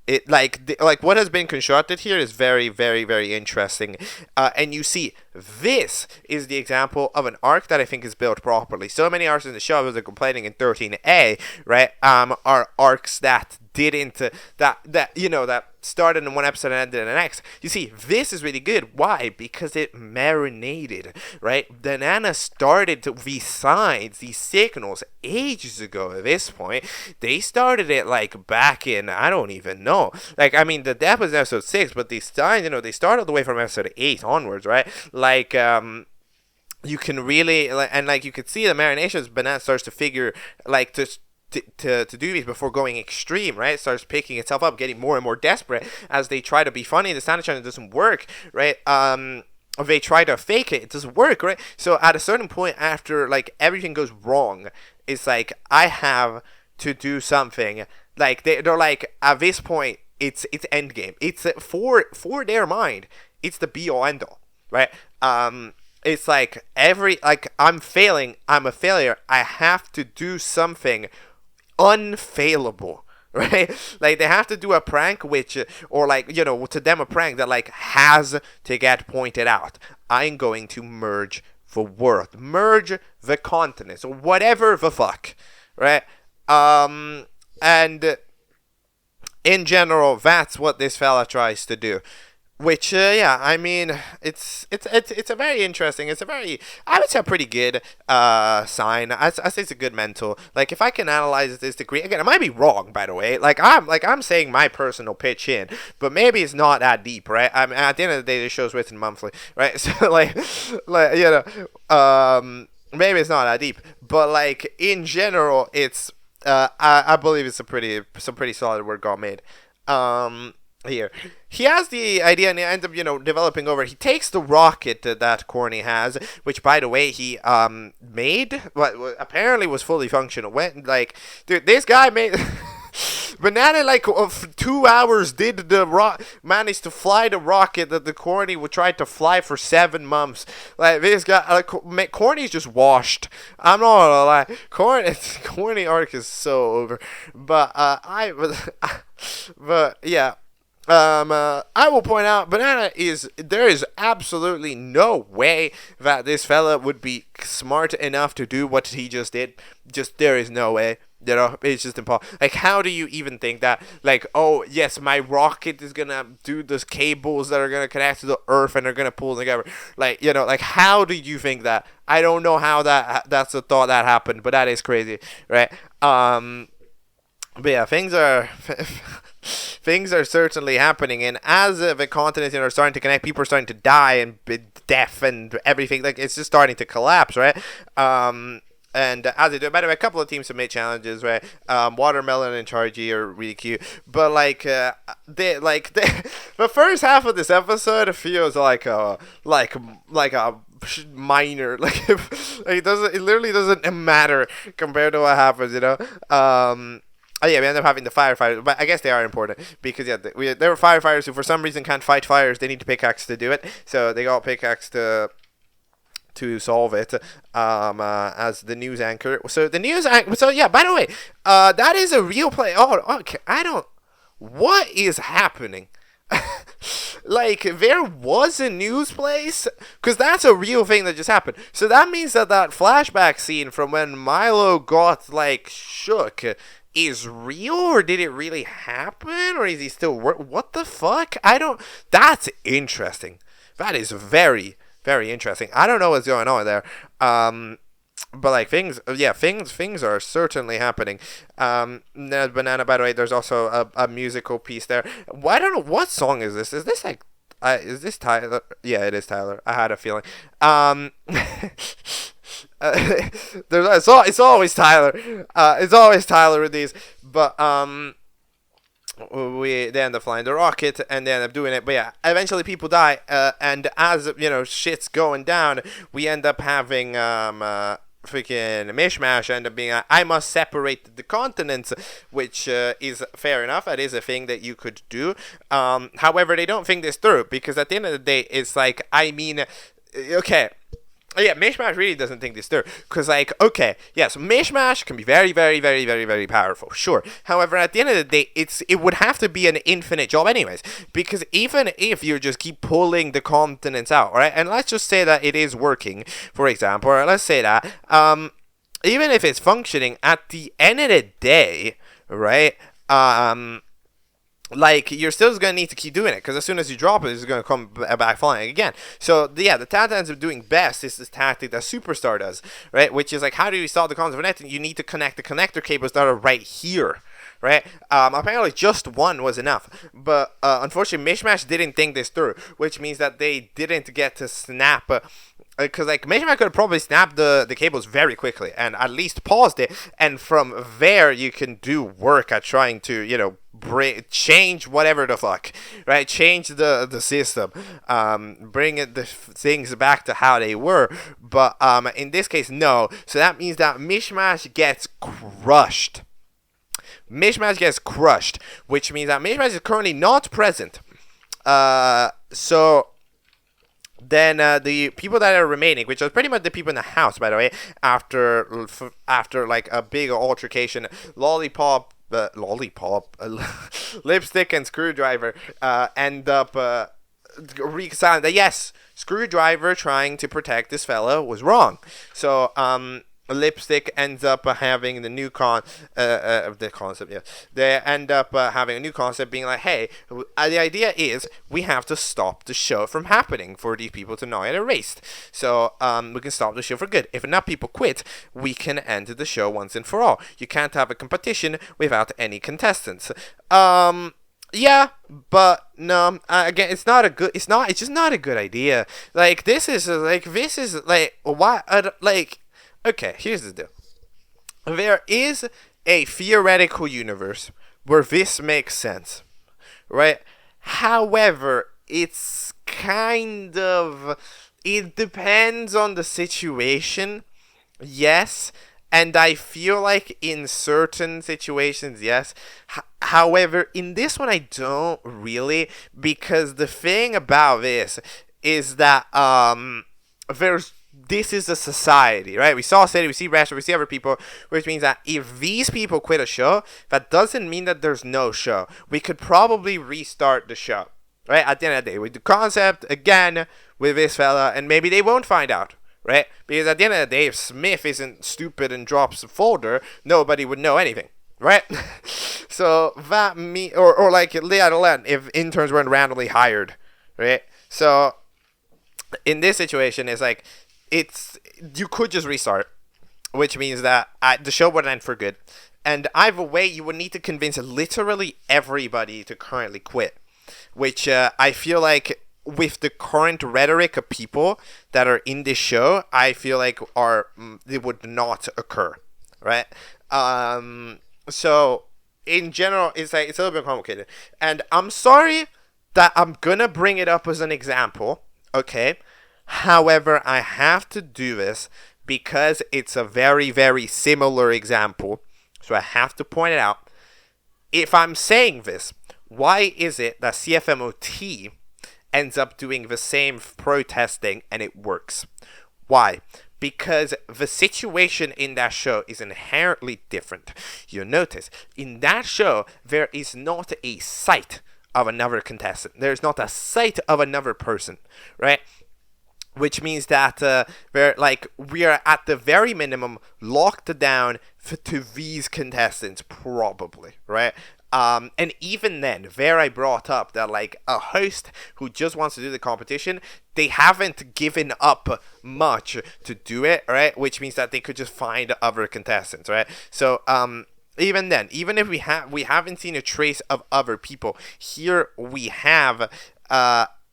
it, like what has been constructed here is very, very, very interesting, and you see this is the example of an arc that I think is built properly. So many arcs in the show, as they're complaining in 13A, right, are arcs that didn't that started in one episode and ended in the next. You see, this is really good. Why? Because it marinated, right? Banana started to, besides these signals ages ago at this point, they started it like back in, I don't even know. Like, I mean, the depth was episode 6, but they started, they started all the way from episode 8 onwards, right? Like, you can really, and like you could see the marination as Banana starts to figure, like, to do these before going extreme, right? It starts picking itself up, getting more and more desperate as they try to be funny. The stand challenge doesn't work, right? They try to fake it. It doesn't work, right? So at a certain point, after like everything goes wrong, it's like I have to do something. Like they're like, at this point, it's end game. It's for their mind, it's the be all end all, right? It's like I'm failing. I'm a failure. I have to do something unfailable, right? Like, they have to do a prank or like, to them a prank that like has to get pointed out. I'm going to merge the world, merge the continents, or whatever the fuck, right? And in general, that's what this fella tries to do. Which, yeah, I mean, it's a very interesting, it's a very, I would say, a pretty good sign. I say it's a good mental. Like, if I can analyze this degree, again, I might be wrong, by the way. I'm saying my personal pitch in, but maybe it's not that deep, right? I mean, at the end of the day, this show's written monthly, right? So, maybe it's not that deep, but like in general, it's I believe it's some pretty solid work got made. Here he has the idea and he ends up developing over. He takes the rocket that Corny has, which by the way he made, what apparently was fully functional. Dude, this guy made Banana, like, of 2 hours did managed to fly the rocket that the Corny would try to fly for 7 months. Like, this guy, Corny's just washed. I'm not gonna lie. Corny arc is so over. But, but, yeah. I will point out, there is absolutely no way that this fella would be smart enough to do what he just did. There is no way. It's just impossible. Like, how do you even think that? Like, oh, yes, my rocket is gonna do those cables that are gonna connect to the Earth and they're gonna pull together. Like, how do you think that? I don't know how that's the thought that happened, but that is crazy, right? But yeah, things are certainly happening, and as the continents are starting to connect, people are starting to die and be deaf and everything. Like, it's just starting to collapse, right? And as they do, by the way, a couple of teams have made challenges, right? Watermelon and Chargy are really cute, but the first half of this episode feels like a minor, it literally doesn't matter compared to what happens, Oh yeah, we end up having the firefighters, but I guess they are important because there were firefighters who for some reason can't fight fires. They need a pickaxe to do it, so they got pickaxe to solve it. As the news anchor. So yeah. By the way, that is a real play. Oh, okay. What is happening? Like, there was a news place? Because that's a real thing that just happened. So that means that flashback scene from when Milo got, like, shook is real? Or did it really happen? Or is he still what the fuck? That's interesting. That is very, very interesting. I don't know what's going on there. But like things are certainly happening. Banana, by the way, there's also a musical piece there. I don't know, what song is this? Is this like is this Tyler? Yeah, it is Tyler. I had a feeling. It's always Tyler. It's always Tyler with these. But they end up flying the rocket and they end up doing it. But yeah, eventually people die, and as shit's going down, we end up having freaking Mishmash end up being I must separate the continents, which is fair enough. That is a thing that you could do. However, they don't think this through, because at the end of the day, it's like, I mean, okay. Yeah, Mishmash really doesn't think this through, because, like, okay, yes, Mishmash can be very, very, very, very, very powerful, sure. However, at the end of the day, it would have to be an infinite job anyways, because even if you just keep pulling the continents out, right, and let's just say that it is working, for example, or let's say that, even if it's functioning, at the end of the day, right, like, you're still going to need to keep doing it, because as soon as you drop it, it's going to come back flying again. So, yeah, the tactic that ends up doing best is this tactic that Superstar does, right? Which is like, how do you solve the concept of netting? You need to connect the connector cables that are right here, right? Apparently just one was enough, but unfortunately, Mishmash didn't think this through, which means that they didn't get to snap. Because, like, Mishmash could have probably snapped the cables very quickly and at least paused it, and from there you can do work at trying to, change whatever the fuck, right? Change the system, bring the things back to how they were. But in this case, no. So that means that Mishmash gets crushed. Mishmash gets crushed, which means that Mishmash is currently not present. So then the people that are remaining, which are pretty much the people in the house, by the way, after like a big altercation, Lipstick and Screwdriver end up reconciling that yes, Screwdriver trying to protect this fella was wrong. So Lipstick ends up having the new the concept, yeah. They end up having a new concept being like, hey, the idea is we have to stop the show from happening for these people to not get erased. So we can stop the show for good. If enough people quit, we can end the show once and for all. You can't have a competition without any contestants. Yeah, but no. Again, it's just not a good idea. Like, this is why? Okay, here's the deal. There is a theoretical universe where this makes sense, right? However, it depends on the situation, yes, and I feel like in certain situations, yes. However, in this one, I don't really, because the thing about this is that this is a society, right? We saw City, we see Rashford, we see other people, which means that if these people quit a show, that doesn't mean that there's no show. We could probably restart the show, right? At the end of the day, with the concept, again, with this fella, and maybe they won't find out, right? Because at the end of the day, if Smith isn't stupid and drops a folder, nobody would know anything, right? So that or like if interns weren't randomly hired, right? So in this situation, it's like, you could just restart, which means that the show would end for good. And either way, you would need to convince literally everybody to currently quit, which I feel like with the current rhetoric of people that are in this show, I feel like it would not occur, right? So in general, it's a little bit complicated, and I'm sorry that I'm gonna bring it up as an example, okay? However, I have to do this because it's a very, very similar example. So I have to point it out. If I'm saying this, why is it that CFMOT ends up doing the same protesting and it works? Why? Because the situation in that show is inherently different. You'll notice, in that show, there is not a sight of another contestant. There's not a sight of another person, right? Which means that we are at the very minimum locked down to these contestants, probably, right? And even then, there I brought up that like a host who just wants to do the competition, they haven't given up much to do it, right? Which means that they could just find other contestants, right? So even then, even if we haven't seen a trace of other people, here we have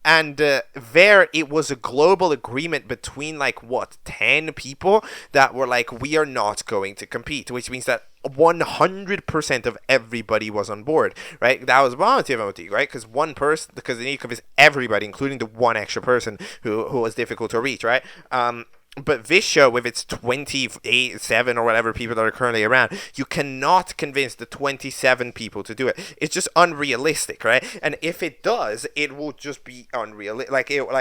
And there it was a global agreement between 10 people that were like, we are not going to compete, which means that 100% of everybody was on board, right? That was volunteer voting, right? Because one person, because they need to convince everybody, including the one extra person who was difficult to reach, right? But this show, with its 27 or whatever people that are currently around, you cannot convince the 27 people to do it. It's just unrealistic, right? And if it does, it will just be unrealistic. I'm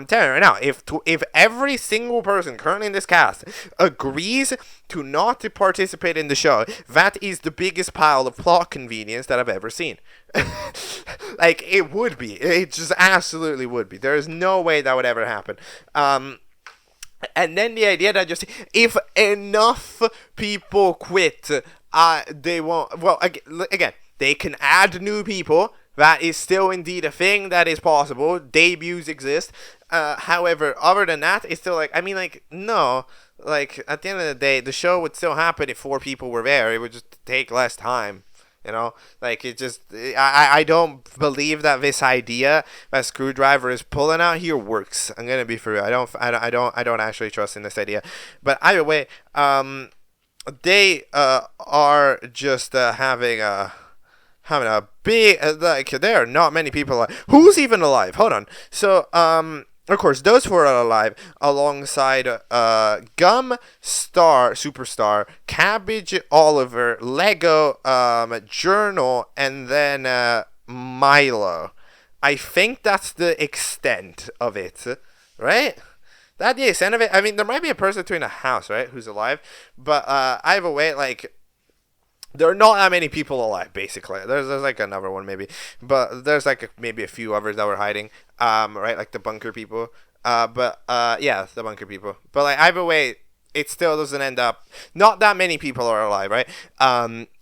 telling you right now, if every single person currently in this cast agrees to not to participate in the show, that is the biggest pile of plot convenience that I've ever seen. It would be. It just absolutely would be. There is no way that would ever happen. And then the idea that just if enough people quit, they won't. Well, again, they can add new people. That is still indeed a thing that is possible. Debuts exist. However, other than that, it's still no. At the end of the day, the show would still happen if 4 people were there. It would just take less time. I don't believe that this idea that Screwdriver is pulling out here works. I'm gonna be for real. I don't actually trust in this idea. But either way, they are just having a big there are not many people alive. Who's even alive? Hold on. So of course, those 4 are alive alongside Gum, Superstar, Cabbage, Oliver, Lego, Journal, and then Milo. I think that's the extent of it, right? That's the extent of it. I mean, there might be a person in a house, right, who's alive, but either way, there are not that many people alive, basically. There's another one maybe, but there's maybe a few others that were hiding, right, the bunker people, yeah, the bunker people. But either way, it still doesn't end up. Not that many people are alive, right?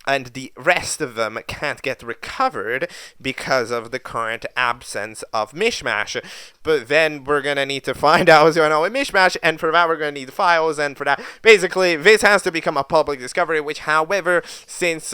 And the rest of them can't get recovered because of the current absence of Mishmash. But then we're going to need to find out what's going on with Mishmash, and for that we're going to need files, and for that, basically, this has to become a public discovery, which, however, since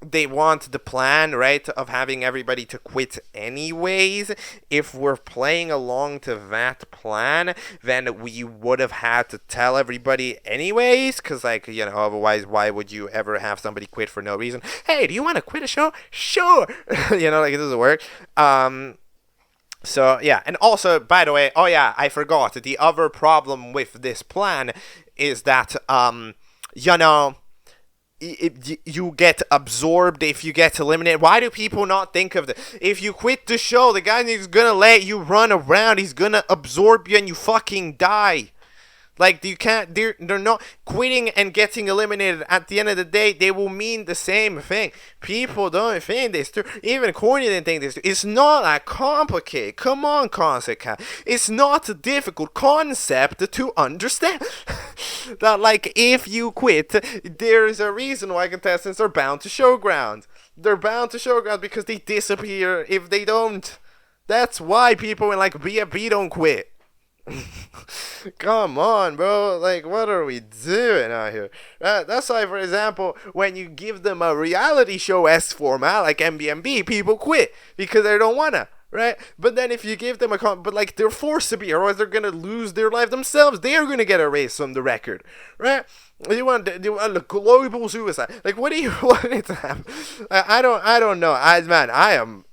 they want the plan, right, of having everybody to quit anyways, if we're playing along to that plan, then we would have had to tell everybody anyways, because, otherwise, why would you ever have somebody quit for no reason? Hey, do you want to quit a show? Sure! It doesn't work. So, yeah, and also, by the way, I forgot, the other problem with this plan is that, you get absorbed if you get eliminated. Why do people not think of this? If you quit the show, the guy is gonna let you run around. He's gonna absorb you and you fucking die. You can't, they're not quitting and getting eliminated. At the end of the day, they will mean the same thing. People don't think this through. Even Corny didn't think this through. It's not that complicated. Come on, Concept Cat. It's not a difficult concept to understand. That, if you quit, there's a reason why contestants are bound to showground. They're bound to showground because they disappear if they don't. That's why people in, B&B don't quit. Come on, bro. What are we doing out here? That's why, for example, when you give them a reality show-esque format like MBMB, people quit because they don't wanna, right? But then if you give them they're forced to be, or they're gonna lose their life themselves. They are gonna get erased from the record, right? You want global suicide? What do you want it to happen? I don't know. I am.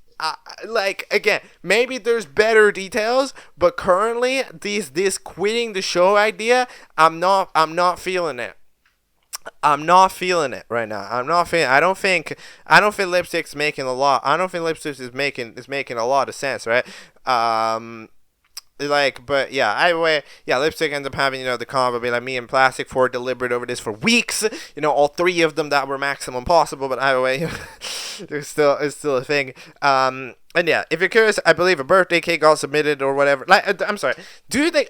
Again, maybe there's better details, but currently this quitting the show idea, I'm not feeling it. I'm not feeling it right now. I don't think Lipstick's making a lot. I don't think Lipstick is making a lot of sense, right? But yeah, either way, yeah, Lipstick ends up having, the combo be me and Plastic Ford deliberate over this for weeks, all 3 of them that were maximum possible, but either way, it's still a thing. And yeah, if you're curious, I believe a birthday cake got submitted or whatever. I'm sorry. Do they,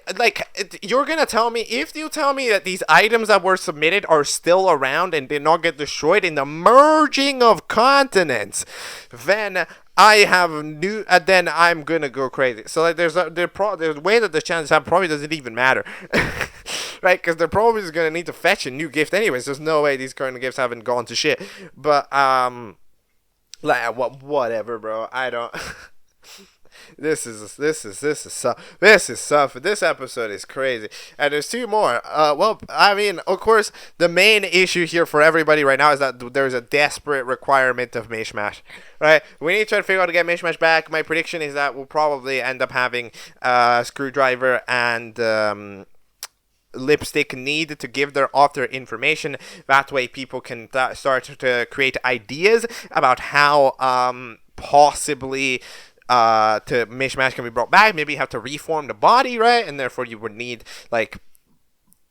you're gonna tell me, if you tell me that these items that were submitted are still around and did not get destroyed in the merging of continents, then I have then I'm gonna go crazy. So there's a way that the chances have probably doesn't even matter, right? Because they're probably just gonna need to fetch a new gift anyways. There's no way these current gifts haven't gone to shit. But whatever, bro. I don't. This is something. This episode is crazy, and there's two more. Well, I mean, of course, the main issue here for everybody right now is that there's a desperate requirement of Mishmash. Right, we need to try to figure out how to get Mishmash back. My prediction is that we'll probably end up having Screwdriver and Lipstick need to give their author information. That way people can start to create ideas about how possibly to Mishmash can be brought back. Maybe you have to reform the body, right? And therefore you would need like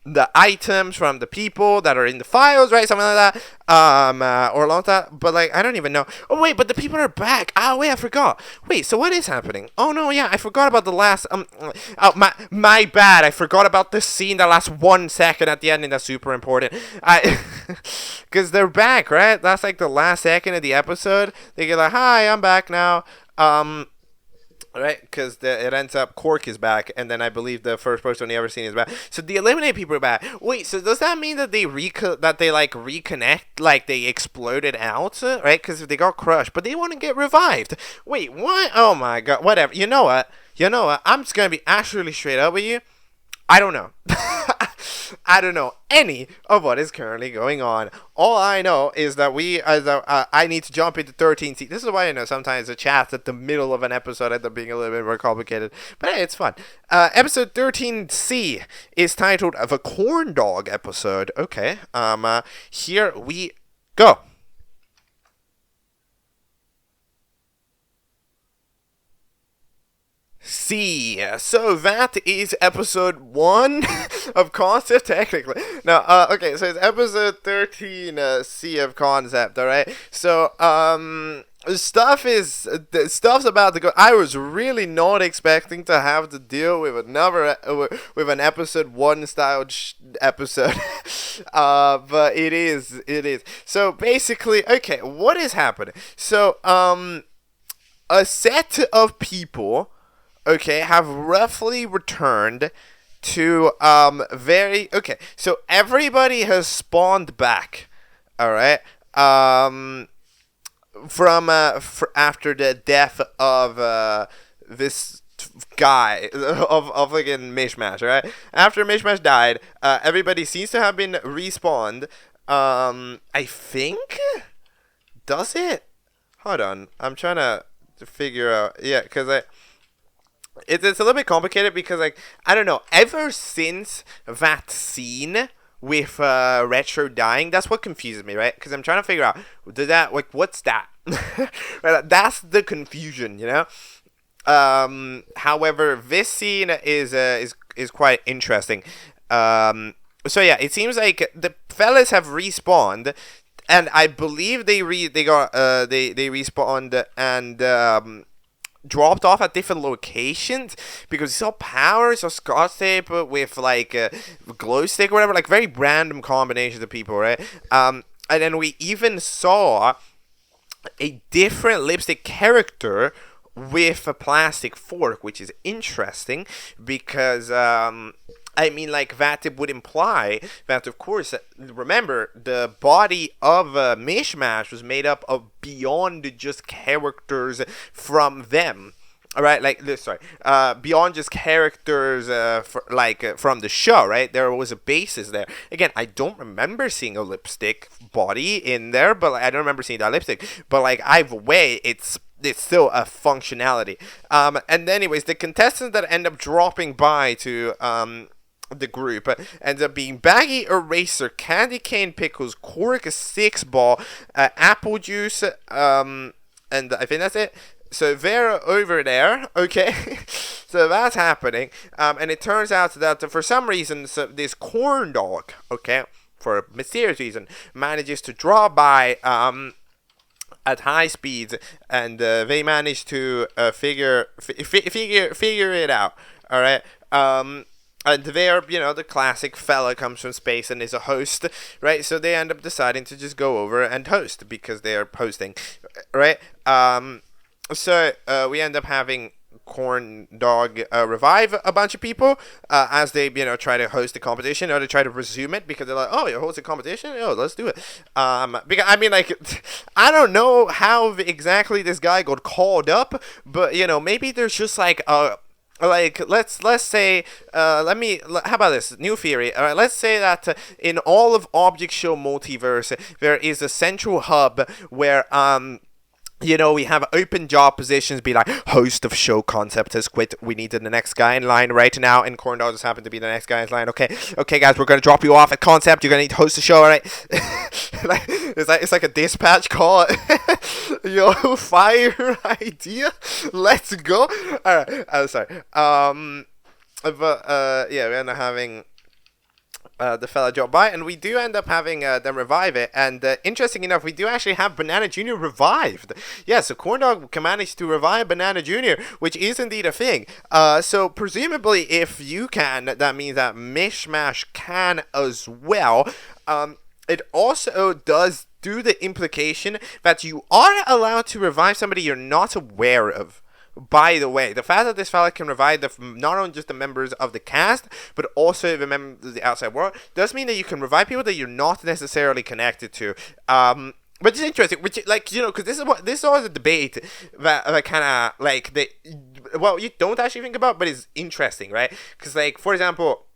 the items from the people that are in the files, right? Something like that. Or along that. But like, I don't even know. Oh wait, but the people are back. Oh wait, I forgot. Wait, so what is happening? Oh no, yeah, I forgot about the last oh my bad. I forgot about the scene that lasts 1 second at the ending. That's super important. Because they're back, right? That's like the last second of the episode. They get like, hi, I'm back now. Right, because it ends up Cork is back, and then I believe the first person you ever seen is back. So the eliminate people are back. Wait, so does that mean that they reconnect, like they exploded out, right? Because they got crushed, but they want to get revived. Wait, what? Oh my god, whatever. You know what? I'm just gonna be actually straight up with you. I don't know. I don't know any of what is currently going on. All I know is that I need to jump into 13C. This is why I know sometimes the chats at the middle of an episode end up being a little bit more complicated. But hey, it's fun. Episode 13C is titled The Corndog episode. Okay. Here we go. C. So that is episode 1 of Concept, technically. No, okay, so it's episode 13, C of Concept, alright? So, stuff's about to go. I was really not expecting to have to deal with with an episode 1 style episode. But it is. So basically, okay, what is happening? So, a set of people, okay, have roughly returned to okay, so everybody has spawned back, all right, from after the death of this guy of like in Mishmash, right? After Mishmash died, everybody seems to have been respawned. I think, does it? Hold on, I'm trying to figure out. Yeah, because It's a little bit complicated because, like, I don't know, ever since that scene with Retro dying, that's what confuses me, right? Because I'm trying to figure out, what's that? Right, that's the confusion, you know? However, this scene is quite interesting. So yeah, it seems like the fellas have respawned, and I believe they respawned and dropped off at different locations because you saw power, so scotch tape with like glow stick or whatever, like very random combinations of people, right? And then we even saw a different lipstick character with a plastic fork, which is interesting because I mean, like, that it would imply that, of course, remember, the body of Mishmash was made up of beyond just characters from them. Alright, like, beyond just characters from the show, right? There was a basis there. Again, I don't remember seeing a lipstick body in there, but I don't remember seeing that lipstick. But, like, either way, it's still a functionality. And anyways, the contestants that end up dropping by to the group ends up being Baggy Eraser, Candy Cane Pickles, Cork 6 Ball, Apple Juice, and I think that's it. So they're over there, okay? So that's happening, and it turns out that for some reason, this Corndog, okay, for a mysterious reason, manages to draw by at high speeds, and they manage to figure it out, all right? And they're, the classic fella comes from space and is a host, right? So they end up deciding to just go over and host because they are hosting, right? So we end up having Corndog revive a bunch of people as they, try to host the competition, or they try to resume it because they're like, oh, you're hosting a competition? Oh, let's do it. Because, I don't know how exactly this guy got called up, but, maybe there's just like let's say how about this new theory? All right, let's say that in all of Object Show multiverse there is a central hub where we have open job positions, be like, host of show concept has quit. We need the next guy in line right now, and Corndog just happened to be the next guy in line. Okay, guys, we're gonna drop you off at concept. You're gonna need to host the show, all right? It's like a dispatch call. Yo, fire idea. Let's go. All right. Sorry. Yeah, we end up having the fella drop by, and we do end up having them revive it. And interesting enough, we do actually have Banana Jr. revived. Yeah, so Corndog can manage to revive Banana Jr., which is indeed a thing. So presumably, if you can, that means that Mishmash can as well. It also does do the implication that you are allowed to revive somebody you're not aware of. By the way, the fact that this fella can revive not only just the members of the cast, but also the members of the outside world, does mean that you can revive people that you're not necessarily connected to. Which is interesting, because this is always a debate that kind of, you don't actually think about, but it's interesting, right? Because, for example,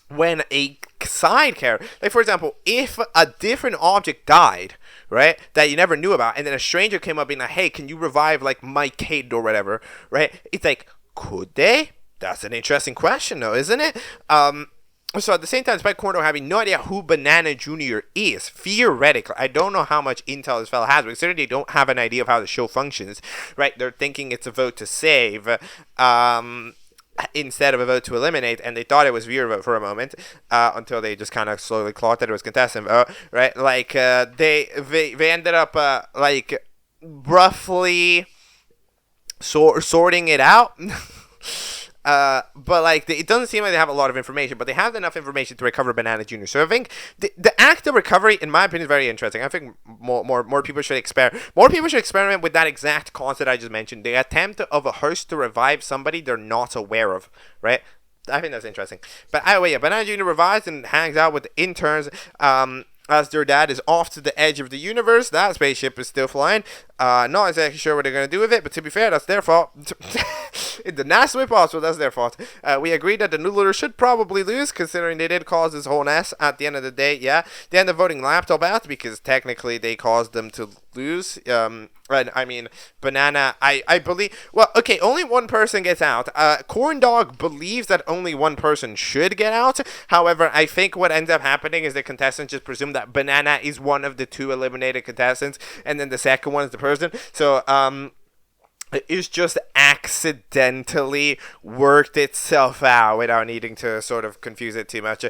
when a side character, for example, if a different object died, right, that you never knew about, and then a stranger came up being like, hey, can you revive, my kid or whatever, right? It's like, could they? That's an interesting question, though, isn't it? So at the same time, despite Corndog having no idea who Banana Jr. is, theoretically, I don't know how much intel this fella has, but considering they don't have an idea of how the show functions, right? They're thinking it's a vote to save, instead of a vote to eliminate, and they thought it was viewer vote for a moment, until they just kind of slowly clocked that it was contestant vote, right? They ended up roughly sorting it out. But it doesn't seem like they have a lot of information, but they have enough information to recover Banana Jr. So I think the act of recovery, in my opinion, is very interesting. I think more people should experiment with that exact concept I just mentioned. The attempt of a host to revive somebody they're not aware of, right? I think that's interesting. But anyway, yeah, Banana Jr. revives and hangs out with the interns. As their dad is off to the edge of the universe. That spaceship is still flying. Not exactly sure what they're going to do with it, but to be fair, that's their fault. In the NASA way possible, that's their fault. We agreed that the noodler should probably lose, considering they did cause this whole mess at the end of the day. Yeah, they end up voting laptop out because technically they caused them to lose. Banana, I believe, only one person gets out. Corndog believes that only one person should get out. However, I think what ends up happening is the contestants just presume that Banana is one of the two eliminated contestants, and then the second one is the person. So, it's just accidentally worked itself out without needing to sort of confuse it too much.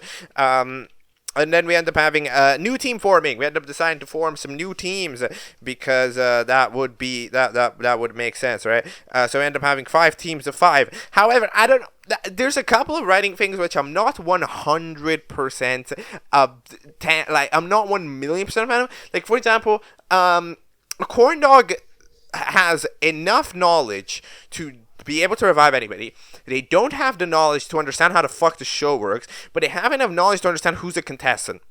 And then we end up having new team forming. We end up deciding to form some new teams because that would make sense, right? So we end up having 5 teams of 5. However, there's a couple of writing things which I'm not 100% I'm not 1,000,000% fan of. For example, Corndog has enough knowledge to be able to revive anybody. They don't have the knowledge to understand how the fuck the show works, but they have enough knowledge to understand who's a contestant.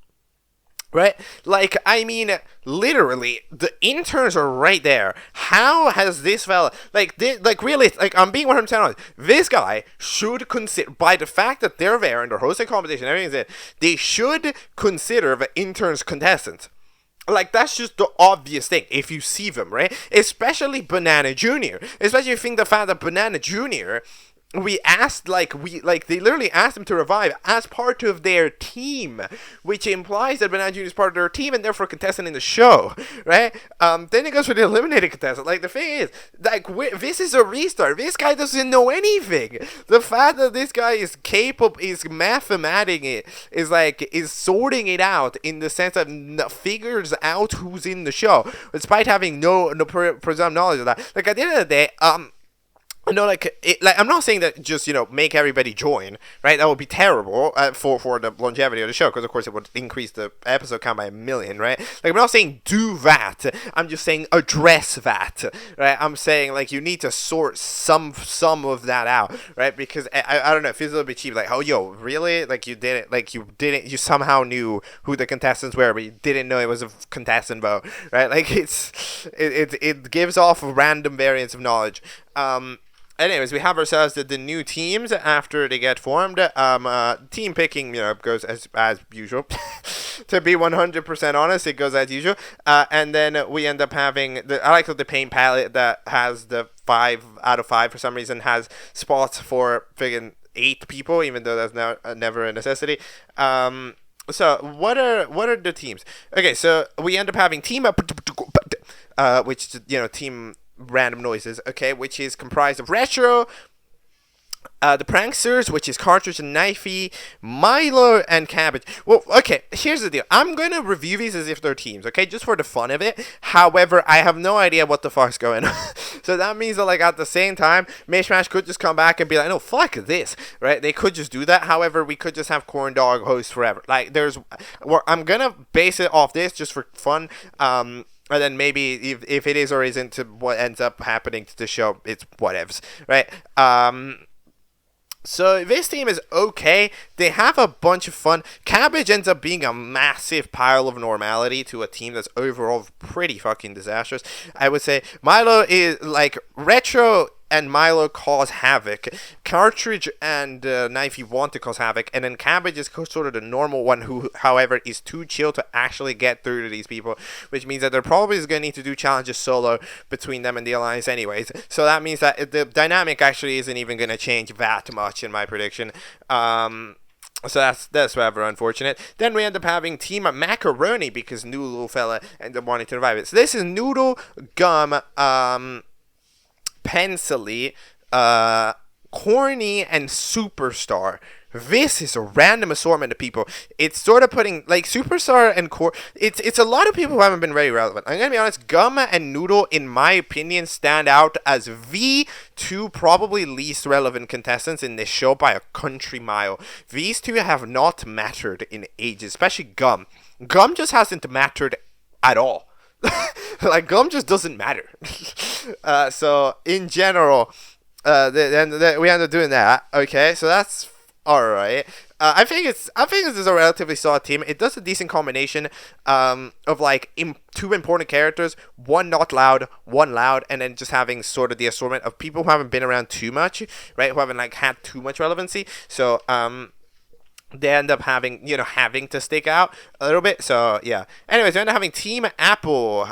Right? Literally, the interns are right there. How has this fella, really, I'm being 100% honest, this guy should consider, by the fact that they're there and they're hosting competition, everything's it, they should consider the interns contestants. That's just the obvious thing if you see them, right? Especially Banana Jr. Especially if you think the fact that Banana Jr., they literally asked him to revive as part of their team, which implies that Banana Jr. is part of their team and therefore a contestant in the show, right? Then it goes for the eliminated contestant. The thing is, this is a restart. This guy doesn't know anything. The fact that this guy is capable, is mathemating it, is sorting it out in the sense that figures out who's in the show, despite having no presumed knowledge of that. At the end of the day, No, like I'm not saying that just make everybody join, right? That would be terrible for the longevity of the show, because of course it would increase the episode count by 1,000,000, right? Like I'm not saying do that. I'm just saying address that, right? I'm saying like you need to sort some of that out, right? Because I don't know, it feels a little bit cheap. Like, oh yo, really? Like you somehow knew who the contestants were, but you didn't know it was a contestant vote, right? Like it gives off a random variance of knowledge. Anyways, we have ourselves the new teams after they get formed. Team picking, goes as usual. To be 100% honest, it goes as usual. And then we end up having I like the paint palette that has the 5 out of 5 for some reason has spots for friggin' 8 people, even though that's never a necessity. So what are the teams? Okay, so we end up having team which team random noises, okay, which is comprised of Retro, the Pranksters, which is Cartridge and Knifey, Milo, and Cabbage. Well, okay, here's the deal. I'm going to review these as if they're teams, okay, just for the fun of it. However, I have no idea what the fuck's going on. So that means that, like, at the same time, Mishmash could just come back and be like, no, fuck this, right? They could just do that. However, we could just have Corndog host forever. Like, I'm going to base it off this just for fun. And then maybe if it is or isn't what ends up happening to the show, it's whatevs, right? So this team is okay. They have a bunch of fun. Cabbage ends up being a massive pile of normality to a team that's overall pretty fucking disastrous. I would say Milo is like Retro and Milo cause havoc. Cartridge and Knifey want to cause havoc, and then Cabbage is sort of the normal one who, however, is too chill to actually get through to these people, which means that they're probably going to need to do challenges solo between them and the Alliance anyways. So that means that the dynamic actually isn't even going to change that much in my prediction. So that's rather unfortunate. Then we end up having Team Macaroni because Noodle fella ended up wanting to revive it. So this is Noodle, Gum, Pencily, Corny, and Superstar. This is a random assortment of people. It's sort of putting, like, Superstar and it's a lot of people who haven't been very relevant. I'm gonna be honest, Gum and Noodle, in my opinion, stand out as the 2 probably least relevant contestants in this show by a country mile. These 2 have not mattered in ages, especially Gum. Gum just hasn't mattered at all. Like, Gum just doesn't matter. So in general, then we end up doing that. Okay, so that's all right. I think this is a relatively solid team. It does a decent combination of like 2 important characters, one not loud, one loud, and then just having sort of the assortment of people who haven't been around too much, right? Who haven't like had too much relevancy. So they end up having to stick out a little bit. So yeah. Anyways, we end up having Team Apple,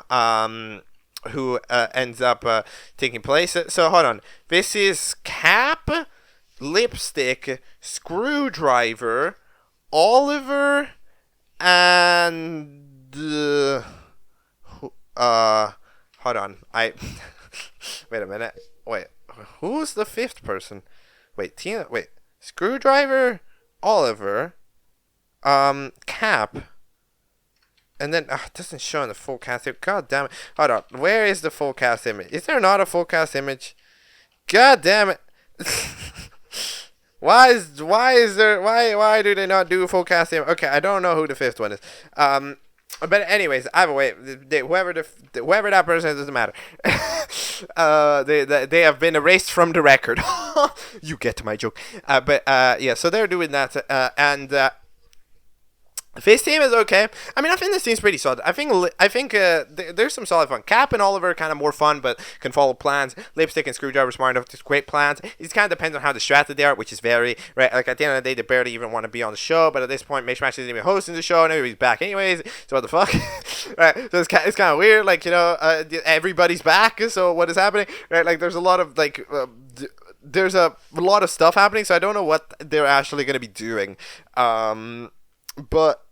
who ends up taking place. So hold on. This is Cap, Lipstick, Screwdriver, Oliver, and hold on. Wait a minute. Wait. Who's the 5th person? Wait. Screwdriver, Oliver, Cap, and then it doesn't show in the full cast image. God damn it! Hold on, where is the full cast image? Is there not a full cast image? God damn it! Why do they not do a full cast image? Okay, I don't know who the 5th one is. But anyways, either way, whoever that person is, doesn't matter. They have been erased from the record. You get my joke. But yeah, so they're doing that, and this team is okay. I mean, I think this team's pretty solid. I think there's some solid fun. Cap and Oliver kind of more fun, but can follow plans. Lipstick and Screwdriver smart enough to great plans. It kind of depends on how distracted they are, which is very right. Like at the end of the day, they barely even want to be on the show. But at this point, Mishmash isn't even hosting the show, and everybody's back anyways. So what the fuck, right? So it's kind of weird. Like everybody's back. So what is happening? Right? Like there's a lot of like. There's a lot of stuff happening, so I don't know what they're actually going to be doing. But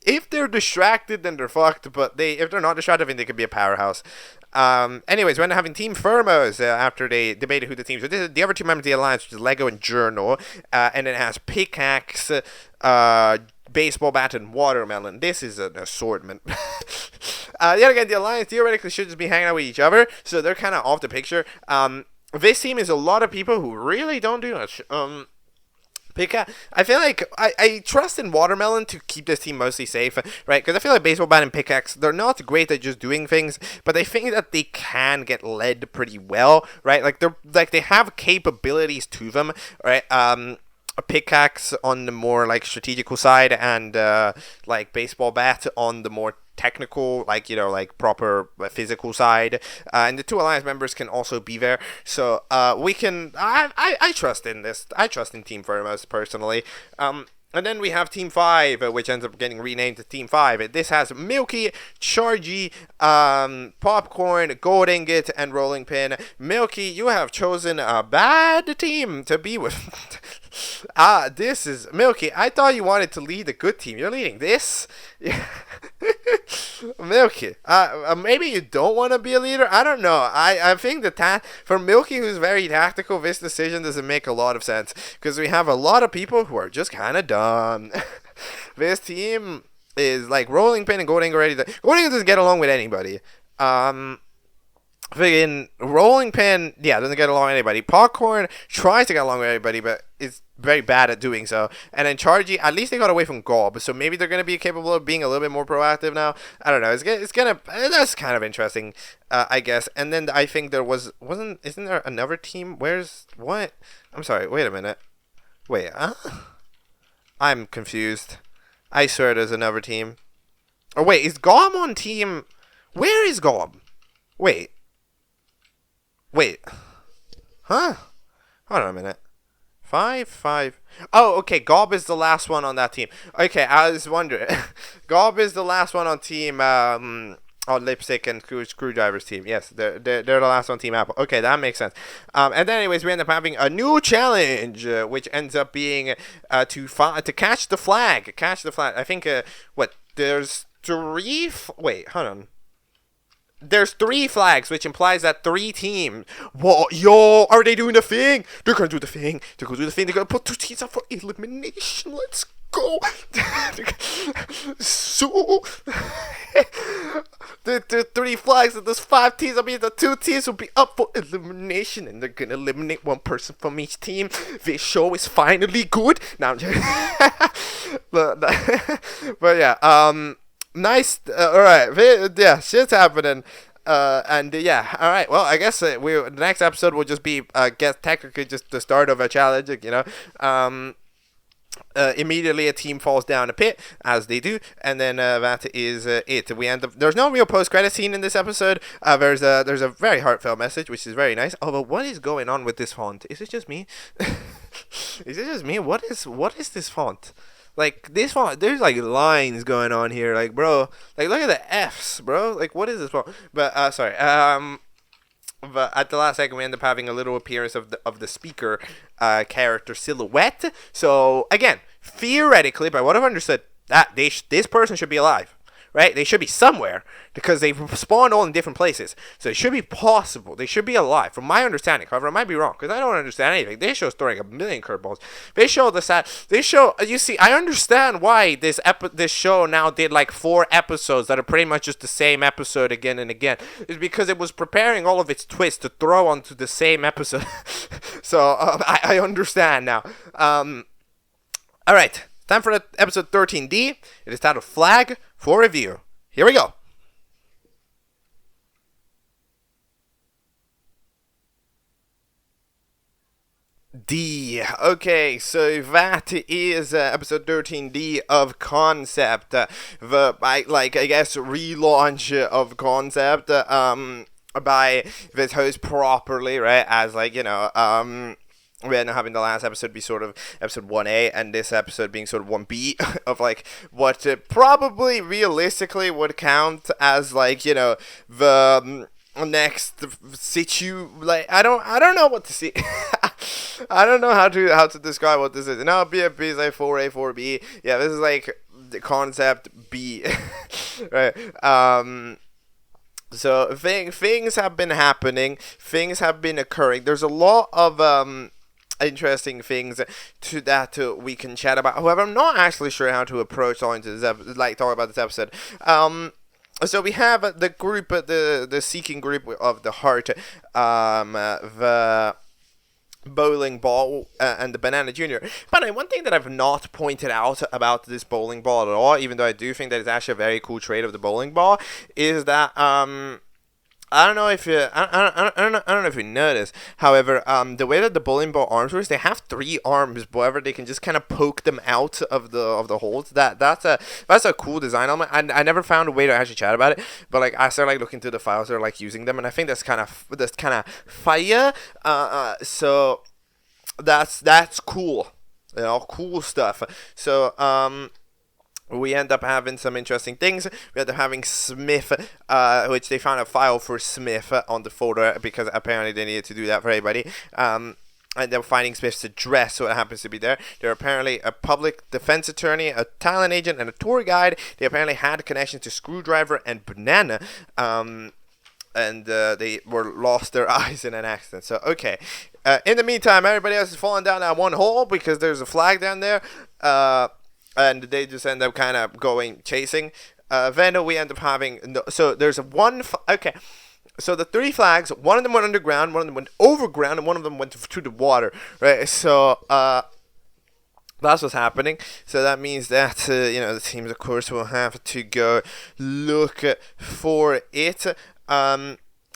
if they're distracted, then they're fucked. But if they're not distracted, I think they could be a powerhouse. Anyways, we're now having Team Firmos after they debated who the teams were. This is the other 2 members of the Alliance, which is Lego and Journal. And it has Pickaxe, Baseball Bat, and Watermelon. This is an assortment. Yet again, the Alliance theoretically should just be hanging out with each other. So they're kind of off the picture. this team is a lot of people who really don't do much. I feel like I trust in Watermelon to keep this team mostly safe, right? Because I feel like Baseball Bat and Pickaxe, they're not great at just doing things, but I think that they can get led pretty well, right? They have capabilities to them, right? A Pickaxe on the more like strategical side, and like Baseball Bat on the more technical, like proper physical side, and the two alliance members can also be there, so we can I trust in this. I trust in Team Thermos personally. And then we have Team 5, which ends up getting renamed to Team 5. This has Milky, Chargy, Popcorn, Gold Ingot, and Rolling Pin. Milky, you have chosen a bad team to be with. This is Milky. I thought you wanted to lead a good team. You're leading this? Yeah. Milky. Maybe you don't want to be a leader. I don't know. I think for Milky, who's very tactical, this decision doesn't make a lot of sense, because we have a lot of people who are just kind of dumb. This team is like Rolling Pin and Gold Ingot already. Gold Ingot doesn't get along with anybody. Friggin' Rolling Pin, doesn't get along with anybody. Popcorn tries to get along with everybody, but is very bad at doing so. And then Chargy, at least they got away from Gob, so maybe they're gonna be capable of being a little bit more proactive now. I don't know. That's kind of interesting, I guess. And then I think isn't there another team? What? I'm sorry. Wait a minute. Wait. I'm confused. I swear there's another team. Oh wait, is Gob on team? Where is Gob? Wait. Huh? Hold on a minute. 5. Oh, okay. Gob is the last one on that team. Okay, I was wondering. Gob is the last one on team on Lipstick and Screwdriver's team. Yes, they're the last on Team Apple. Okay, that makes sense. And then anyways, we end up having a new challenge, which ends up being to catch the flag. Catch the flag. I think there's 3. Wait, hold on. There's 3 flags, which implies that 3 teams. What? Yo, are they doing the thing? They're gonna do the thing. They're gonna put 2 teams up for elimination. Let's go. So the 3 flags and there's 5 teams. I mean, the 2 teams will be up for elimination, and they're gonna eliminate 1 person from each team. This show is finally good. Now, but yeah. Nice. All right. Yeah, shit's happening. And yeah. All right. Well, I guess the next episode will just be technically just the start of a challenge. Immediately a team falls down a pit, as they do, and then that is it. We end up. There's no real post-credit scene in this episode. There's a very heartfelt message, which is very nice. Although, what is going on with this font? Is it just me? Is it just me? What is this font? Like, this font, there's, like, lines going on here. Like, bro, like, look at the F's, bro. Like, what is this font? But, sorry. But at the last second, we end up having a little appearance of the speaker character silhouette. So, again, theoretically, by what I've understood, that this person should be alive. Right? They should be somewhere, because they spawned all in different places. So it should be possible. They should be alive, from my understanding. However, I might be wrong, because I don't understand anything. This show's throwing a million curveballs. You see, I understand why this show now did like 4 episodes that are pretty much just the same episode again and again. It's because it was preparing all of its twists to throw onto the same episode. So I understand now. All right. Time for episode 13D. It is titled Flag for Review. Here we go. D. Okay, so that is episode 13D of Concept. I guess relaunch of Concept by this host properly, right? As we ended up having the last episode be sort of episode 1A, and this episode being sort of 1B of like what probably realistically would count as the next I don't know what to see. I don't know how to describe what this is. No, BFB is like 4A, 4B. Yeah, this is like the Concept B. Right. So things have been happening. Things have been occurring. There's a lot of interesting things that we can chat about. However, I'm not actually sure how to approach talking about this episode. So we have the group, the seeking group of the heart, the bowling ball and the banana junior. But one thing that I've not pointed out about this bowling ball at all, even though I do think that it's actually a very cool trait of the bowling ball, is that I don't know if you I don't know if you notice. However, the way that the bowling ball arms works, they have 3 arms. However, they can just kind of poke them out of the holes. That's a cool design element. I never found a way to actually chat about it, but like I started like looking through the files that are like using them, and I think that's kind of fire. So that's cool. You know, cool stuff. So we end up having some interesting things. We end up having Smith, which they found a file for Smith on the folder because apparently they needed to do that for everybody. And they're finding Smith's address, so it happens to be there. They're apparently a public defense attorney, a talent agent, and a tour guide. They apparently had a connection to Screwdriver and Banana. And they were lost their eyes in an accident. So, okay. In the meantime, everybody else is falling down that one hole because there's a flag down there. And they just end up kind of going chasing. Then we end up having... So there's okay. So the 3 flags, one of them went underground, one of them went overground, and one of them went to the water. Right? So that's what's happening. So that means that, the teams, of course, will have to go look for it.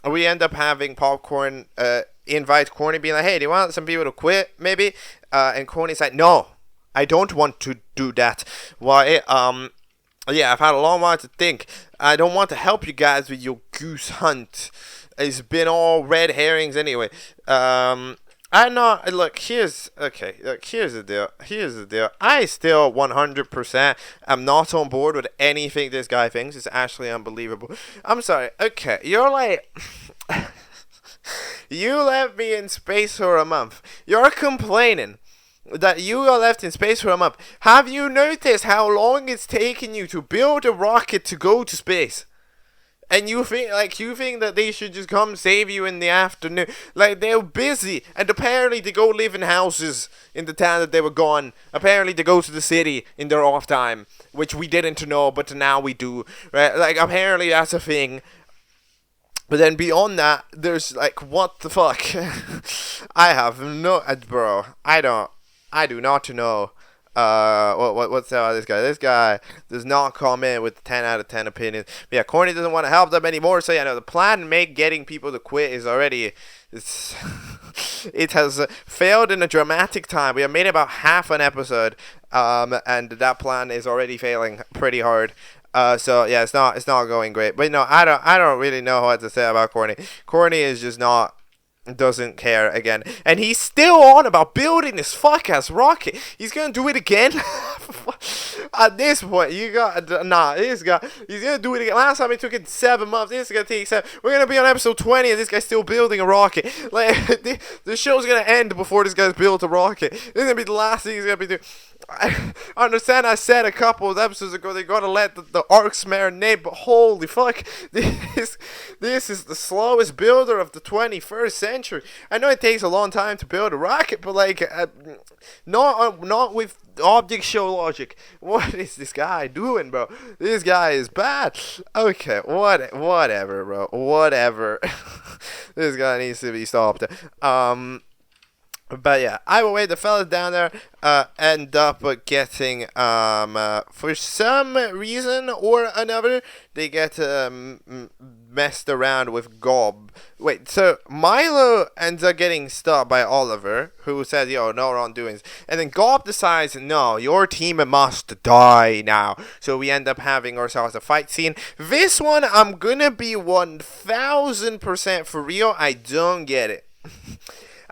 We end up having Popcorn invite Corny, being like, hey, do you want some people to quit, maybe? And Corny's like, no. I don't want to do that. Why? Yeah, I've had a long while to think. I don't want to help you guys with your goose hunt. It's been all red herrings anyway. I know. Look, here's the deal. I still 100% am not on board with anything this guy thinks. It's actually unbelievable. I'm sorry. Okay, you're like... You left me in space for a month. You're complaining that you are left in space for a month. Have you noticed how long it's taken you to build a rocket to go to space? And you think that they should just come save you in the afternoon? Like, they're busy, and apparently they go live in houses in the town that they were gone. Apparently they go to the city in their off time, which we didn't know, but now we do. Right? Like, apparently that's a thing. But then beyond that, there's like, what the fuck? I have no, bro. I do not know. What's this guy? This guy does not come in with 10 out of 10 opinions. But yeah, Corny doesn't want to help them anymore. So yeah, no, the plan getting people to quit is already, it has failed in a dramatic time. We have made about half an episode, and that plan is already failing pretty hard. So yeah, it's not going great. But no, I don't really know what to say about Corny. Corny is just doesn't care again, and he's still on about building this fuck-ass rocket. He's gonna do it again. At this point, this guy, he's gonna do it again. Last time it took it 7 months. This is gonna take 7. We're gonna be on episode 20, and this guy's still building a rocket. Like, the show's gonna end before this guy's built a rocket. This is gonna be the last thing he's gonna be doing. I understand I said a couple of episodes ago they gotta let the arcs marinate, but holy fuck, this is the slowest builder of the 21st century. I know it takes a long time to build a rocket, but like, not with Object Show logic. What is this guy doing, bro? This guy is bad. Okay, whatever, bro. Whatever. This guy needs to be stopped. But yeah, either way, the fellas down there end up getting, for some reason or another, they get messed around with Gob. Wait, so Milo ends up getting stopped by Oliver, who says, yo, no wrongdoings. And then Gob decides, no, your team must die now. So we end up having ourselves a fight scene. This one, I'm gonna be 1000% for real. I don't get it.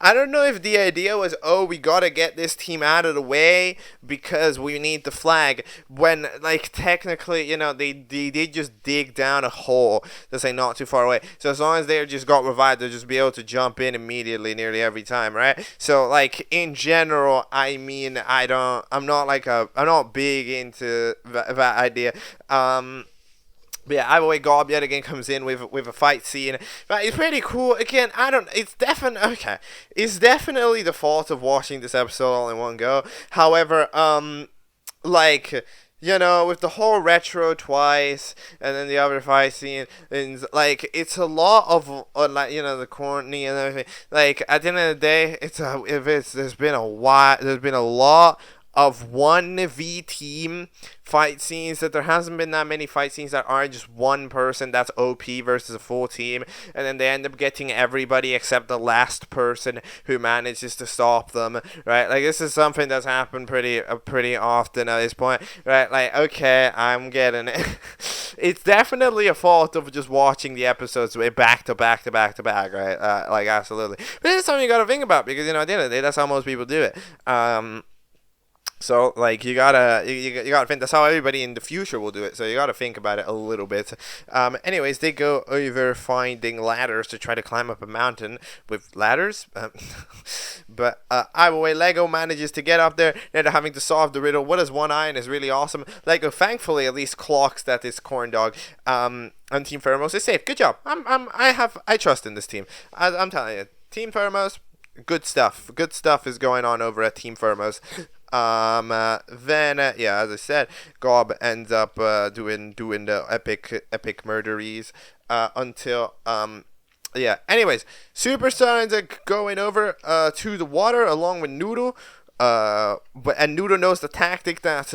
I don't know if the idea was, oh, we gotta get this team out of the way because we need the flag, when, like, technically, they just dig down a hole that's, like, not too far away. So as long as they just got revived, they'll just be able to jump in immediately nearly every time, right? So, like, in general, I mean, I'm not big into that idea. But yeah, either way, Gob yet again comes in with a fight scene. But it's pretty cool. Again, it's definitely the fault of watching this episode all in one go. However, like, with the whole retro twice, and then the other fight scene, and like it's a lot of like the corny and everything. Like at the end of the day, there's been a lot of 1v team fight scenes, that there hasn't been that many fight scenes that are just one person that's OP versus a full team, and then they end up getting everybody except the last person who manages to stop them, right? Like this is something that's happened pretty often at this point, right? Like, okay, I'm getting it. It's definitely a fault of just watching the episodes back to back to back to back, right? Like absolutely, but it's something you gotta think about, because at the end of the day, that's how most people do it. So like you gotta think that's how everybody in the future will do it. So you gotta think about it a little bit. Anyways, they go over finding ladders to try to climb up a mountain with ladders. But either way, Lego manages to get up there. They're having to solve the riddle. What is one eye? And is really awesome. Lego thankfully at least clocks that it's Corndog. And Team Pheromones is safe. Good job. I trust in this team. I'm telling you, Team Pheromones, good stuff. Good stuff is going on over at Team Pheromones. Then as I said, Gob ends up doing the epic murderies until anyways, Super Sons are going over to the water along with Noodle, and Noodle knows the tactic that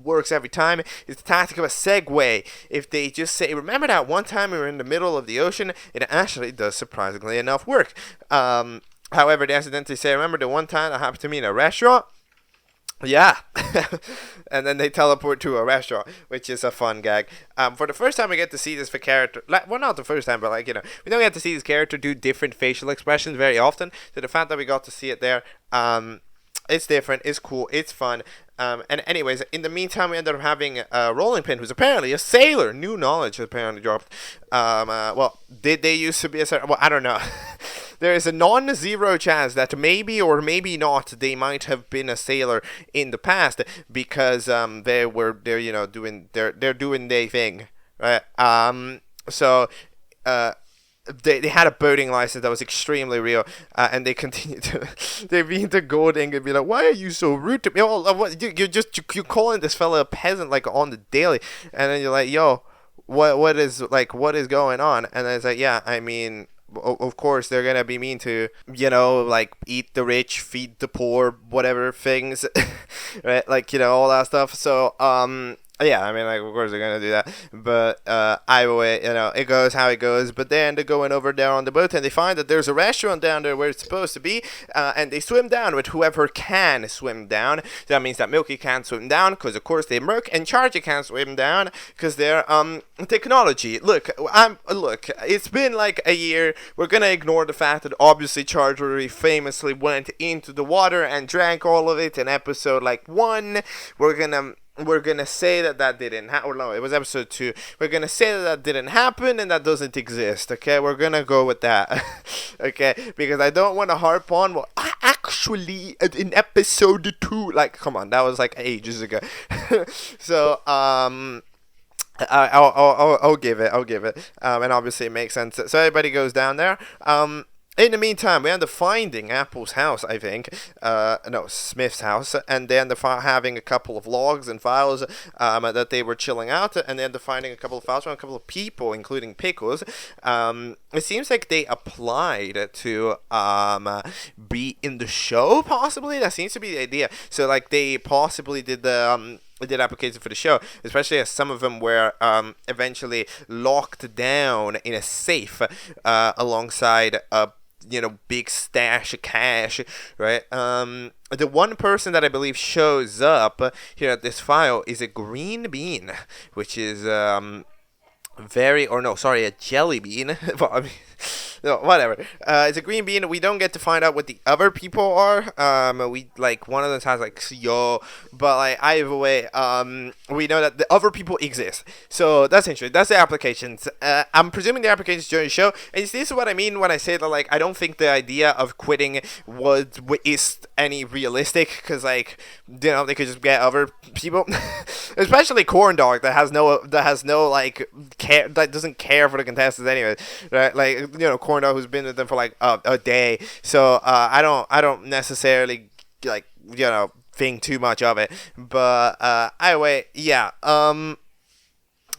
works every time. It's the tactic of a segue. If they just say, remember that one time we were in the middle of the ocean, it actually does surprisingly enough work. However, they accidentally say, remember the one time that happened to me in a restaurant? Yeah. And then they teleport to a restaurant, which is a fun gag. For the first time we get to see this character, well, not the first time, but we don't get to see this character do different facial expressions very often. So the fact that we got to see it there, it's different, it's cool, it's fun. And anyways, in the meantime, we ended up having Rolling Pin, who's apparently a sailor. New knowledge apparently dropped. Well, did they used to be a sailor? Well, I don't know. There is a non-zero chance that maybe or maybe not they might have been a sailor in the past, because they're doing their thing, right? So they had a boating license that was extremely real, and they continued to they beat the Golding and be like, why are you so rude to me? You're calling this fella a peasant like on the daily, and then you're like, yo, what is going on? And then it's like, yeah, I mean, of course they're gonna be mean to eat the rich, feed the poor, whatever things, right? All that stuff. So yeah, I mean, of course they're gonna do that, but either way, it goes how it goes. But then they're going over there on the boat, and they find that there's a restaurant down there where it's supposed to be, and they swim down with whoever can swim down. That means that Milky can't swim down, because of course they're Merc, and Charger can't swim down, because they're technology. Look, it's been like a year. We're gonna ignore the fact that obviously Charger famously went into the water and drank all of it in episode 1. We're gonna say that didn't happen. Or no, it was episode 2. We're gonna say that didn't happen and that doesn't exist. Okay, we're gonna go with that. Okay, because I don't want to harp on. Well, actually, in episode 2, come on, that was ages ago. So I'll give it. And obviously it makes sense. So everybody goes down there. In the meantime, we end up finding Apple's house, I think. No, Smith's house. And they end up having a couple of logs and files that they were chilling out. And they end up finding a couple of files from a couple of people, including Pickles. It seems like they applied to be in the show, possibly. That seems to be the idea. So, they possibly did the... did applications for the show, especially as some of them were eventually locked down in a safe alongside a big stash of cash, right? The one person that I believe shows up here at this file is a green bean, which is a jelly bean. No, whatever. It's a green bean. We don't get to find out what the other people are. We one of them has yo, but either way, we know that the other people exist. So that's interesting. That's the applications. I'm presuming the applications during the show. And this is what I mean when I say that I don't think the idea of quitting is any realistic, because they could just get other people, especially Corndog that has no care, that doesn't care for the contestants anyway, right? Corndog, who's been with them for a day. So I don't necessarily think too much of it. But anyway, yeah.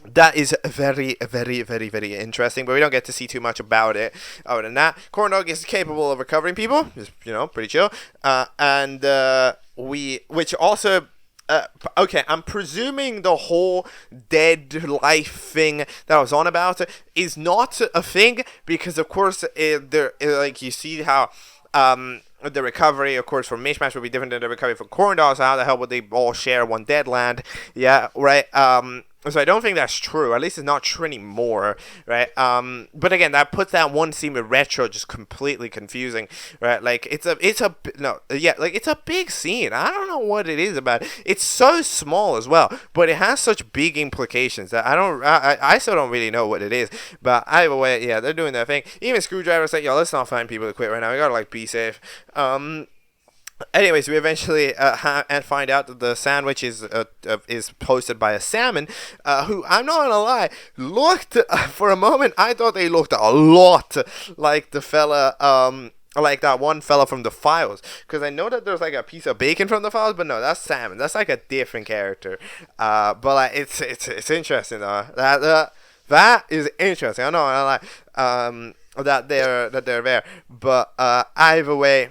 That is very, very, very, very interesting, but we don't get to see too much about it. Other than that, Corndog is capable of recovering people. Just, pretty chill. Which also, okay, I'm presuming the whole dead life thing that I was on about is not a thing, because of course, like you see how, the recovery, of course, for Mishmash would be different than the recovery for Corndog, so how the hell would they all share one dead land? Yeah, right. So I don't think that's true. At least it's not true anymore, right? But again, that puts that one scene with Retro just completely confusing, right? Like it's a big scene. I don't know what it is about it. It's so small as well, but it has such big implications that I still don't really know what it is. But either way, yeah, they're doing their thing. Even Screwdriver's like, yo, let's not find people to quit right now. We gotta be safe. Anyways, we eventually find out that the sandwich is hosted by a salmon, who, I'm not gonna lie, looked, for a moment, I thought they looked a lot like the fella, like that one fella from the Files, because I know that there's like a piece of bacon from the Files, but no, that's salmon. That's like a different character. But like, it's interesting though. That is interesting. I know, that they're there. But either way.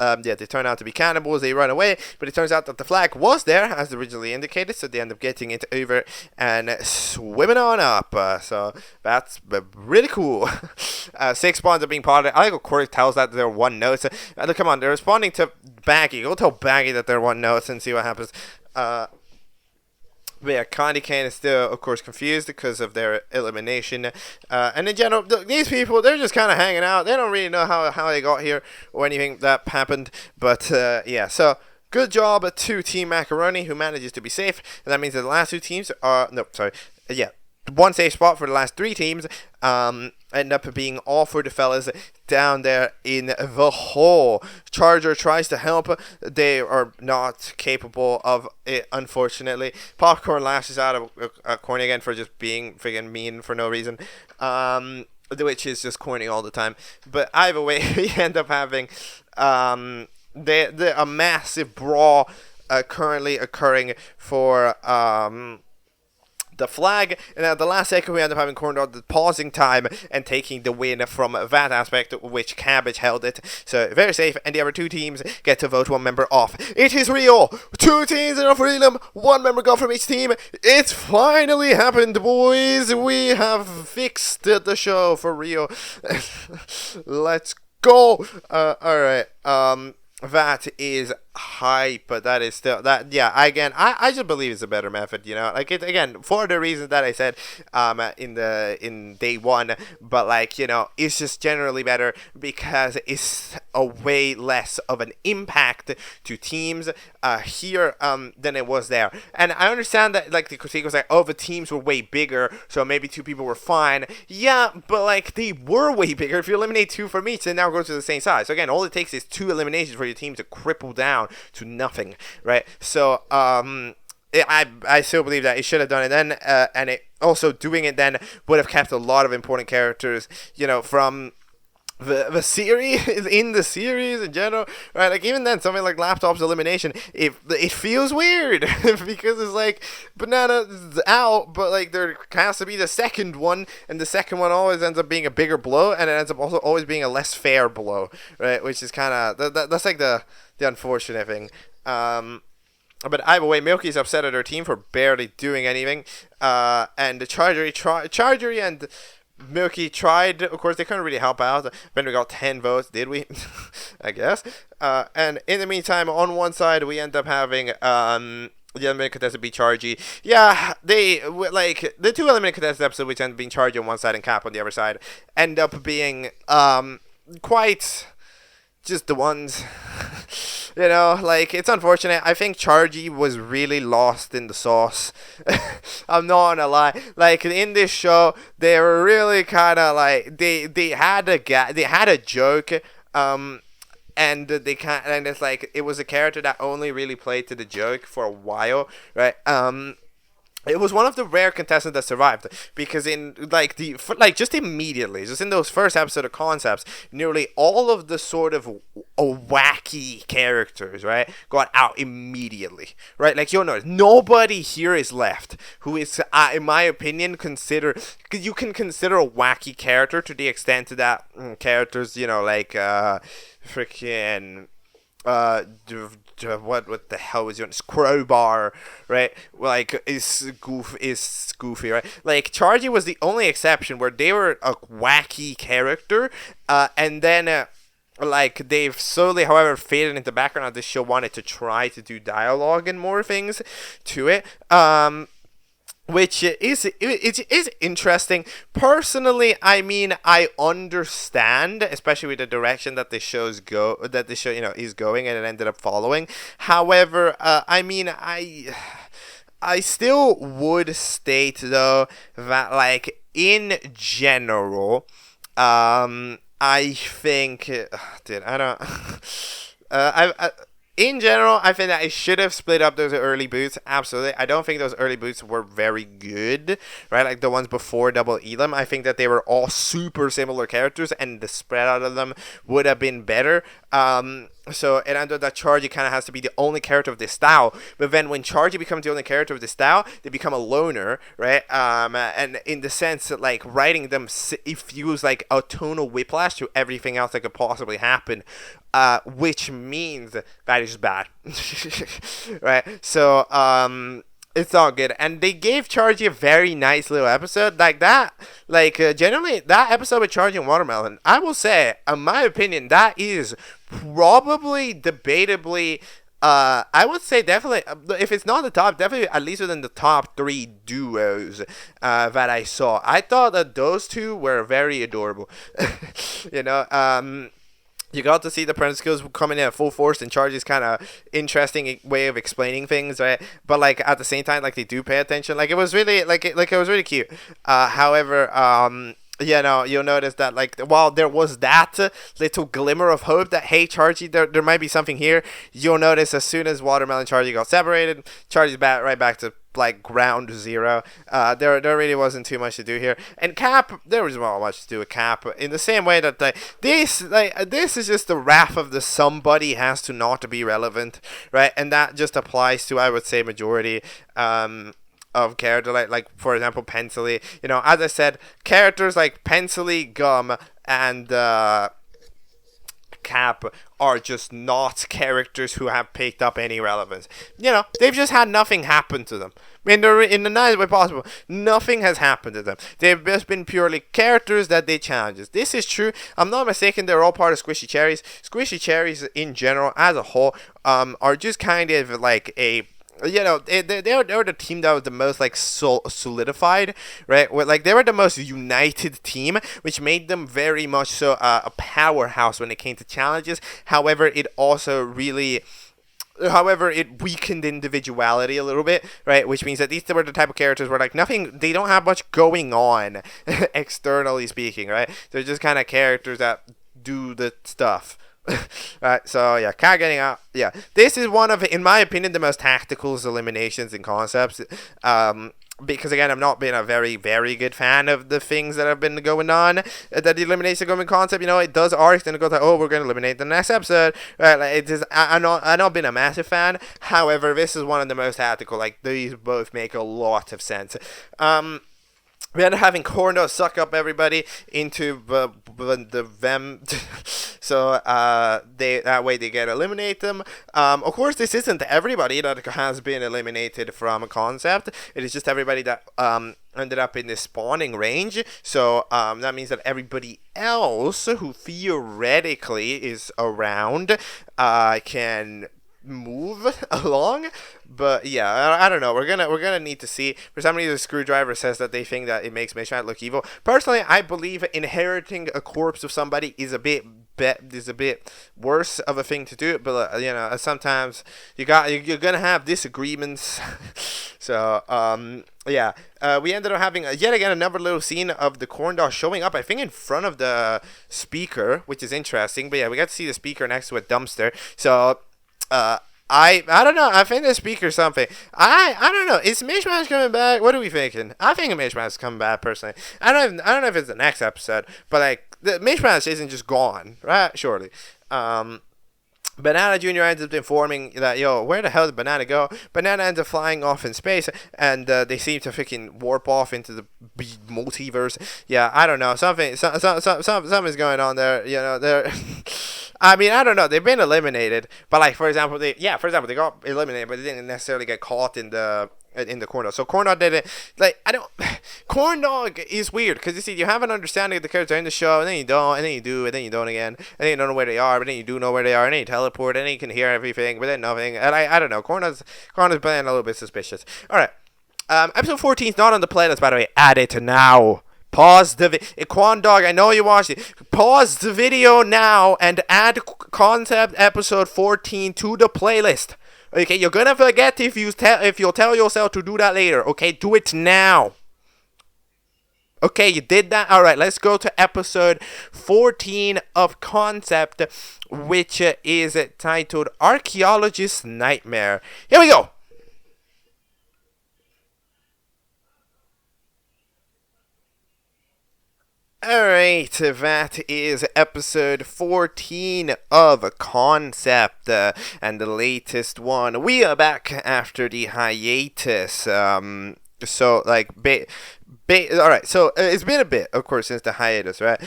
They turn out to be cannibals. They run away, but it turns out that the flag was there as originally indicated, so they end up getting it over and swimming on up. So that's really cool. 6 spawns are being potted. I think Corey tells that they're 1 note. Come on, they're responding to Baggy. Go tell Baggy that they're 1 note and see what happens. But yeah, Candy Cane is still, of course, confused because of their elimination. And in general, these people, they're just kind of hanging out. They don't really know how they got here or anything that happened. But, yeah, so good job to Team Macaroni, who manages to be safe. And that means that the last 2 teams are... No, sorry. Yeah, 1 safe spot for the last 3 teams. End up being all for the fellas down there in the hole. Charger tries to help. They are not capable of it, unfortunately. Popcorn lashes out at Corny again for just being friggin' mean for no reason. Which is just corny all the time. But either way, we end up having a massive brawl currently occurring for... the flag, and at the last second we end up having Corndog the pausing time and taking the win from that aspect, which Cabbage held it. So very safe, and the other 2 teams get to vote 1 member off. It is real. 2 teams in a freedom, 1 member gone from each team. It's finally happened, boys. We have fixed the show for real. Let's go. Alright, that is hype, but that is still that. Yeah, again, I just believe it's a better method. Like it again for the reasons that I said in day 1. But like it's just generally better because it's a way less of an impact to teams here than it was there. And I understand that like the critique was like, oh, the teams were way bigger, so maybe 2 people were fine. Yeah, but like they were way bigger. If you eliminate 2 from each, they now go to the same size. So again, all it takes is 2 eliminations for your team to cripple down to nothing, right? So I still believe that it should have done it then, and it also doing it then would have kept a lot of important characters, from the series, in the series in general, right? Like even then, something like Laptop's elimination, it feels weird because it's like Banana's out, but like there has to be the second one, and the second one always ends up being a bigger blow, and it ends up also always being a less fair blow, right? Which is kind of that's like the unfortunate thing. But either way, Milky's upset at her team for barely doing anything, and the Chargery and Milky tried. Of course, they couldn't really help out. Then we got 10 votes, did we? I guess. And in the meantime, on one side, we end up having the eliminated contestant be Chargy. Yeah, they like the 2 eliminated contestant episodes, which end up being Chargy on one side and Cap on the other side, end up being quite just the ones. Like it's unfortunate. I think Chargy was really lost in the sauce. I'm not gonna lie. Like in this show, they were really kind of like they had a joke, and and it's like it was a character that only really played to the joke for a while, right? it was one of the rare contestants that survived, because in like just immediately, just in those first episode of Concepts, nearly all of the sort of wacky characters, right, got out immediately, right? Like, you'll notice nobody here is left who is, in my opinion, you can consider a wacky character to the extent that characters, like freaking what the hell was your name? Crowbar, right? Like, is goofy, right? Like, Chargy was the only exception where they were a wacky character, and then like, they've slowly, however, faded into the background of this show, wanted to try to do dialogue and more things to it. Which is interesting. Personally, I mean, I understand, especially with the direction that the show is going, and it ended up following. However, I mean, I still would state, though, that, like, in general, I think, dude, I don't, in general, I think that I should have split up those early boots. Absolutely. I don't think those early boots were very good, right? Like the ones before Double Elam. I think that they were all super similar characters, and the spread out of them would have been better. So it ended that Chargy kind of has to be the only character of this style. But then when Chargy becomes the only character of this style, they become a loner, right? And in the sense that, like, writing them, it feels like a tonal whiplash to everything else that could possibly happen. Which means that is bad. Right? So, it's all good. And they gave Chargy a very nice little episode like that. Like, generally, that episode with Chargy and Watermelon, I will say, in my opinion, that is probably debatably, I would say definitely, if it's not the top, definitely at least within the top 3 duos that I saw. I thought that those two were very adorable. You got to see the parental skills coming in at full force, and Chargy's kind of interesting way of explaining things, right? But, like, at the same time, like, they do pay attention. Like, it was really it was really cute. However, you'll notice that, like, while there was that little glimmer of hope that, hey, Chargy, there might be something here, you'll notice as soon as Watermelon and Chargy got separated, Chargy's right back to, like, ground zero. There really wasn't too much to do here. And Cap, there was not much to do with Cap, in the same way that, this is just the wrath of the somebody has to not be relevant, right? And that just applies to, I would say, majority of character, like for example, Pencily. As I said, characters like Pencily, Gum, and Cap are just not characters who have picked up any relevance. They've just had nothing happen to them. In the nicest way possible. Nothing has happened to them. They've just been purely characters that they challenges. This is true. I'm not mistaken, they're all part of Squishy Cherries. Squishy Cherries, in general, as a whole, are just kind of like a... they're the team that was the most, like, solidified, right? They were the most united team, which made them very much so a powerhouse when it came to challenges. However, it weakened individuality a little bit, right? Which means that these were the type of characters where, like, they don't have much going on, externally speaking, right? They're just kind of characters that do the stuff. Right, so yeah, Cat getting out. Yeah, this is one of, in my opinion, the most tactical eliminations in Concepts. Because again, I've not been a very, very good fan of the things that have been going on. That the elimination going Concept, it does arc, then it goes like, oh, we're going to eliminate the next episode. Right, like, it is. I've not been a massive fan. However, this is one of the most tactical. Like, these both make a lot of sense. We ended up having Corndog suck up everybody into them, so that way they get eliminate them. Of course, this isn't everybody that has been eliminated from a Concept. It is just everybody that ended up in the spawning range. So that means that everybody else who theoretically is around can move along. But yeah, I don't know. We're gonna need to see. For some reason, Screwdriver says that they think that it makes Mishmat look evil. Personally, I believe inheriting a corpse of somebody is a bit worse of a thing to do. But sometimes you're gonna have disagreements. So yeah, we ended up having yet again another little scene of the Corndog showing up, I think, in front of the speaker, which is interesting. But yeah, we got to see the speaker next to a dumpster. So I don't know. I think the speaker something. I don't know. Is Mishmash coming back? What are we thinking? I think Mishmash is coming back personally. I don't know if it's the next episode, but like the Mishmash isn't just gone, right? Surely. Banana Jr. ends up informing that, yo, where the hell did Banana go? Banana ends up flying off in space, and they seem to freaking warp off into the multiverse. Yeah, I don't know. Something's going on there. You know, they're. I mean, I don't know. They've been eliminated, but like for example, they got eliminated, but they didn't necessarily get caught in the Corndog. So Corndog did it. Like I don't. Corndog is weird because you see, you have an understanding of the character in the show, and then you don't, and then you do, and then you don't again, and then you don't know where they are, but then you do know where they are, and then you teleport, and then you can hear everything, but then nothing. And I don't know. Corndog's playing a little bit suspicious. All right. Episode 14 is not on the playlist, by the way. Add it now. Pause the quonndog, I know you watched it. Pause the video now and add concept episode 14 to the playlist. Okay, you're gonna forget if you'll tell yourself to do that later. Okay, do it now. Okay, you did that. All right, let's go to episode 14 of concept, which is titled Archaeologist Nightmare. Here we go. Alright, that is episode 14 of Concept, and the latest one. We are back after the hiatus, alright, so it's been a bit, of course, since the hiatus, right?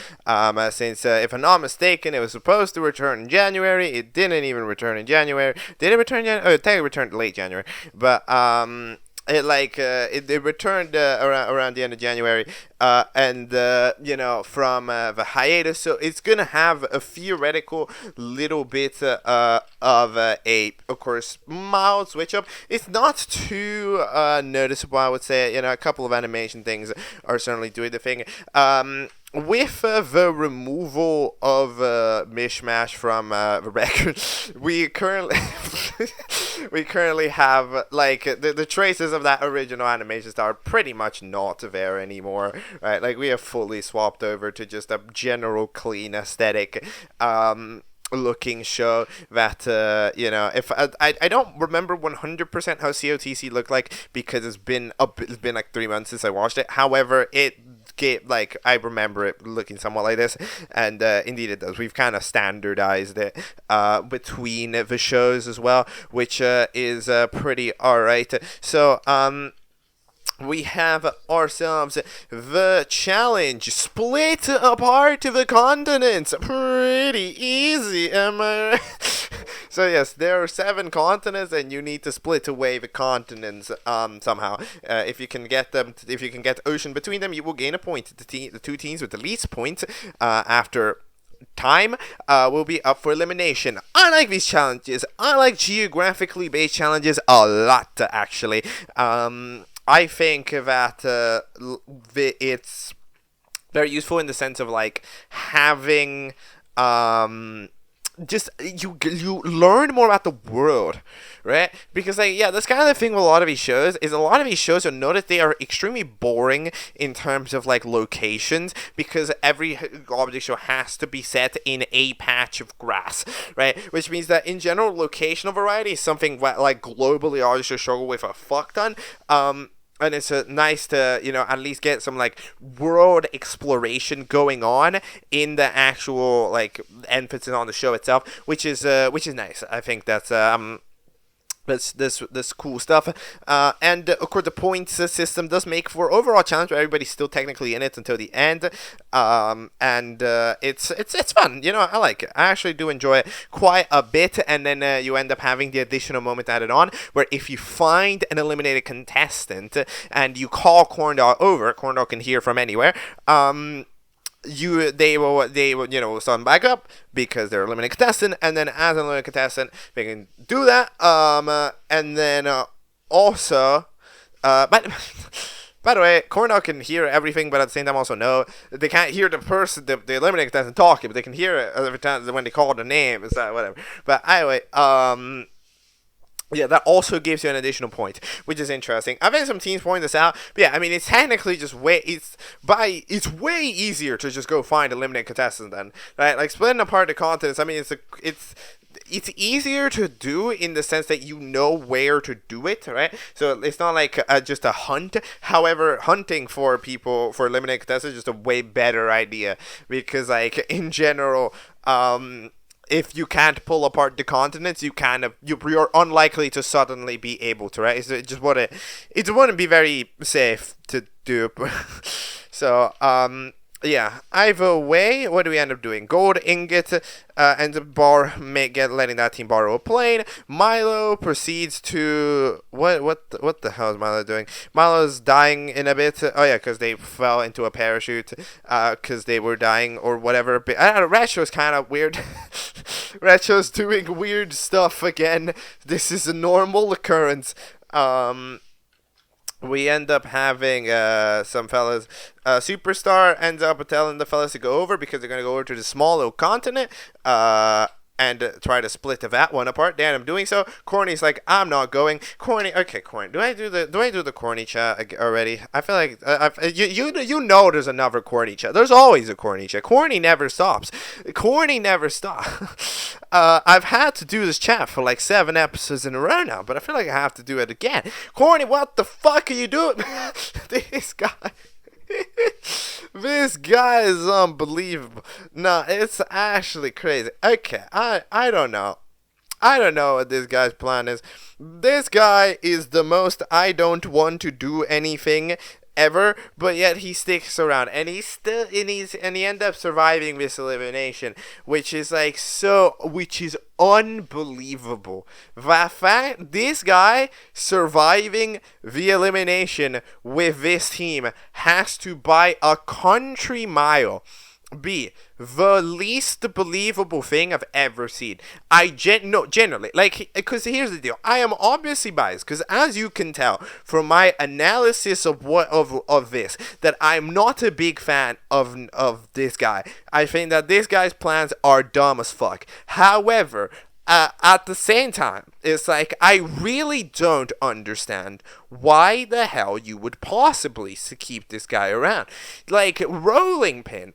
Since, if I'm not mistaken, it was supposed to return in January. It didn't even return in January. Did it return in January? Oh, it technically returned late January, but, it returned around the end of January, and from the hiatus, so it's gonna have a theoretical little bit of of course, mild switch up. It's not too noticeable, I would say. A couple of animation things are certainly doing the thing. With the removal of Mishmash from the record, we currently have like the traces of that original animation style are pretty much not there anymore, right? Like we have fully swapped over to just a general clean aesthetic looking show that if I don't remember 100% how COTC looked like because it's been like 3 months since I watched it. However, I remember it looking somewhat like this, and indeed it does. We've kind of standardized it between the shows as well, which is pretty alright. So we have ourselves the challenge: split apart the continents. Pretty easy, am I right? So yes, there are 7 continents, and you need to split away the continents somehow. If you can get ocean between them, you will gain a point. The 2 teams with the least point after time will be up for elimination. I like these challenges. I like geographically based challenges a lot, actually. I think that it's very useful in the sense of like having just you learn more about the world, right? Because that's kind of the thing with a lot of these shows is a lot of these shows, you'll notice they are extremely boring in terms of like locations, because every object show has to be set in a patch of grass, right? Which means that in general, locational variety is something like globally object shows struggle with a fuck ton. And it's nice to, at least get some, like, world exploration going on in the actual, like, emphasis on the show itself, which is nice. I think that's this cool stuff, and of course the points system does make for overall challenge where everybody's still technically in it until the end, and it's fun. I like it. I actually do enjoy it quite a bit, and then you end up having the additional moment added on where if you find an eliminated contestant and you call Corndog over, Corndog can hear from anywhere. They will start back up because they're eliminated contestant, and then as an eliminated contestant they can do that, and then also but by the way, Corndog can hear everything, but at the same time also no, they can't hear the person, the eliminated contestant talking, but they can hear it every time when they call the name. It's that whatever. But anyway, yeah, that also gives you an additional point, which is interesting. I've had some teams point this out, but yeah, I mean, it's technically just it's way easier to just go find eliminated contestants then, right? Like splitting apart the continents. I mean, it's easier to do in the sense that you know where to do it, right? So it's not like just a hunt. However, hunting for people for eliminating contestants is just a way better idea, because like in general, if you can't pull apart the continents, you're unlikely to suddenly be able to, right? It just wouldn't be very safe to do. So yeah, either way, what do we end up doing? Gold ingot, and the bar letting that team borrow a plane. Milo proceeds to what the hell is Milo doing? Milo's dying in a bit. Oh yeah, because they fell into a parachute, because they were dying or whatever. But I don't know. Retro's kind of weird. Retro's doing weird stuff again. This is a normal occurrence. We end up having some fellas. Superstar ends up telling the fellas to go over because they're going to go over to the small little continent and try to split that one apart. They end up doing so. Corny's like, I'm not going. Corny, okay, Corny. Do I do the Corny chat already? I feel like you know there's another Corny chat. There's always a Corny chat. Corny never stops. Corny never stops. I've had to do this chat for like 7 episodes in a row now, but I feel like I have to do it again. Corny, what the fuck are you doing? This guy. This guy is unbelievable. No, it's actually crazy. Okay, I don't know. I don't know what this guy's plan is. This guy is the most I don't want to do anything ever, but yet he sticks around, and he ends up surviving this elimination, which is unbelievable. The fact this guy surviving the elimination with this team has to, by a country mile, be the least believable thing I've ever seen. Generally, like, because here's the deal. I am obviously biased, because as you can tell from my analysis of this, that I'm not a big fan of this guy. I think that this guy's plans are dumb as fuck. However, at the same time, it's like, I really don't understand why the hell you would possibly keep this guy around. Like, Rolling Pin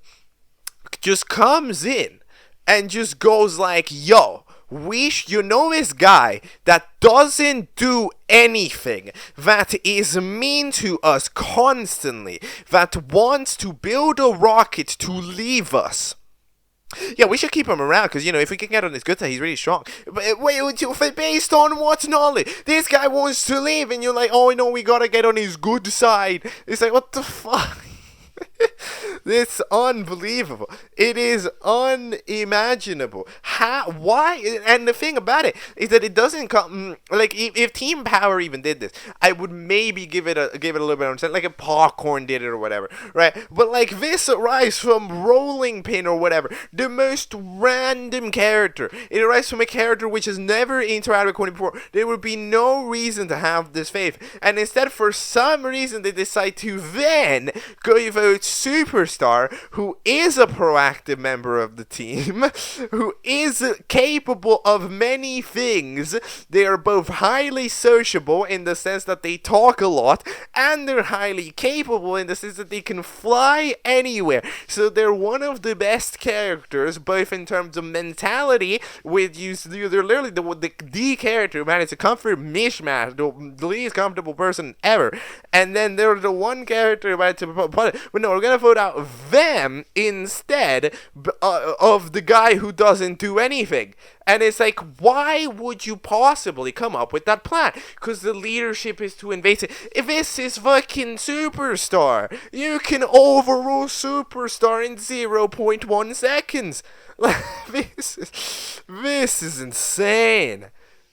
just comes in and just goes like, yo, you know this guy that doesn't do anything, that is mean to us constantly, that wants to build a rocket to leave us. Yeah, we should keep him around, because, you know, if we can get on his good side, he's really strong. But wait, based on what knowledge? This guy wants to leave, and you're like, oh, no, we gotta get on his good side. It's like, what the fuck? It's unbelievable. It is unimaginable. Why? And the thing about it is that it doesn't come like, if Team Power even did this, I would maybe give it a little bit of understanding, like if Popcorn did it or whatever, right? But like, this arrives from Rolling Pin or whatever, the most random character. It arrives from a character which has never interacted with Corny before. There would be no reason to have this faith, and instead, for some reason, they decide to then go vote Superstar, who is a proactive member of the team, who is capable of many things. They are both highly sociable in the sense that they talk a lot, and they're highly capable in the sense that they can fly anywhere. So they're one of the best characters, both in terms of mentality, with you. They're literally the character who managed to comfort mishmash, the least comfortable person ever. And then they're the one character who managed to put it. But no, we're gonna vote out them instead of the guy who doesn't do anything. And it's like, why would you possibly come up with that plan? Because the leadership is too invasive. If this is fucking Superstar, you can overrule Superstar in 0.1 seconds. This is insane.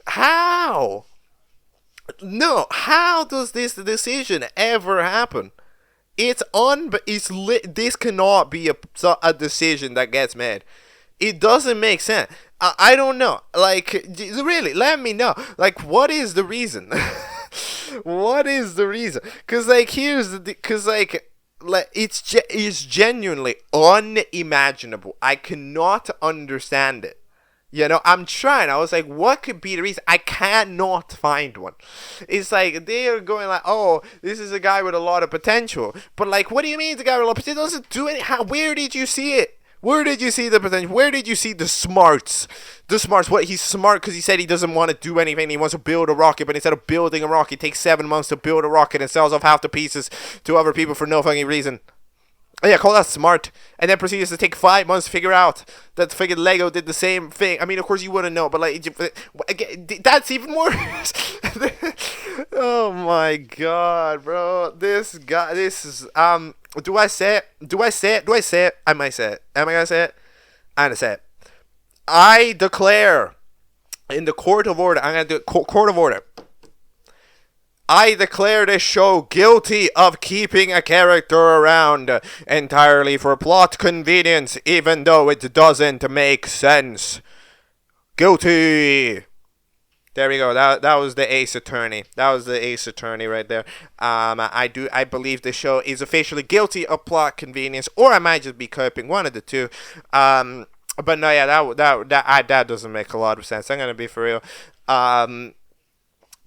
How? No, how does this decision ever happen? This cannot be a decision that gets made. It doesn't make sense. I don't know. Like, really, let me know. Like, what is the reason? What is the reason? Because, like, it's genuinely unimaginable. I cannot understand it. You know, I'm trying. I was like, what could be the reason? I cannot find one. It's like, they are going like, oh, this is a guy with a lot of potential. But like, what do you mean the guy with a lot of potential? Doesn't do it? Where did you see it? Where did you see the potential? Where did you see the smarts? The smarts. What? He's smart because he said he doesn't want to do anything. He wants to build a rocket, but instead of building a rocket, it takes 7 months to build a rocket and sells off half the pieces to other people for no fucking reason. Oh yeah, call that smart. And then proceeds to take 5 months to figure out that fucking Lego did the same thing. I mean, of course you wouldn't know, but like, again, that's even worse. Oh my god, bro. This guy, this is, do I say it? Do I say it? Do I say it? I might say it. Am I gonna say it? I'm gonna say it. I declare in the court of order, I'm gonna do it, court of order. I declare this show guilty of keeping a character around entirely for plot convenience, even though it doesn't make sense. Guilty. There we go. That was the ace attorney. That was the ace attorney right there. I believe the show is officially guilty of plot convenience, or I might just be coping, one of the two. But no, yeah, that doesn't make a lot of sense. I'm gonna be for real.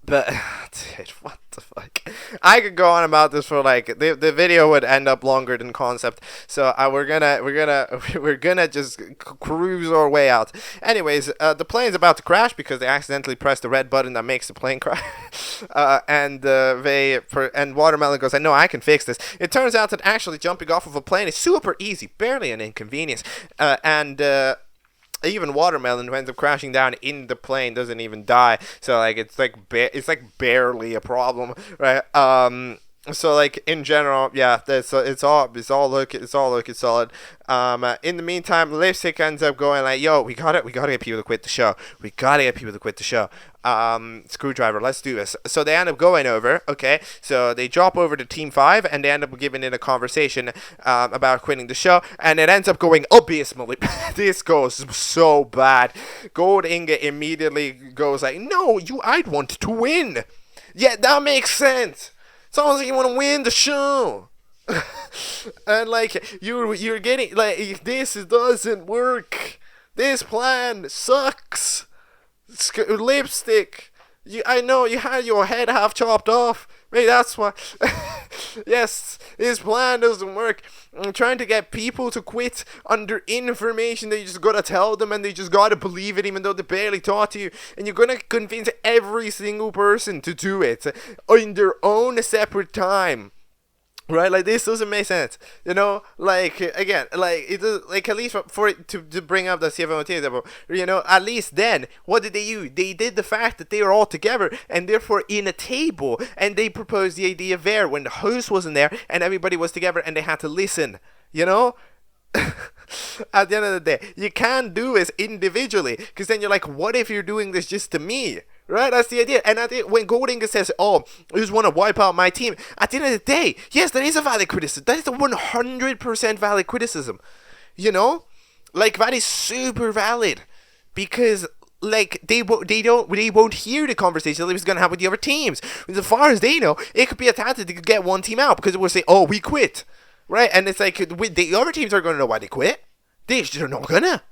But, dude, what the fuck? I could go on about this for like the video would end up longer than concept. So we're gonna just cruise our way out. Anyways, the plane's about to crash because they accidentally pressed the red button that makes the plane crash. And Watermelon goes, "I know I can fix this." It turns out that actually jumping off of a plane is super easy, barely an inconvenience. Even Watermelon, who ends up crashing down in the plane, doesn't even die. So like it's like barely a problem, right? So like in general, yeah, it's all looking solid. In the meantime, Lipstick ends up going like, "Yo, we gotta get people to quit the show. We gotta get people to quit the show. Screwdriver, let's do this." So they end up going over. Okay, so they drop over to Team 5 and they end up giving it a conversation about quitting the show, and it ends up going abysmally. This goes so bad. Gold Ingot immediately goes like, "No, I'd want to win." Yeah, that makes sense. Someone's like, "You want to win the show." And like you're getting like, this doesn't work. This plan sucks. Lipstick, I know you had your head half chopped off. Maybe that's why. Yes, his plan doesn't work. I'm trying to get people to quit under information that you just gotta tell them, and they just gotta believe it even though they barely taught you. And you're gonna convince every single person to do it in their own separate time. Right, like this doesn't make sense, you know. Like again, like it does, like at least for it to bring up the CFMOT example, you know. At least then, what did they do? They did the fact that they were all together and therefore in a table, and they proposed the idea there when the host wasn't there and everybody was together and they had to listen, you know. At the end of the day, you can't do this individually, because then you're like, what if you're doing this just to me? Right, that's the idea. And when Gold Ingot says, "Oh, I just want to wipe out my team," at the end of the day, yes, that is a valid criticism. That is a 100% valid criticism. You know, like that is super valid, because like they won't hear the conversation that was going to have with the other teams. As far as they know, it could be a tactic to get one team out, because it will say, "Oh, we quit," right? And it's like the other teams are going to know why they quit. They're not gonna.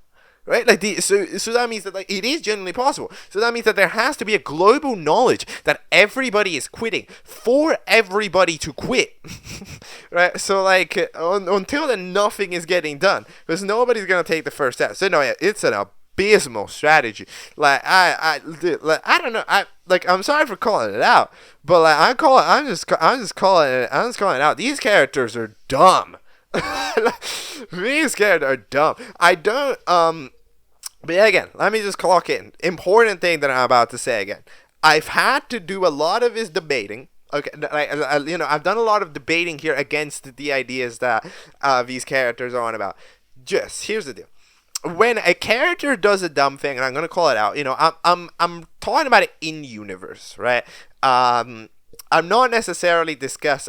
Right, like so that means that like it is genuinely possible. So that means that there has to be a global knowledge that everybody is quitting for everybody to quit. Right, so like until then, nothing is getting done because nobody's gonna take the first step. So no, yeah, it's an abysmal strategy. Like I don't know. I'm sorry for calling it out, but like I'm just calling it out. These characters are dumb. These characters are dumb. I don't but yeah, again, let me just clock in. Important thing that I'm about to say again. I've had to do a lot of this debating. Okay, you know, I've done a lot of debating here against the ideas that these characters are on about. Just here's the deal. When a character does a dumb thing, and I'm gonna call it out, you know, I'm talking about it in universe, right? I'm not necessarily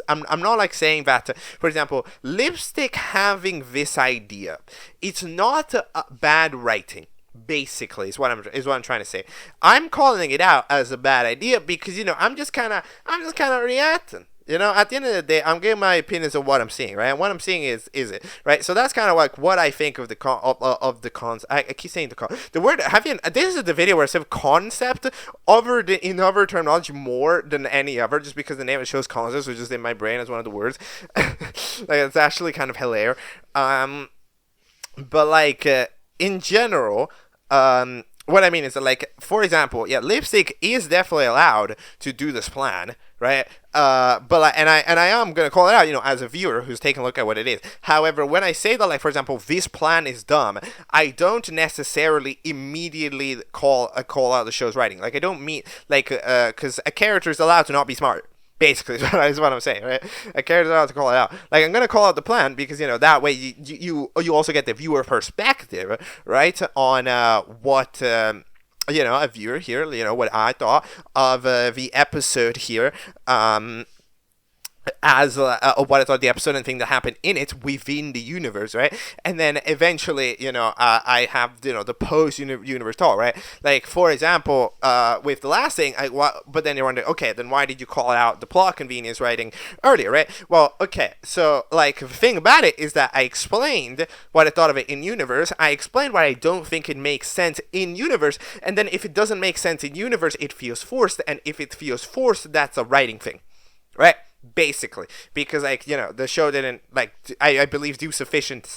I'm not like saying that, for example, Lipstick having this idea, it's not bad writing, basically, is what I'm trying to say. I'm calling it out as a bad idea because, you know, I'm just kind of reacting. You know, at the end of the day, I'm giving my opinions of what I'm seeing, right? And what I'm seeing is it, right? So that's kind of like what I think of the cons. I keep saying the word. This is the video where I said concept in other terminology more than any other, just because the name of the show is concept, which is in my brain as one of the words. Like it's actually kind of hilarious. But like in general, what I mean is that, like, for example, yeah, Lipstick is definitely allowed to do this plan, right? But like, and I am gonna call it out, as a viewer who's taking a look at what it is. However, when I say that, like, for example, this plan is dumb, I don't necessarily immediately call out the show's writing. Like, I don't mean like because a character is allowed to not be smart. Basically, is what I'm saying, right? A character's allowed to call it out. Like, I'm gonna call out the plan because that way you also get the viewer perspective, right, on what. A viewer here, what I thought of the episode here, as what I thought the episode and thing that happened in it within the universe, right? And then eventually, I have the post universe talk, right? Like, for example, with the last thing, but then you're wondering, okay, then why did you call out the plot convenience writing earlier, right? Well, okay, so like the thing about it is that I explained what I thought of it in universe. I explained why I don't think it makes sense in universe, and then if it doesn't make sense in universe, it feels forced, and if it feels forced, that's a writing thing, right? Basically, because like the show didn't I believe do sufficiently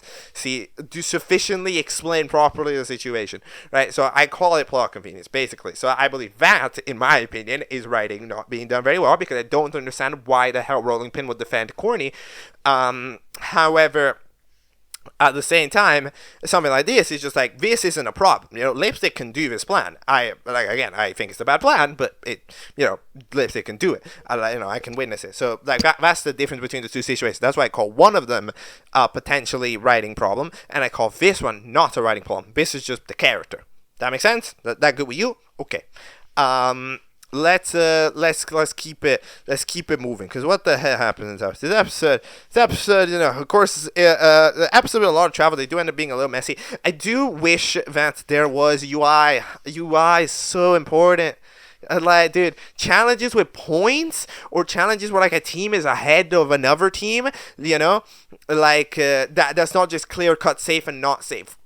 explain properly the situation, right? So I call it plot convenience, basically. So I believe that, in my opinion, is writing not being done very well, because I don't understand why the hell Rolling Pin would defend Corny. However, at the same time, something like this is just like, this isn't a problem. Lipstick can do this plan. I think it's a bad plan, but Lipstick can do it. I can witness it. So like that's the difference between the two situations. That's why I call one of them a potentially writing problem, and I call this one not a writing problem. This is just the character. That makes sense? That good with you? Okay. Let's keep it moving, because what the hell happens in this episode, of course, the episode with a lot of travel, they do end up being a little messy. I do wish that there was UI is so important. Like, dude, challenges with points, or challenges where like a team is ahead of another team, that's not just clear cut safe and not safe.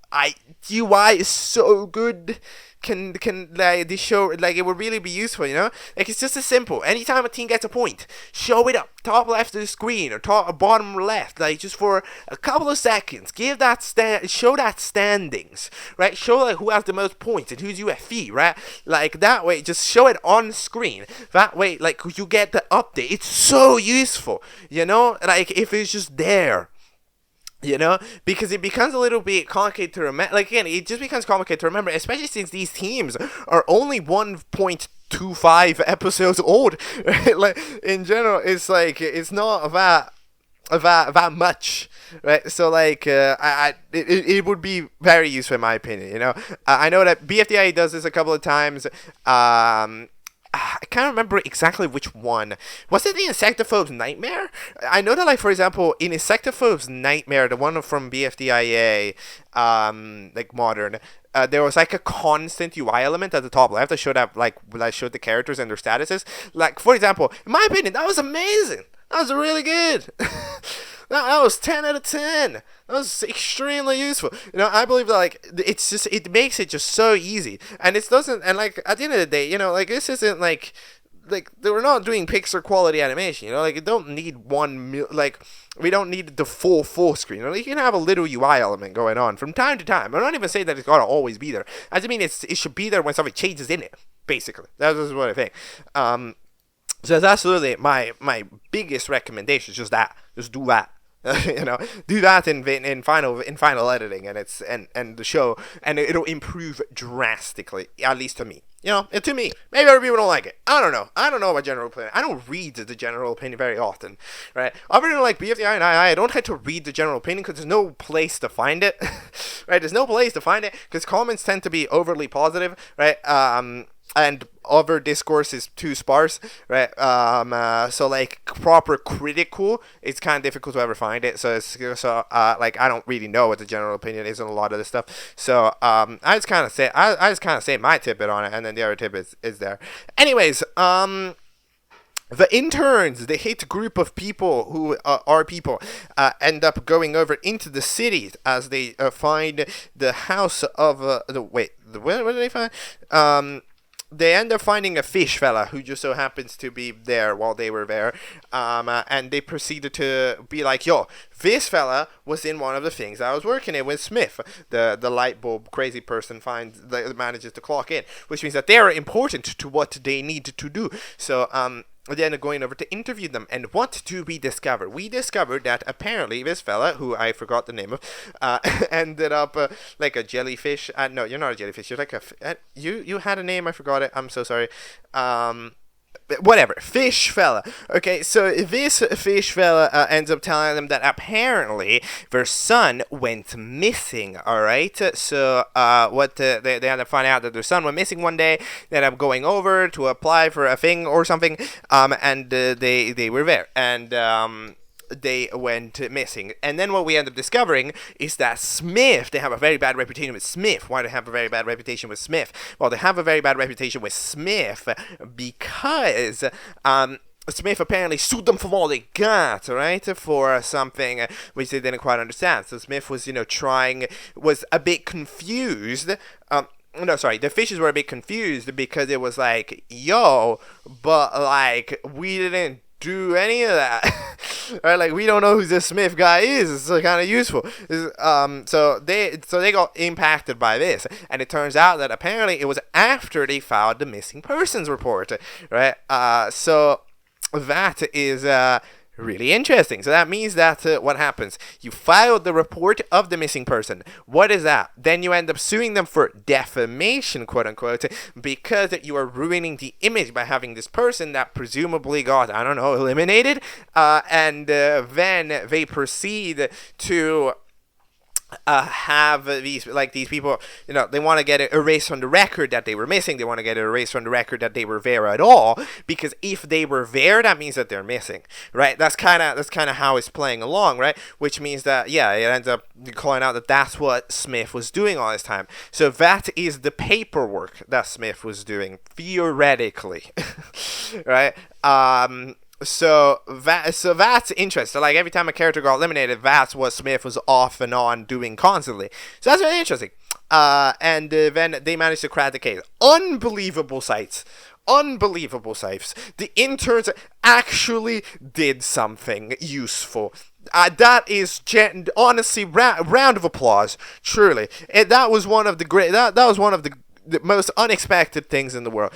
UI is so good. Can like this show, like, it would really be useful, like, it's just as simple. Anytime a team gets a point, show it up top left of the screen or bottom left, like, just for a couple of seconds. Show that standings, right? Show like who has the most points and who's UFE, right? Like, that way, just show it on screen. That way, like, you get the update. It's so useful, like, if it's just there. Because it becomes a little bit complicated to remember. Like, again, it just becomes complicated to remember, especially since these teams are only 1.25 episodes old. Right? Like, in general, it's like, it's not that much, right? So like, it would be very useful, in my opinion. I know that BFDI does this a couple of times. I can't remember exactly which one. Was it the Insectophobe's Nightmare? I know that, like, for example, in Insectophobe's Nightmare, the one from BFDIA, like, modern, there was like a constant UI element at the top left that showed the characters and their statuses. Like, for example, in my opinion, that was amazing. That was really good. That was 10 out of 10. That was extremely useful. I believe that, like, it makes it just so easy. And it doesn't, and like, at the end of the day, like, this isn't like they were not doing Pixar quality animation, like, you don't need we don't need the full screen. You can have a little UI element going on from time to time. I'm not even saying that it's gotta always be there. I just mean it should be there when something changes in it, basically. That's just what I think. So that's absolutely my biggest recommendation. Just do that. Do that in final editing, and the show, and it'll improve drastically, at least to me. To me. Maybe other people don't like it. I don't know about general opinion. I don't read the general opinion very often, right? Other than like BFDI and I don't like to read the general opinion because there's no place to find it, right? There's no place to find it because comments tend to be overly positive, right? And other discourse is too sparse, right? So like proper critical, it's kind of difficult to ever find it. So like, I don't really know what the general opinion is on a lot of this stuff. So I just kind of say my tidbit on it, and then the other tidbit is there. Anyways, the interns, the hit group of people who end up going over into the city as they find the house of where did they find? they end up finding a fish fella who just so happens to be there while they were there, and they proceeded to be like, yo, this fella was in one of the things I was working in with Smith. The light bulb crazy person manages to clock in, which means that they are important to what they need to do. So then going over to interview them, and what do we discover? We discovered that apparently this fella, who I forgot the name of, ended up like a jellyfish. No, you're not a jellyfish. You're like you had a name. I forgot it. I'm so sorry. Whatever, fish fella. Okay, so this fish fella ends up telling them that apparently their son went missing. All right, so they end up finding out that their son went missing one day. They end up going over to apply for a thing or something, and they were there, and they went missing. And then what we end up discovering is that Smith, they have a very bad reputation with Smith. Why do they have a very bad reputation with Smith? Well, they have a very bad reputation with Smith because Smith apparently sued them for all they got, right? For something which they didn't quite understand. So Smith was, was a bit confused. No, sorry, the fishes were a bit confused because it was like, yo, but like, we didn't do any of that. Right, like, we don't know who this Smith guy is. It's kind of useful. So they got impacted by this, and it turns out that apparently it was after they filed the missing persons report, right? So that is really interesting. So that means that what happens? You filed the report of the missing person. What is that? Then you end up suing them for defamation, quote unquote, because you are ruining the image by having this person that presumably got, I don't know, eliminated, and then they proceed to have these people, they want to get it erased from the record that they were missing. They want to get it erased from the record that they were there at all, because if they were there, that means that they're missing, right? That's kind of how it's playing along, right? Which means that, yeah, it ends up calling out that that's what Smith was doing all this time. So that is the paperwork that Smith was doing, theoretically, right? So that's interesting. So, like, every time a character got eliminated, that's what Smith was off and on doing constantly. So that's really interesting. And then they managed to crack the case. Unbelievable sights. The interns actually did something useful. That is honestly round of applause. Truly, that was one of the great. That was one of the most unexpected things in the world.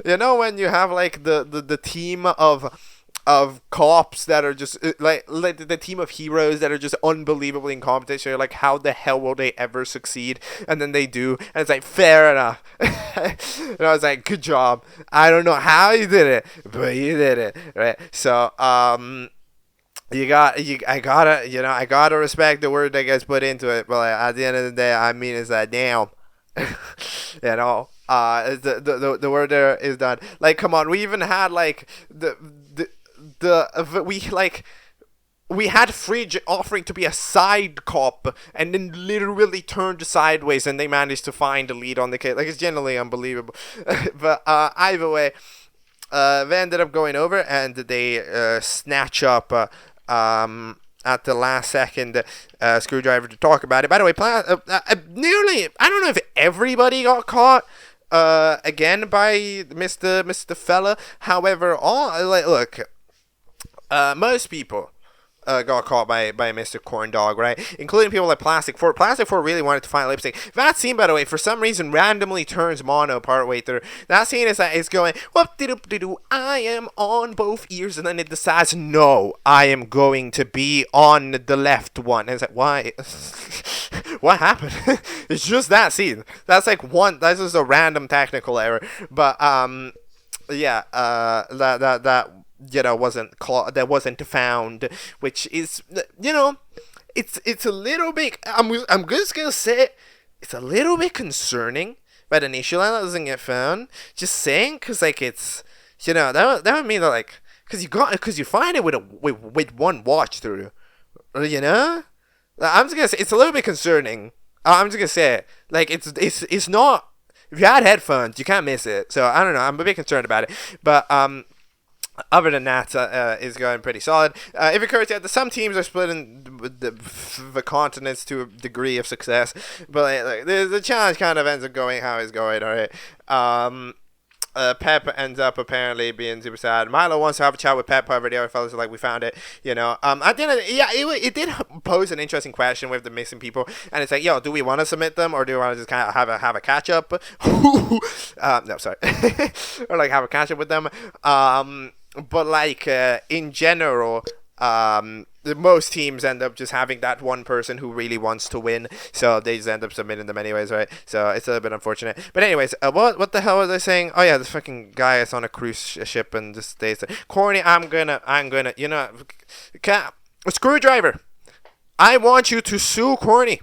When you have like the team of cops that are just like the team of heroes that are just unbelievably incompetent. So you're like, how the hell will they ever succeed? And then they do, and it's like, fair enough. And I was like, good job. I don't know how you did it, but you did it, right? So I gotta respect the word that gets put into it. But like, at the end of the day, I mean, it's like, damn. The word there is done. Like, come on, we even had like we had Fridge offering to be a side cop, and then literally turned sideways, and they managed to find the lead on the case. Like, it's generally unbelievable. But either way, they ended up going over, and they snatch up at the last second Screwdriver to talk about it. By the way, nearly, I don't know if everybody got caught again by Mr. Fella. However, most people got caught by Mr. Corndog, right? Including people like Plastic 4. Plastic 4 really wanted to find lipstick. That scene, by the way, for some reason randomly turns mono partway through. That scene is that it's going, whoop-de-doop-de-doo, I am on both ears, and then it decides, no, I am going to be on the left one. And it's like, why? What happened? It's just that scene. That's just a random technical error. But yeah, that wasn't found, which is, it's a little bit, I'm just gonna say it, it's a little bit concerning that initially that doesn't get found. Just saying, because like, it's, that would mean that, like, because you find it with one watch through, I'm just gonna say it's a little bit concerning. I'm just gonna say it, like, it's not, if you had headphones, you can't miss it. So I don't know, I'm a bit concerned about it, but Other than that, is going pretty solid. If it occurs that some teams are splitting the continents to a degree of success, but like, the challenge kind of ends up going how it's going. All right. Pep ends up apparently being super sad. Milo wants to have a chat with Pep, however the other fellas are like, we found it, you know. I didn't, yeah, it did pose an interesting question with the missing people, and it's like, yo, do we want to submit them, or do we want to just kind of have a catch up? No, sorry, or like have a catch up with them. But like in general, most teams end up just having that one person who really wants to win, so they just end up submitting them anyways, right? So it's a little bit unfortunate. But anyways, what the hell was I saying? Oh yeah, this fucking guy is on a cruise ship and just stays there. Corny, I'm gonna, you know, Screwdriver, I want you to sue Corny.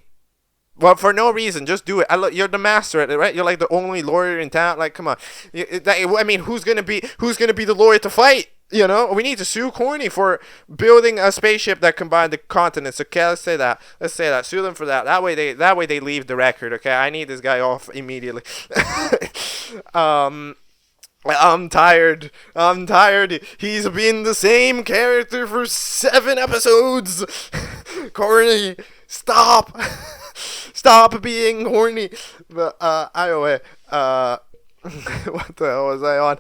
Well, for no reason, just do it. You're the master at it, right? You're like the only lawyer in town. Like, come on. I mean, who's gonna be the lawyer to fight? You know, we need to sue Corny for building a spaceship that combined the continents. Okay, let's say that. Sue them for that. That way they leave the record. Okay, I need this guy off immediately. I'm tired. He's been the same character for 7 episodes. Corny, stop. Stop being horny. But anyway, what the hell was I on?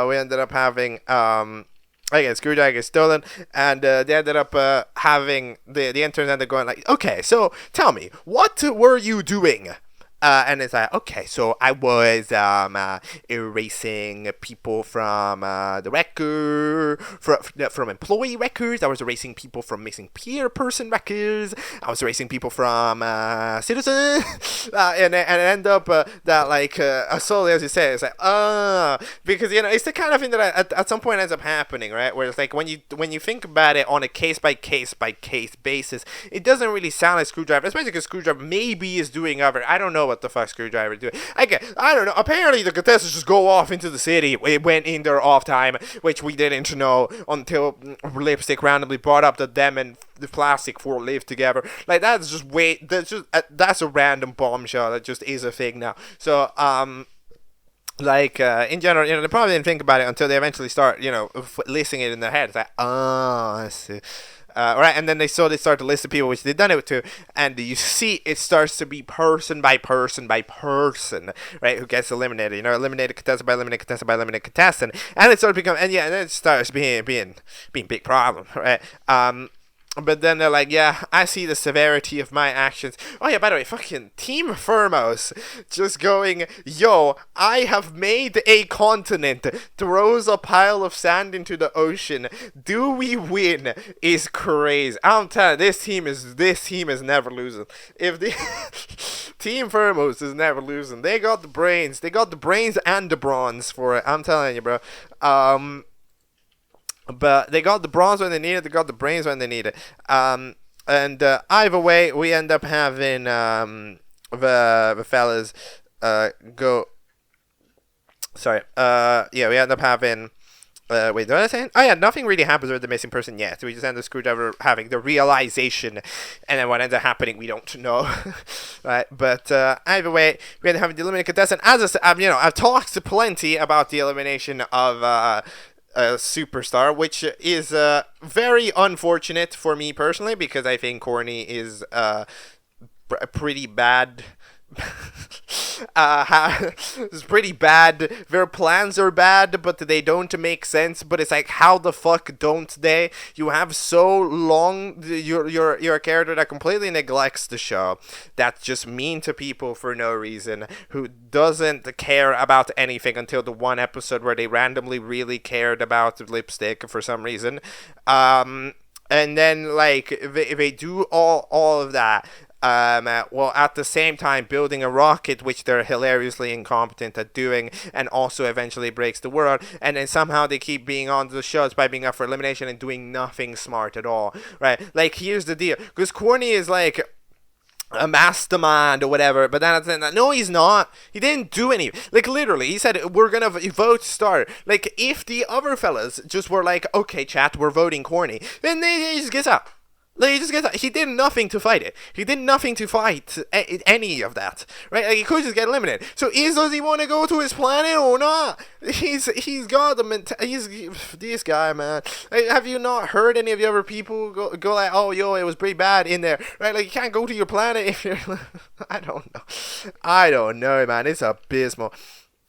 We ended up having again, Screwdriver is stolen, and they ended up having the interns ended up going like, okay, so tell me, what were you doing? And it's like, okay, so I was erasing people from the record, from employee records. I was erasing people from missing person records. I was erasing people from citizens. And it ended up that, like, solely as you say, it's like, because, you know, it's the kind of thing that at some point ends up happening, right? Where it's like, when you think about it on a case-by-case basis, it doesn't really sound like Screwdriver, especially because Screwdriver maybe is doing other, I don't know what the fuck Screwdriver doing. I don't know. Apparently the contestants just go off into the city. It went in their off time, which we didn't know until Lipstick randomly brought up that them and the Plastic 4 live together. Like, that's that's a random bombshell that just is a thing now. So like in general, you know, they probably didn't think about it until they eventually start, you know, listing it in their head. It's like, oh, I see. Right, and then they start to list the people which they've done it to, and you see it starts to be person by person by person, right, who gets eliminated. You know, eliminated contestant by eliminated contestant by eliminated contestant, and it starts to become, and then it starts being big problem, right? But then they're like, yeah, I see the severity of my actions. Oh yeah, by the way, fucking Team Thermos just going, yo, I have made a continent, throws a pile of sand into the ocean. Do we win? Is crazy. I'm telling you, this team is never losing. If the Team Thermos is never losing. They got the brains and the bronze for it. I'm telling you, bro. But they got the bronze when they need it. They got the brains when they need it. And either way, we end up having the fellas go. Sorry. Yeah, we end up having. Wait, what did I say? Oh yeah, nothing really happens with the missing person yet. We just end up Screwdriver having the realization, and then what ends up happening, we don't know. Right? But either way, we end up having the eliminated contestant. As I said, you know, I've talked plenty about the elimination of Superstar, which is very unfortunate for me personally, because I think Corny is pretty bad. It's pretty bad. Their plans are bad, but they don't make sense. But it's like, how the fuck don't they? You have so long. You're a character that completely neglects the show. That's just mean to people for no reason. Who doesn't care about anything until the one episode where they randomly really cared about Lipstick for some reason. And then like they do all of that. Well, at the same time, building a rocket, which they're hilariously incompetent at doing, and also eventually breaks the world, and then somehow they keep being on the shows by being up for elimination and doing nothing smart at all, right? Like, here's the deal, because Corny is like a mastermind or whatever, but then no, he's not. He didn't do any. Like, literally, he said, we're gonna vote start. Like, if the other fellas just were like, okay, chat, we're voting Corny, then they just get up. Like, he just gets, he did nothing to fight it. He did nothing to fight any of that, right? Like, he could just get eliminated. So, does he want to go to his planet or not? He's got the he's this guy, man. Like, have you not heard any of the other people go like, oh, yo, it was pretty bad in there, right? Like, you can't go to your planet if you're, I don't know, man. It's abysmal.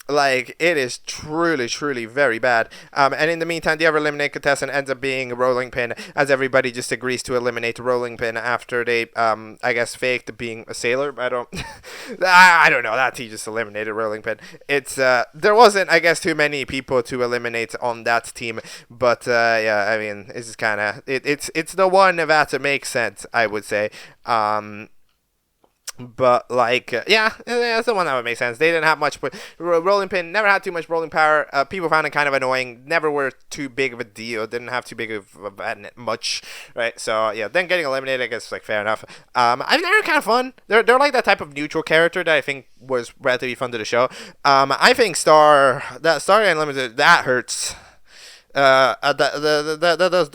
Like, it is truly, truly very bad. And in the meantime, the other eliminated contestant ends up being a Rolling Pin, as everybody just agrees to eliminate Rolling Pin after they, I guess, faked being a sailor. I don't know. That he just eliminated Rolling Pin. It's, there wasn't, I guess, too many people to eliminate on that team. But, yeah, I mean, it's just kind of, it's the one that makes sense, I would say. But, like, yeah, that's the one that would make sense. They didn't have much, but Rolling Pin never had too much rolling power. People found it kind of annoying. Never were too big of a deal. Didn't have too big of much, right? So, yeah, then getting eliminated, I guess, like, fair enough. I think they're kind of fun. They're like that type of neutral character that I think was relatively fun to the show. I think Star Unlimited, that hurts. That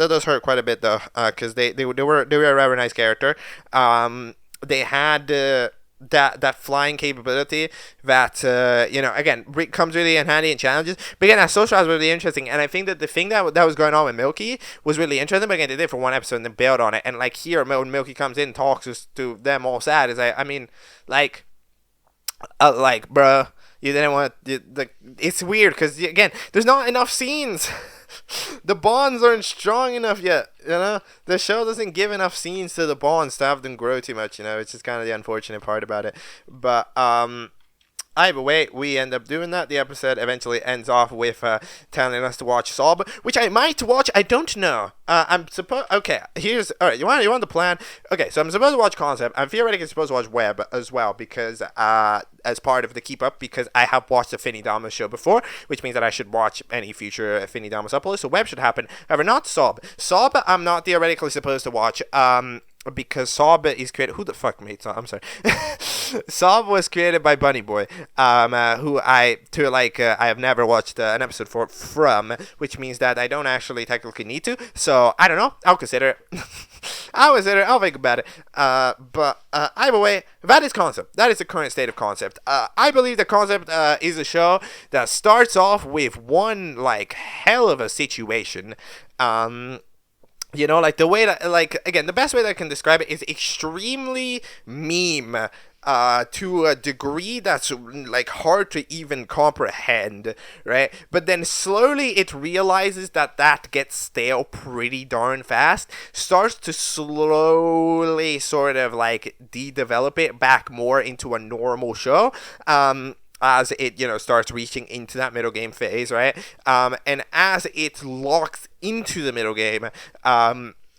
does hurt quite a bit, though, because they were a rather nice character. They had that flying capability that, again, comes really in handy in challenges. But again, that social was really interesting. And I think that the thing that was going on with Milky was really interesting. But again, they did it for one episode and then bailed on it. And, like, here, when Milky comes in and talks to them all sad, is bruh, you didn't want to, it's weird because, again, there's not enough scenes. The bonds aren't strong enough yet, the show doesn't give enough scenes to the bonds to have them grow too much, it's just kind of the unfortunate part about it. But either way, we end up doing that. The episode eventually ends off with telling us to watch Sob, which I might watch. I don't know. I'm supposed. Okay, alright. You want the plan? Okay, so I'm supposed to watch Concept. I'm theoretically supposed to watch Web as well because as part of the keep up, because I have watched the Finny Damas show before, which means that I should watch any future Finny Damas uploads. So Web should happen. However, not Sob. Sob, I'm not theoretically supposed to watch. Because Sob is created. Who the fuck made Sob? I'm sorry. Sob was created by Bunny Boy, who I have never watched an episode from, which means that I don't actually technically need to. So I don't know. I'll consider it. I'll think about it. But either way, that is Concept. That is the current state of Concept. I believe that Concept is a show that starts off with one hell of a situation. Like the way that, again, the best way that I can describe it is extremely meme, to a degree that's, hard to even comprehend, right? But then slowly it realizes that gets stale pretty darn fast, starts to slowly sort of, de-develop it back more into a normal show, as it, starts reaching into that middle game phase, right? And as it locks into the middle game,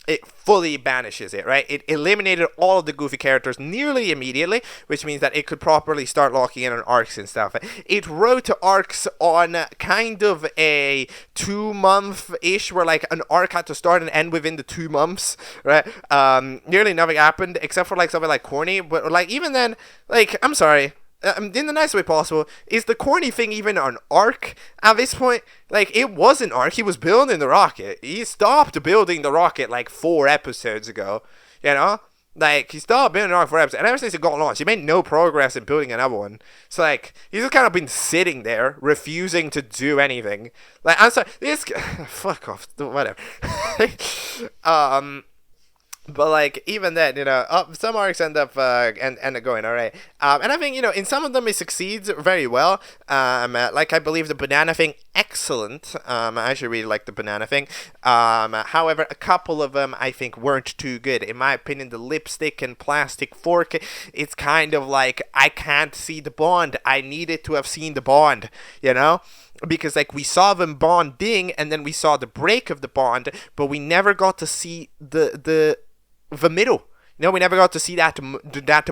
it fully banishes it, right? It eliminated all of the goofy characters nearly immediately, which means that it could properly start locking in on arcs and stuff. It wrote arcs on kind of a 2-month-ish, where an arc had to start and end within the 2 months, right? Nearly nothing happened except for something like Corny, but even then, I'm sorry. In the nicest way possible, is the Corny thing even an arc at this point? It was an arc. He was building the rocket. He stopped building the rocket 4 episodes ago, He stopped building the rocket 4 episodes, and ever since it got launched, he made no progress in building another one. So, he's just kind of been sitting there, refusing to do anything. I'm sorry, fuck off, whatever. But even then, some arcs end up going alright. And I think, in some of them it succeeds very well. I believe the banana thing, excellent. I actually really like the banana thing. However, a couple of them I think weren't too good. In my opinion, the lipstick and plastic fork, it's kind of I can't see the bond. I needed to have seen the bond, Because we saw them bonding, and then we saw the break of the bond, but we never got to see the middle. We never got to see that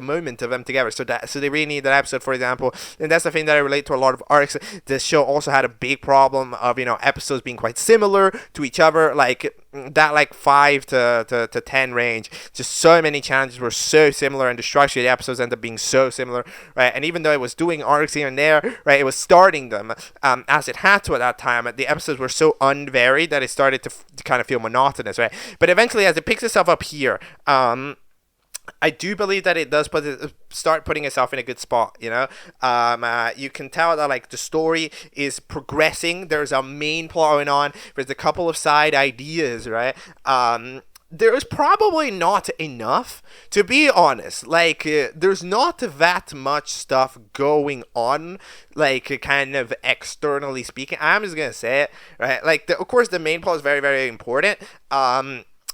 moment of them together. So they really need that episode, for example. And that's the thing that I relate to a lot of arcs. The show also had a big problem of, episodes being quite similar to each other. that like 5 to 10 range. Just so many challenges were so similar, and the structure of the episodes ended up being so similar, right? And even though it was doing arcs here and there, right, it was starting them as it had to at that time. The episodes were so unvaried that it started to kind of feel monotonous, right? But eventually, as it picks itself up here, I do believe that it does start putting itself in a good spot, you know. You can tell that like the story is progressing. There's a main plot going on. There's a couple of side ideas, right? There is probably not enough, to be honest. Like, there's not that much stuff going on, like, kind of externally speaking. I'm just gonna say it, right? Like, of course, the main plot is very, very important.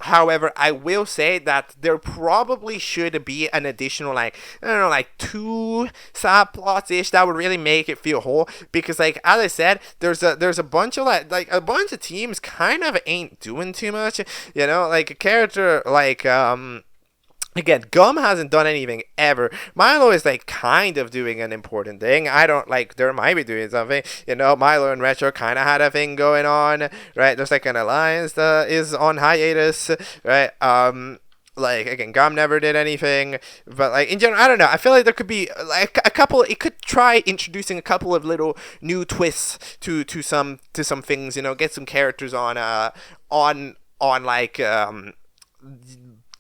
However, I will say that there probably should be an additional, like, I don't know, like 2 subplots-ish that would really make it feel whole. Because, like, as I said, there's a bunch of, like a bunch of teams kind of ain't doing too much, you know? Like, a character, like, again, Gum hasn't done anything ever. Milo is like kind of doing an important thing. I don't like, there might be doing something. You know, Milo and Retro kind of had a thing going on, right? There's like an alliance that is on hiatus, right? Like, again, Gum never did anything, but like in general, I don't know. I feel like there could be like a couple. It could try introducing a couple of little new twists to some things. You know, get some characters on like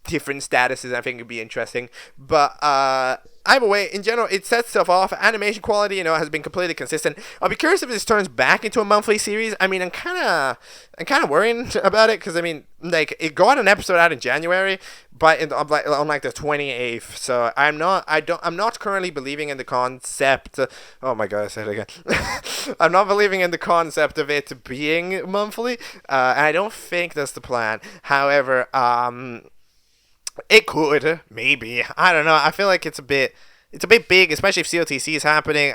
different statuses. I think it'd be interesting, but either way, in general, it sets stuff off. Animation quality, you know, has been completely consistent. I'll be curious if this turns back into a monthly series. I mean, I'm kind of worrying about it, because I mean, like, it got an episode out in January, but on like the 28th. So I'm not currently believing in the concept. Oh my god, I said it again. I'm not believing in the concept of it being monthly, and I don't think that's the plan. However, it could, maybe. I don't know. I feel like it's a bit big, especially if COTC is happening.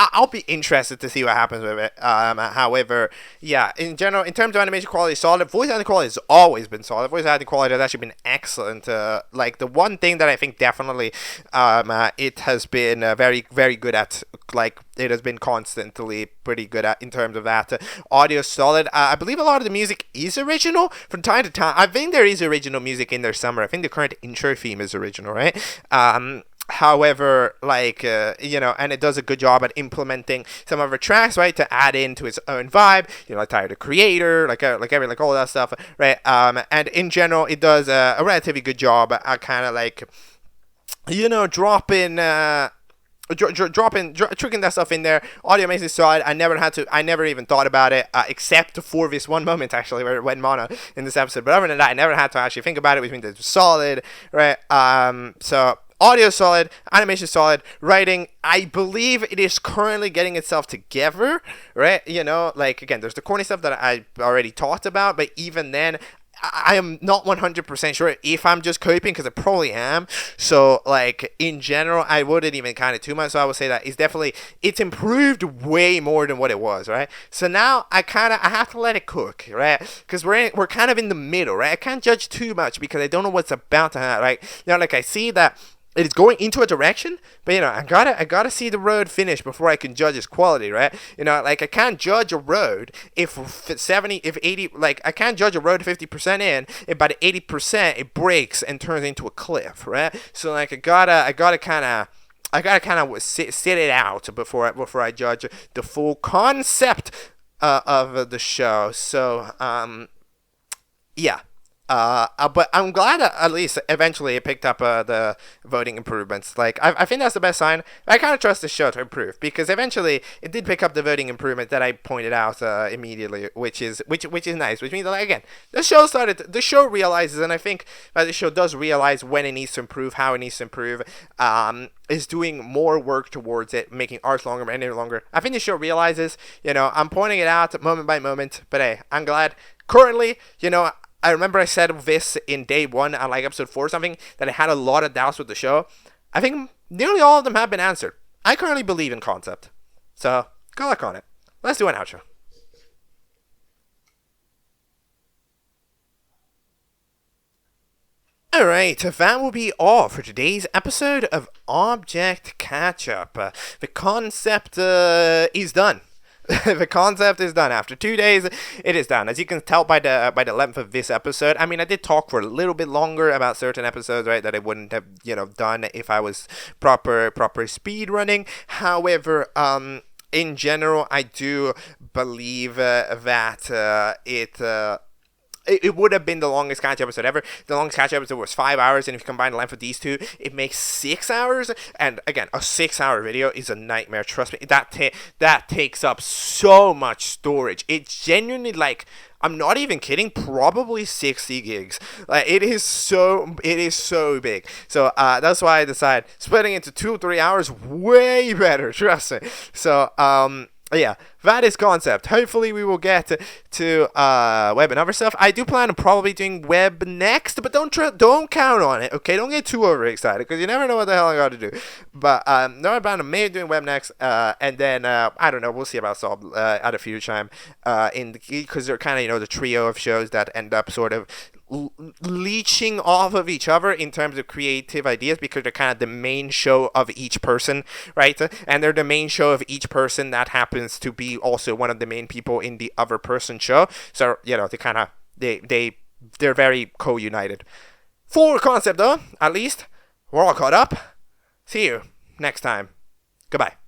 I'll be interested to see what happens with it. However, yeah, in general, in terms of animation quality, solid. Voice acting quality has always been solid. Voice acting quality has actually been excellent. Like, the one thing that I think definitely it has been very, very good at, like, it has been constantly pretty good at in terms of that. Audio solid. I believe a lot of the music is original from time to time. I think there is original music in there somewhere. I think the current intro theme is original, right? However, like, you know, and it does a good job at implementing some of the tracks, right, to add into its own vibe, you know, like Tyler the Creator, like all that stuff, right? And in general, it does a relatively good job at kind of like, you know, dropping tricking that stuff in there. Audio makes it solid. I never even thought about it, except for this one moment, actually, where it went mono in this episode. But other than that, I never had to actually think about it, which means it's solid, right? So audio solid, animation solid, writing, I believe it is currently getting itself together, right? You know, like, again, there's the corny stuff that I already talked about, but even then, I am not 100% sure if I'm just coping, because I probably am. So, like, in general, I wouldn't even count it too much. So I would say that it's improved way more than what it was, right? So now I have to let it cook, right? Because we're kind of in the middle, right? I can't judge too much because I don't know what's about to happen, right? You know, like, I see that it is going into a direction, but, you know, I gotta see the road finish before I can judge its quality, right? You know, like, I can't judge a road if 80, like, I can't judge a road 50% in, if by the 80% it breaks and turns into a cliff, right? So, like, I gotta kind of sit it out before I judge the full concept of the show. So, yeah. But I'm glad that at least eventually it picked up the voting improvements. Like, I think that's the best sign. I kind of trust the show to improve, because eventually it did pick up the voting improvement that I pointed out immediately, which is nice. Which means that, again, the show realizes, and I think that the show does realize when it needs to improve, how it needs to improve. Is doing more work towards it, making arcs longer and longer. I think the show realizes. You know, I'm pointing it out moment by moment, but hey, I'm glad. Currently, you know, I remember I said this in day 1 on like episode 4 or something, that I had a lot of doubts with the show. I think nearly all of them have been answered. I currently believe in concept. So, good luck on it. Let's do an outro. Alright, that will be all for today's episode of Object Catchup. The concept is done. The concept is done. After 2 days, it is done. As you can tell by the length of this episode, I mean, I did talk for a little bit longer about certain episodes, right, that I wouldn't have, done if I was proper speed running. However, in general, I do believe that it would have been the longest Catch episode ever. The longest Catch episode was 5 hours, and if you combine the length of these two, it makes 6 hours. And again, a 6-hour video is a nightmare. Trust me, that takes up so much storage. It's genuinely like, I'm not even kidding, probably 60 gigs. Like, it is so big. So that's why I decided splitting into 2-3 hours way better. Trust me. So yeah, that is concept. Hopefully we will get to web and other stuff. I do plan on probably doing web next, but don't count on it, okay? Don't get too overexcited, because you never know what the hell I got to do. But no, I plan on maybe doing web next, and then I don't know. We'll see about Solve at a future time. Because they're kind of the trio of shows that end up sort of leeching off of each other in terms of creative ideas, because they're kind of the main show of each person, right? And they're the main show of each person that happens to be also one of the main people in the other person show. So they're very co-united. For concept though, at least we're all caught up. See you next time. Goodbye.